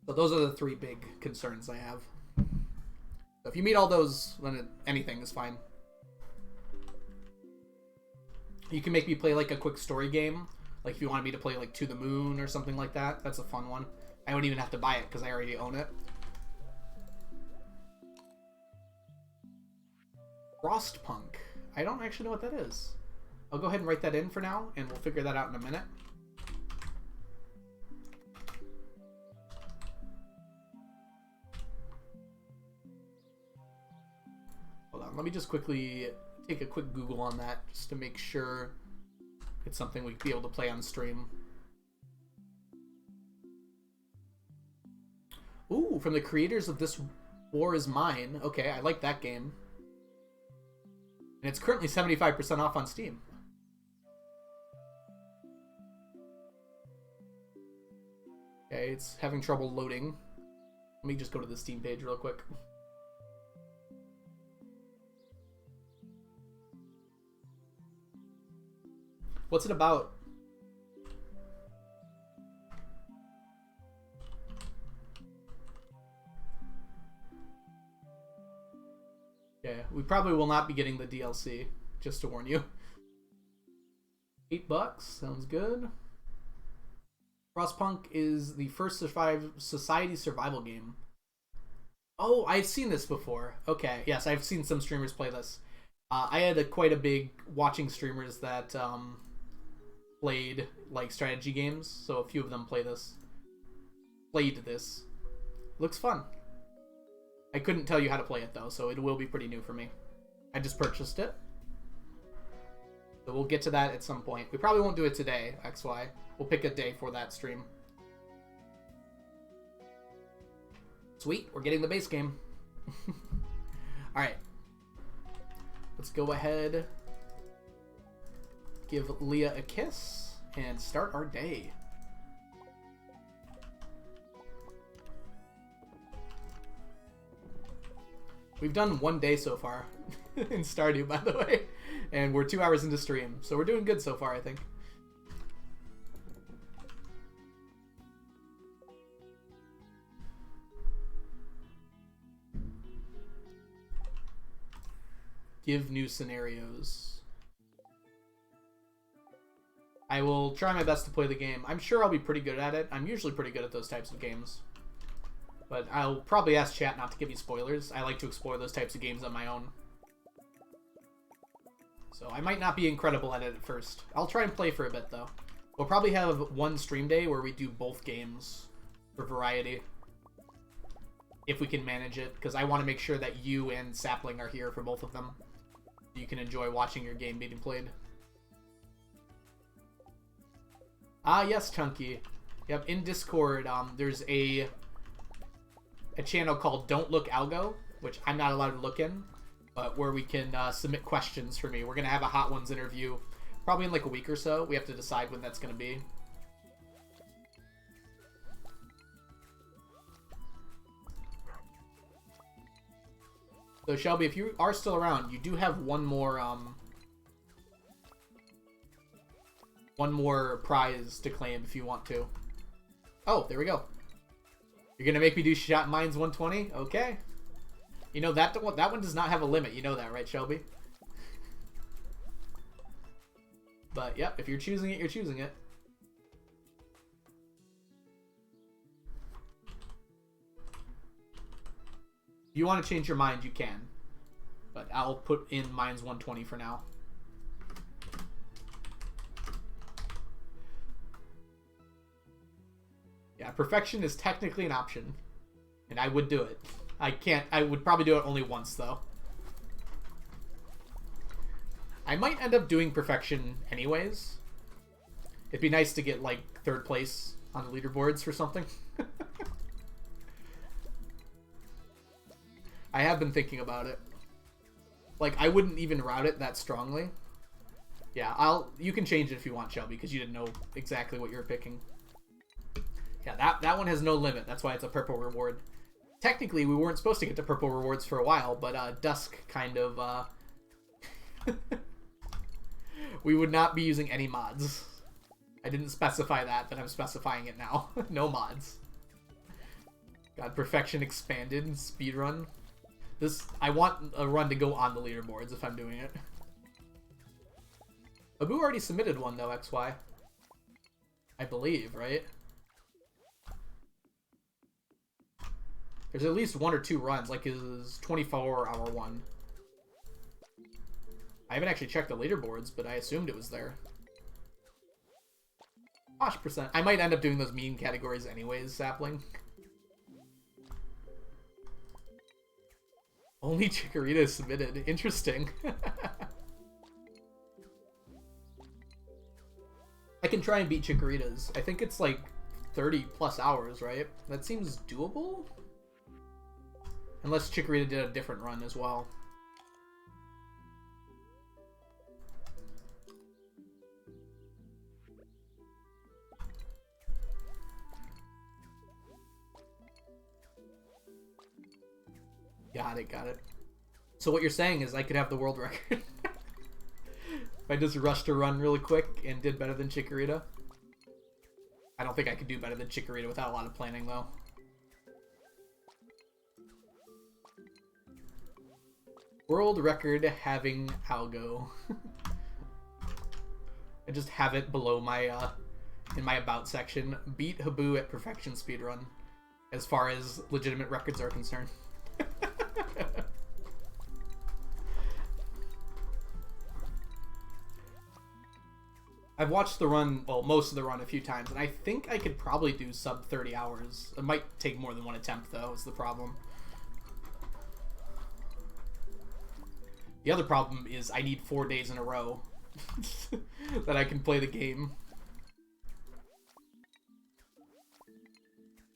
So those are the three big concerns I have. So if you meet all those, then anything is fine. You can make me play like a quick story game. Like if you wanted me to play like To the Moon or something like that. That's a fun one. I wouldn't even have to buy it because I already own it. Frostpunk. I don't actually know what that is. I'll go ahead and write that in for now, and we'll figure that out in a minute. Hold on, let me just quickly take a quick Google on that, just to make sure it's something we'd be able to play on stream. Ooh, from the creators of This War Is Mine. Okay, I like that game. And it's currently 75% off on Steam. Okay, it's having trouble loading. Let me just go to the Steam page real quick. What's it about? Yeah, we probably will not be getting the DLC, just to warn you. $8, sounds good. Frostpunk is the first society survival game. Oh, I've seen this before. Okay, yes, I've seen some streamers play this. I had quite a big watching streamers that played like strategy games, so a few of them played this. Looks fun. I couldn't tell you how to play it though, so it will be pretty new for me. I just purchased it. So we'll get to that at some point. We probably won't do it today, XY. We'll pick a day for that stream. Sweet, we're getting the base game. Alright. Let's go ahead, give Leah a kiss, and start our day. We've done one day so far in Stardew, by the way, and we're 2 hours into stream, so we're doing good so far, I think. Give new scenarios. I will try my best to play the game. I'm sure I'll be pretty good at it. I'm usually pretty good at those types of games. But I'll probably ask chat not to give me spoilers. I like to explore those types of games on my own. So I might not be incredible at it at first. I'll try and play for a bit, though. We'll probably have one stream day where we do both games for variety. If we can manage it, because I want to make sure that you and Sapling are here for both of them. You can enjoy watching your game being played. Ah, yes, Chunky. Yep, in Discord, there's a channel called Don't Look Algo, which I'm not allowed to look in, but where we can submit questions for me. We're going to have a Hot Ones interview probably in like a week or so. We have to decide when that's going to be. So Shelby, if you are still around, you do have one more prize to claim if you want to. Oh, there we go. You're gonna make me do shot mines 120? Okay. You know that one does not have a limit. You know that, right, Shelby? But yep, if you're choosing it, you're choosing it. If you want to change your mind, you can. But I'll put in mines 120 for now. Yeah, perfection is technically an option. And I would do it. I would probably do it only once, though. I might end up doing perfection anyways. It'd be nice to get, like, 3rd place on the leaderboards for something. I have been thinking about it. Like, I wouldn't even route it that strongly. Yeah, you can change it if you want, Shelby, because you didn't know exactly what you were picking. Yeah, that one has no limit. That's why it's a purple reward. Technically, we weren't supposed to get to purple rewards for a while, but Dusk kind of, we would not be using any mods. I didn't specify that, but I'm specifying it now. No mods. God, Perfection Expanded, speedrun. I want a run to go on the leaderboards if I'm doing it. Abu already submitted one, though, XY. I believe, right? There's at least 1 or 2 runs, like his 24-hour one. I haven't actually checked the leaderboards, but I assumed it was there. Gosh, percent. I might end up doing those meme categories anyways, Sapling. Only Chikorita is submitted. Interesting. I can try and beat Chikorita's. I think it's like 30 plus hours, right? That seems doable? Unless Chikorita did a different run as well. Got it. So what you're saying is I could have the world record. If I just rushed a run really quick and did better than Chikorita. I don't think I could do better than Chikorita without a lot of planning, though. World record having algo. I just have it below my, in my about section. Beat Habu at perfection speedrun. As far as legitimate records are concerned. I've watched the run, well, most of the run a few times, and I think I could probably do sub 30 hours. It might take more than one attempt, though, is the problem. The other problem is I need 4 days in a row that I can play the game.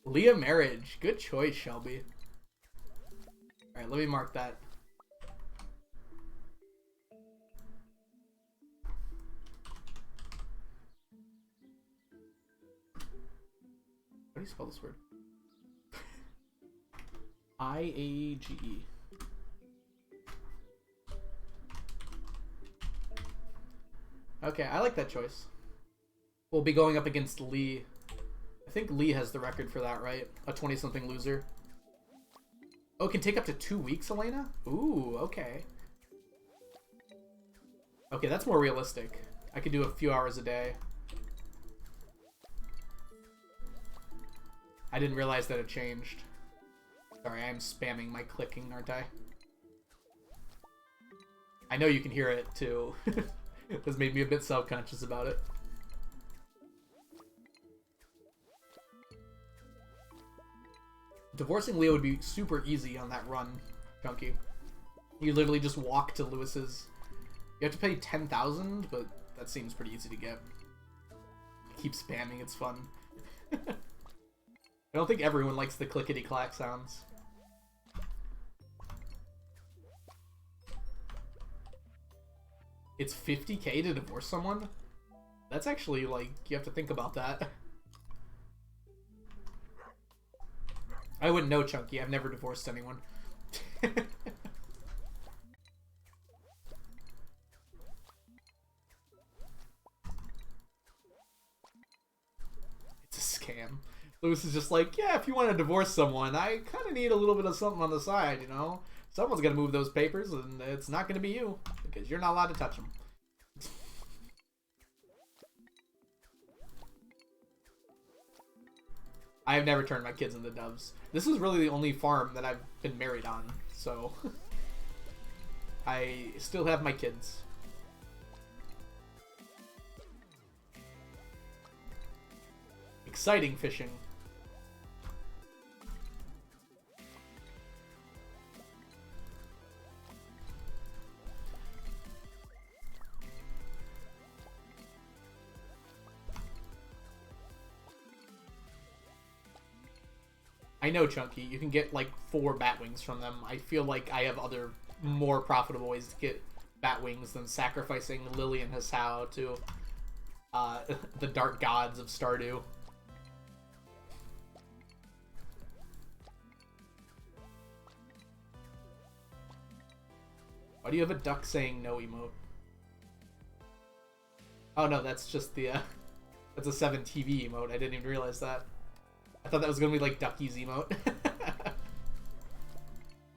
Leah Marriage. Good choice, Shelby. Alright, let me mark that. How do you spell this word? I-A-G-E. Okay, I like that choice. We'll be going up against Lee. I think Lee has the record for that, right? A 20-something loser. Oh, it can take up to 2 weeks, Elena? Ooh, okay. Okay, that's more realistic. I could do a few hours a day. I didn't realize that it changed. Sorry, I'm spamming my clicking, aren't I? I know you can hear it, too. This made me a bit self-conscious about it. Divorcing Leo would be super easy on that run, Chunky. You literally just walk to Lewis's. You have to pay 10,000, but that seems pretty easy to get. Keep spamming, it's fun. I don't think everyone likes the clickety-clack sounds. It's 50k to divorce someone? That's actually, like, you have to think about that. I wouldn't know, Chunky. I've never divorced anyone. It's a scam. Lewis is just like, yeah, if you want to divorce someone, I kind of need a little bit of something on the side, you know? Someone's going to move those papers, and it's not going to be you, because you're not allowed to touch them. I have never turned my kids into doves. This is really the only farm that I've been married on, so... I still have my kids. Exciting fishing. I know, Chunky. You can get like 4 bat wings from them. I feel like I have other more profitable ways to get bat wings than sacrificing Lily and Hisao to the dark gods of Stardew. Why do you have a duck saying no emote? Oh no, that's just the that's a 7 TV emote. I didn't even realize that. I thought that was gonna be like Ducky's emote.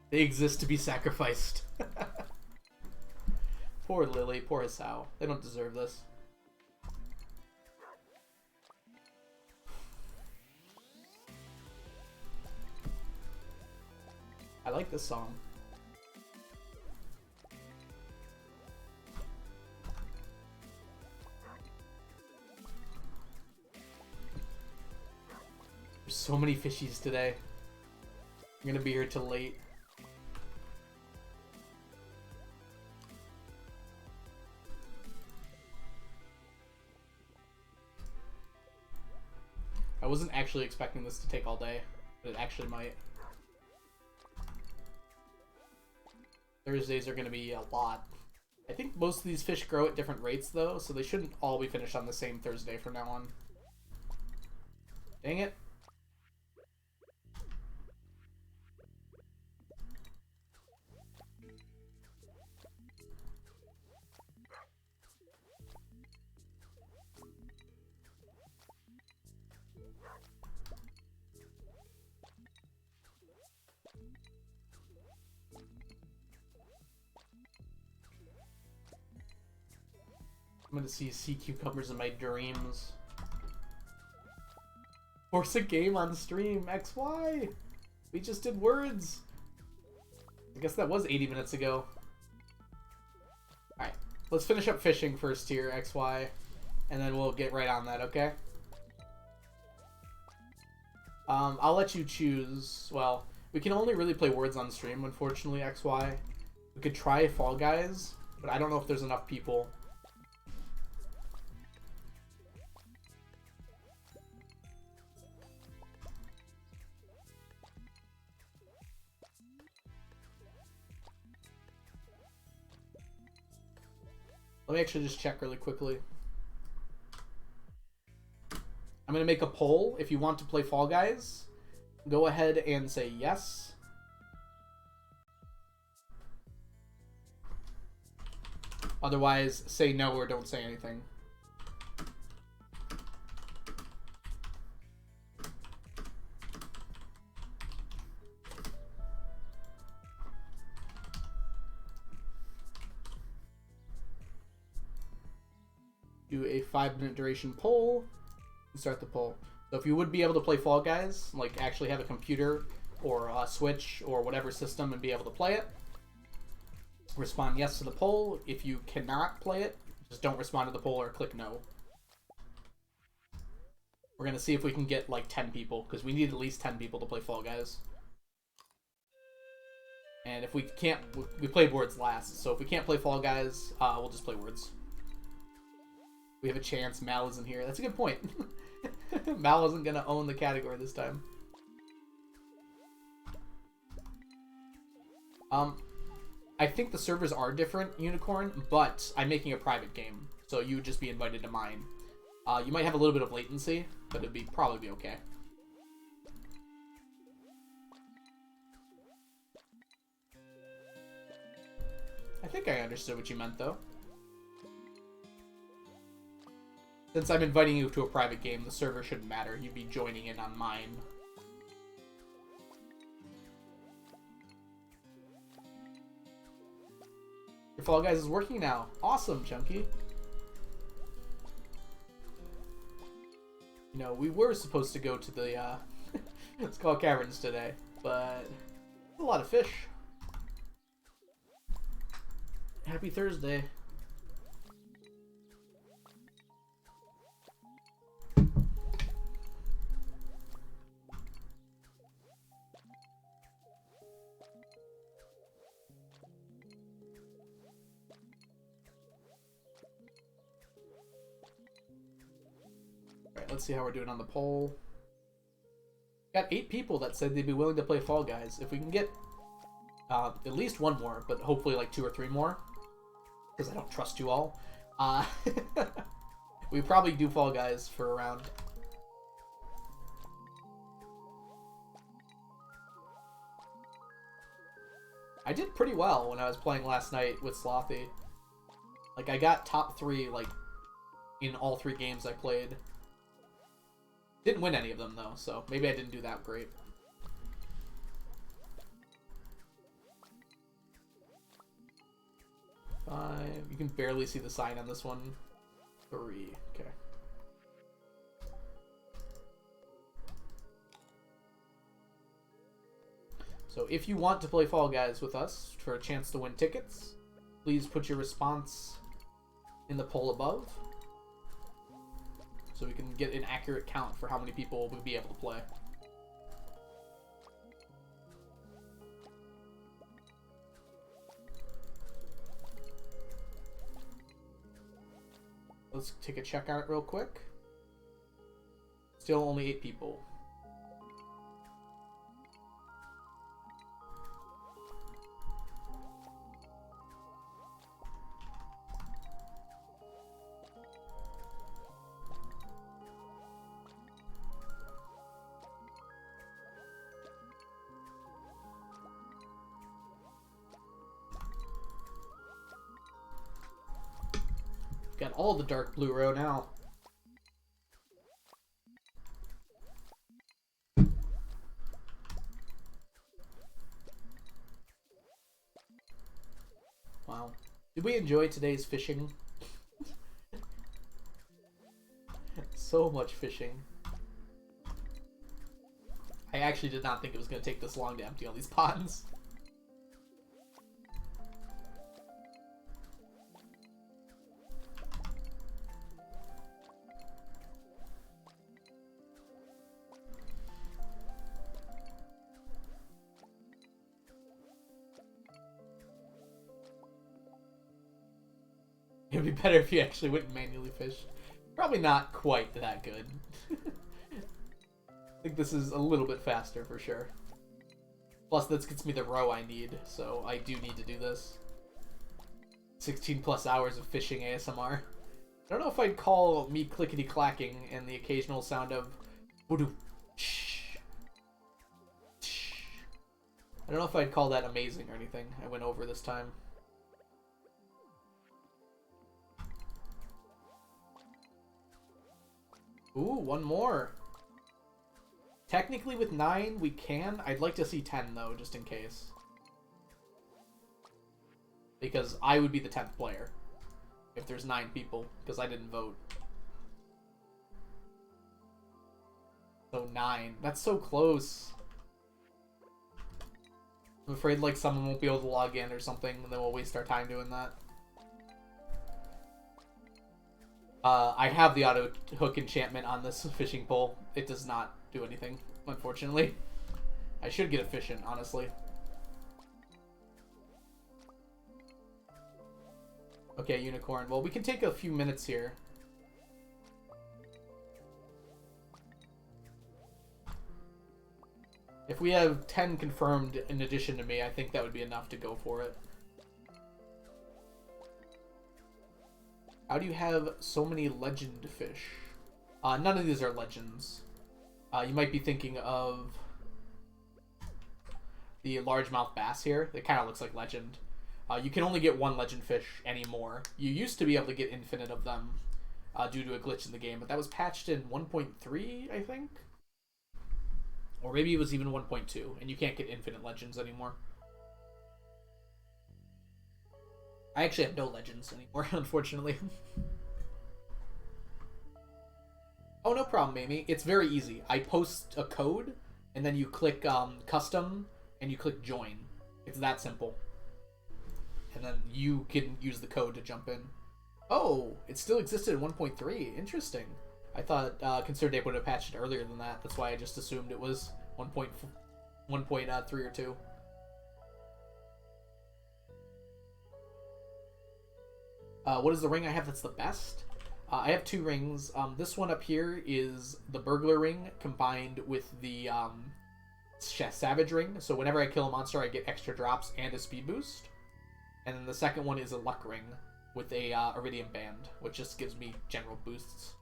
They exist to be sacrificed. Poor Lily, poor Hisao. They don't deserve this. I like this song. There's so many fishies today. I'm gonna be here till late. I wasn't actually expecting this to take all day, but it actually might. Thursdays are going to be a lot. I think most of these fish grow at different rates, though, so they shouldn't all be finished on the same Thursday from now on. Dang it. I'm gonna see sea cucumbers in my dreams. Force a game on stream, XY! We just did words! I guess that was 80 minutes ago. Alright, let's finish up fishing first here, XY, and then we'll get right on that, okay? I'll let you choose. Well, we can only really play words on stream, unfortunately, XY. We could try Fall Guys, but I don't know if there's enough people. Let me actually just check really quickly. I'm going to make a poll. If you want to play Fall Guys, go ahead and say yes. Otherwise, say no or don't say anything. Do a 5-minute duration poll and start the poll. So if you would be able to play Fall Guys, like actually have a computer or a Switch or whatever system and be able to play it, respond yes to the poll. If you cannot play it, just don't respond to the poll or click no. We're going to see if we can get like 10 people, because we need at least 10 people to play Fall Guys. And if we can't, we played words last, so if we can't play Fall Guys, we'll just play words. We have a chance. Mal isn't here. That's a good point. Mal isn't going to own the category this time. I think the servers are different, Unicorn, but I'm making a private game, so you would just be invited to mine. You might have a little bit of latency, but it'd probably be okay. I think I understood what you meant, though. Since I'm inviting you to a private game, the server shouldn't matter. You'd be joining in on mine. Your Fall Guys is working now. Awesome, Chunky. You know, we were supposed to go to the Skull Caverns today, but a lot of fish. Happy Thursday. Alright, let's see how we're doing on the poll. Got 8 people that said they'd be willing to play Fall Guys. If we can get at least one more, but hopefully like 2 or 3 more, because I don't trust you all, we probably do Fall Guys for a round. I did pretty well when I was playing last night with Slothy. Like, I got top 3, like, in all 3 games I played. Didn't win any of them, though, so maybe I didn't do that great. Five. You can barely see the sign on this one. 3. Okay. So if you want to play Fall Guys with us for a chance to win tickets, please put your response in the poll above so we can get an accurate count for how many people will be able to play. Let's take a check on it real quick. Still only 8 people. Got all the dark blue row now. Wow. Did we enjoy today's fishing? So much fishing. I actually did not think it was going to take this long to empty all these ponds. It would be better if you actually went and manually fished. Probably not quite that good. I think this is a little bit faster for sure. Plus, this gets me the row I need, so I do need to do this. 16 plus hours of fishing ASMR. I don't know if I'd call me clickety-clacking and the occasional sound of voodoo. I don't know if I'd call that amazing or anything. I went over this time. Ooh, one more. Technically with 9 we can. I'd like to see 10 though, just in case. Because I would be the 10th player if there's 9 people, because I didn't vote. So 9. That's so close. I'm afraid like someone won't be able to log in or something, and then we'll waste our time doing that. I have the auto hook enchantment on this fishing pole. It does not do anything, unfortunately. I should get efficient, honestly. Okay, unicorn. Well, we can take a few minutes here. If we have 10 confirmed in addition to me, I think that would be enough to go for it. How do you have so many legend fish? None of these are legends. You might be thinking of the largemouth bass here. It kind of looks like legend. You can only get 1 legend fish anymore. You used to be able to get infinite of them due to a glitch in the game, but that was patched in 1.3, I think? Or maybe it was even 1.2, and you can't get infinite legends anymore. I actually have no legends anymore, unfortunately. Oh, no problem, Amy. It's very easy. I post a code, and then you click custom, and you click join. It's that simple. And then you can use the code to jump in. Oh, it still existed in 1.3. Interesting. I thought Consider would have patched it earlier than that. That's why I just assumed it was 1.3 or 2. What is the ring I have that's the best? I have 2 rings. This one up here is the burglar ring combined with the savage ring. So whenever I kill a monster, I get extra drops and a speed boost. And then the second one is a luck ring with a iridium band, which just gives me general boosts.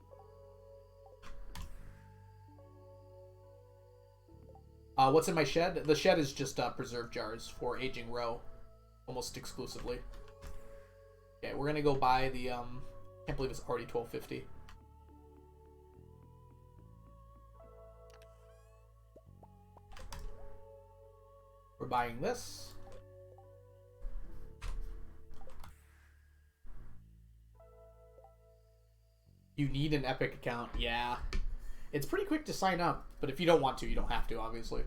What's in my shed? The shed is just preserve jars for aging roe, almost exclusively. Okay, we're gonna go buy the can't believe it's already 12:50. We're buying this. You need an Epic account, yeah. It's pretty quick to sign up, but if you don't want to, you don't have to, obviously.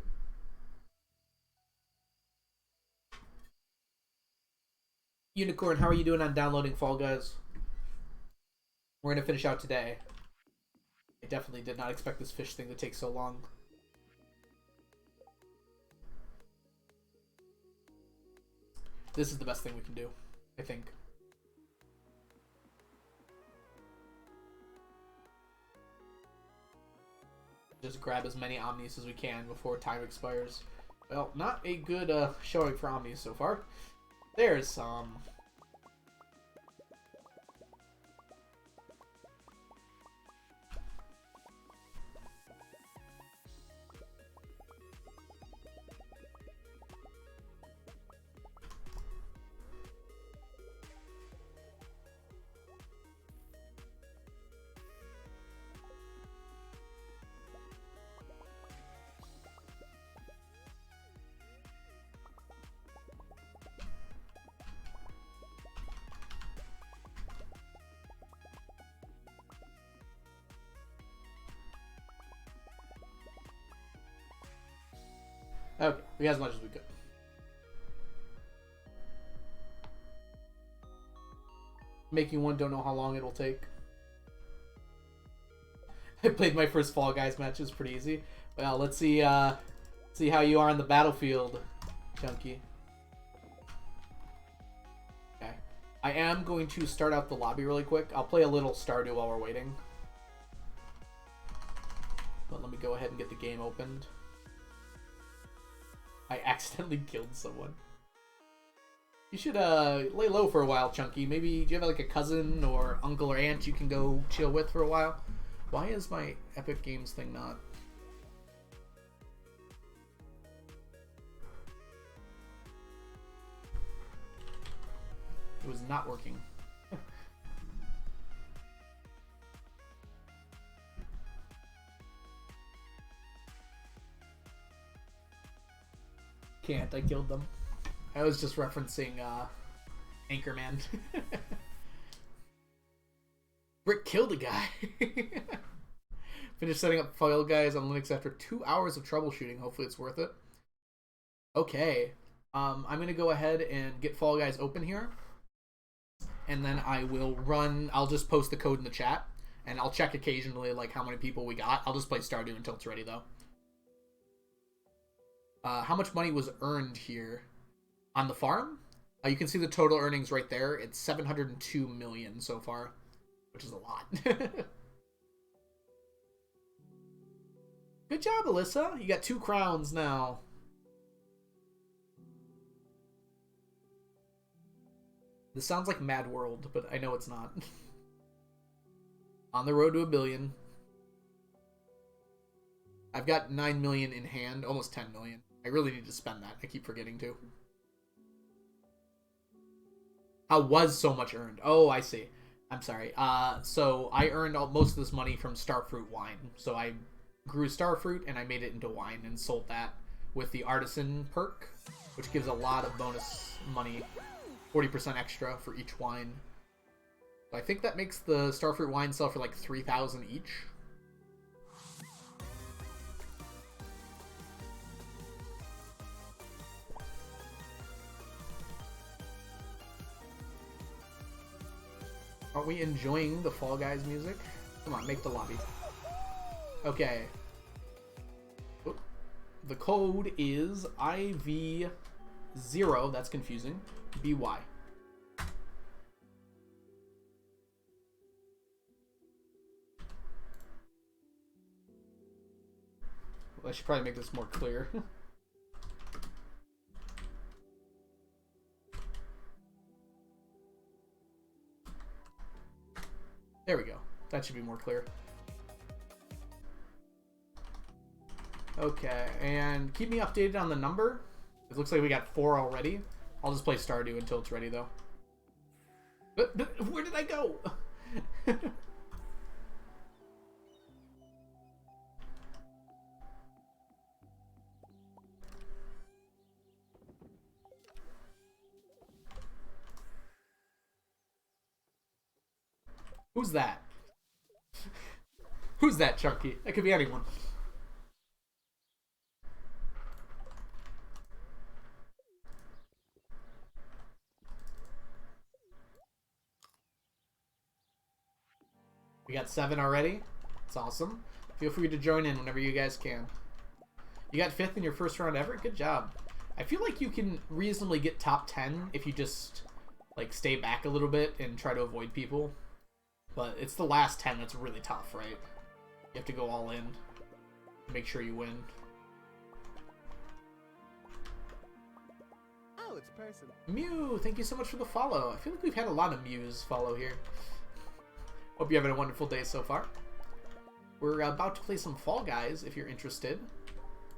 Unicorn, how are you doing on downloading Fall Guys? We're going to finish out today. I definitely did not expect this fish thing to take so long. This is the best thing we can do, I think. Just grab as many Omnis as we can before time expires. Well, not a good showing for Omnis so far. There's some. Okay, we got as much as we could. Making one, don't know how long it'll take. I played my first Fall Guys match, it was pretty easy. Well, let's see how you are on the battlefield, Chunky. Okay. I am going to start out the lobby really quick. I'll play a little Stardew while we're waiting. But let me go ahead and get the game opened. I accidentally killed someone. You should lay low for a while, Chunky. Maybe, do you have like a cousin or uncle or aunt you can go chill with for a while? Why is my Epic Games thing not? It was not working. Can't, I killed them. I was just referencing Anchorman. Brick killed a guy. Finished setting up Fall Guys on Linux after 2 hours of troubleshooting. Hopefully it's worth it. Okay. I'm going to go ahead and get Fall Guys open here. And then I will run... I'll just post the code in the chat. And I'll check occasionally like how many people we got. I'll just play Stardew until it's ready though. How much money was earned here on the farm? You can see the total earnings right there. It's 702 million so far, which is a lot. Good job, Alyssa. You got 2 crowns now. This sounds like Mad World, but I know it's not. On the road to 1 billion. I've got 9 million in hand, almost 10 million. I really need to spend that. I keep forgetting to. How was so much earned? Oh, I see. I'm sorry. So I earned most of this money from Starfruit wine. So I grew Starfruit and I made it into wine and sold that with the artisan perk, which gives a lot of bonus money, 40% extra for each wine. So I think that makes the Starfruit wine sell for like 3,000 each. Aren't we enjoying the Fall Guys music? Come on, make the lobby. Okay. Oop. The code is IV0, that's confusing, BY. I should probably make this more clear. There we go. That should be more clear. Okay, and keep me updated on the number. It looks like we got 4 already. I'll just play Stardew until it's ready, though. But where did I go? Who's that? Who's that, Chunky? That could be anyone. We got 7 already. It's awesome. Feel free to join in whenever you guys can. You got 5th in your first round ever? Good job. I feel like you can reasonably get top 10 if you just like stay back a little bit and try to avoid people. But it's the last 10 that's really tough, right? You have to go all in. Make sure you win. Oh, it's a person. Mew, thank you so much for the follow. I feel like we've had a lot of Mews follow here. Hope you're having a wonderful day so far. We're about to play some Fall Guys if you're interested.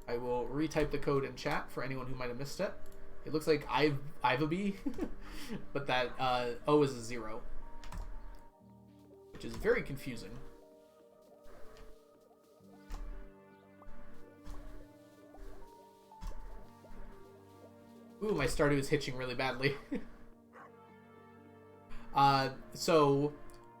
I will retype the code in chat for anyone who might have missed it. It looks like I've a B, but that O is a 0, which is very confusing. Ooh, my Stardew is hitching really badly. So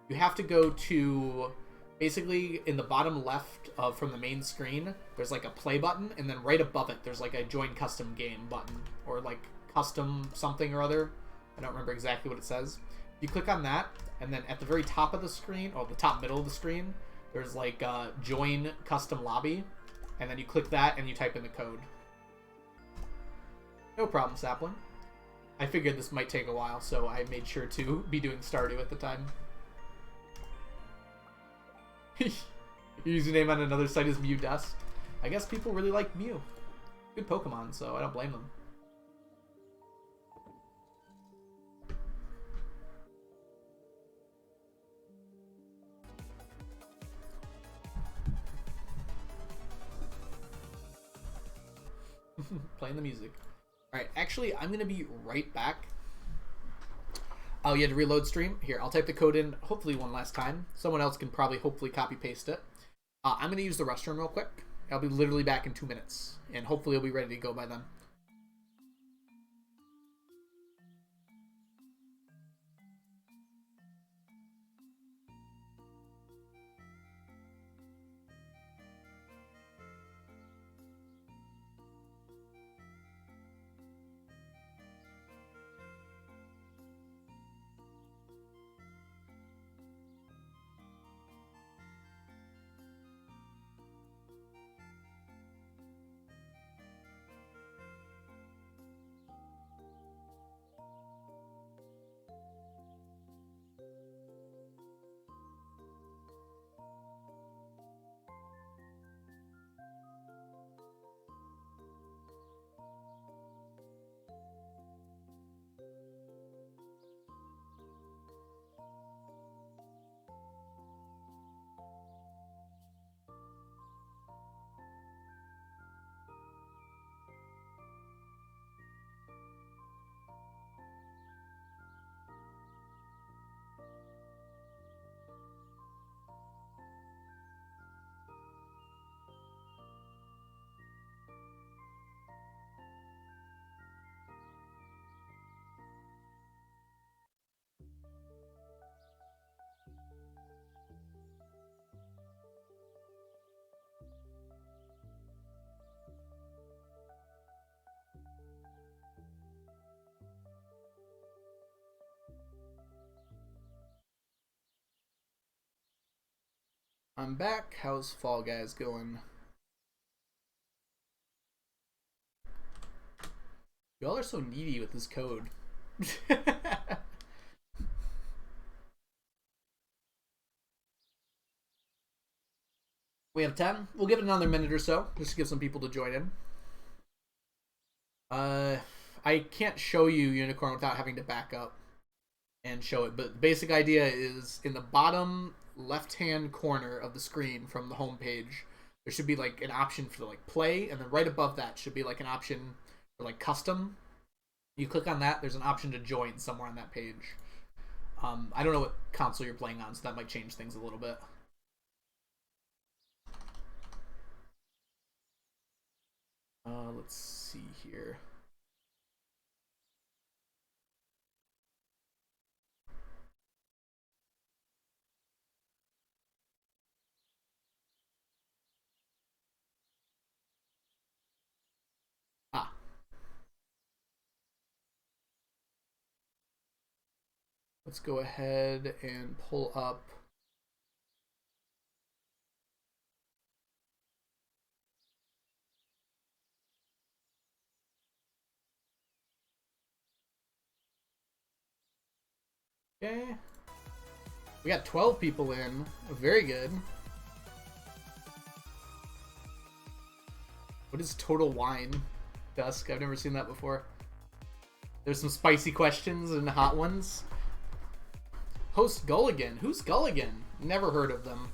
you have to go to basically in the bottom left from the main screen. There's like a play button, and then right above it there's like a join custom game button or like custom something or other. I don't remember exactly what it says. You click on that, and then at the very top of the screen, or the top middle of the screen, there's like join custom lobby, and then you click that and you type in the code. No problem, Sapling. I figured this might take a while, so I made sure to be doing Stardew at the time. Your username on another site is Mew Dust. I guess people really like Mew. Good Pokemon, so I don't blame them. Playing the music. Alright, actually, I'm going to be right back. Oh, you had to reload stream? Here, I'll type the code in, hopefully one last time. Someone else can probably hopefully copy-paste it. I'm going to use the restroom real quick. I'll be literally back in 2 minutes, and hopefully I'll be ready to go by then. I'm back. How's Fall Guys going? Y'all are so needy with this code. We have 10. We'll give it another minute or so, just to give some people to join in. I can't show you Unicorn without having to back up and show it, but the basic idea is in the bottom left-hand corner of the screen from the home page, there should be like an option for like play, and then right above that should be like an option for like custom. You click on that, there's an option to join somewhere on that page. I don't know what console you're playing on, so that might change things a little bit. Let's see here. Let's go ahead and pull up. Okay. We got 12 people in. Very good. What is Total Wine? Dusk? I've never seen that before. There's some spicy questions and hot ones. Host Gulligan. Who's Gulligan? Never heard of them.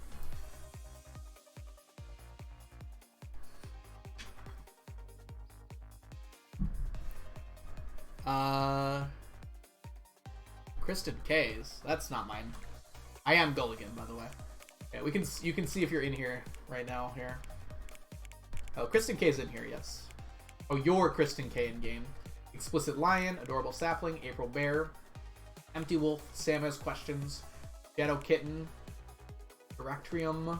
Kristen K's. That's not mine. I am Gulligan, by the way. Yeah, you can see if you're in here right now. Here. Oh, Kristen K's in here. Yes. Oh, you're Kristen K in game. Explicit Lion, Adorable Sapling, April Bear, Empty Wolf, Sam Has Questions, Shadow Kitten, Directrium,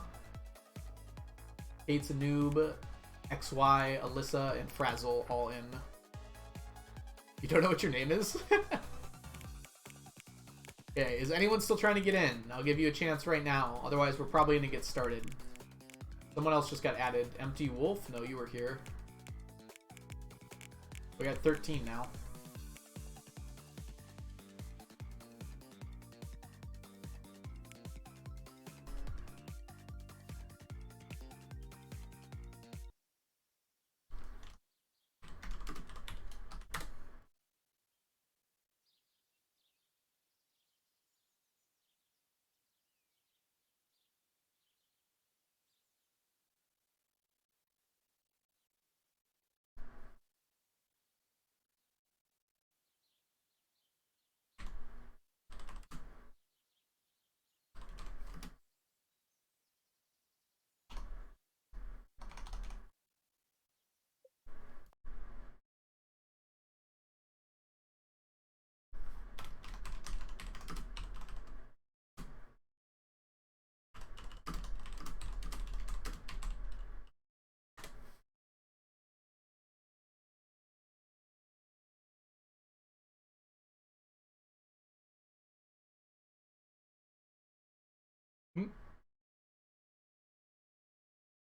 Kate's a Noob, XY, Alyssa, and Frazzle all in. You don't know what your name is? Okay, is anyone still trying to get in? I'll give you a chance right now. Otherwise, we're probably going to get started. Someone else just got added. Empty Wolf? No, you were here. We got 13 now.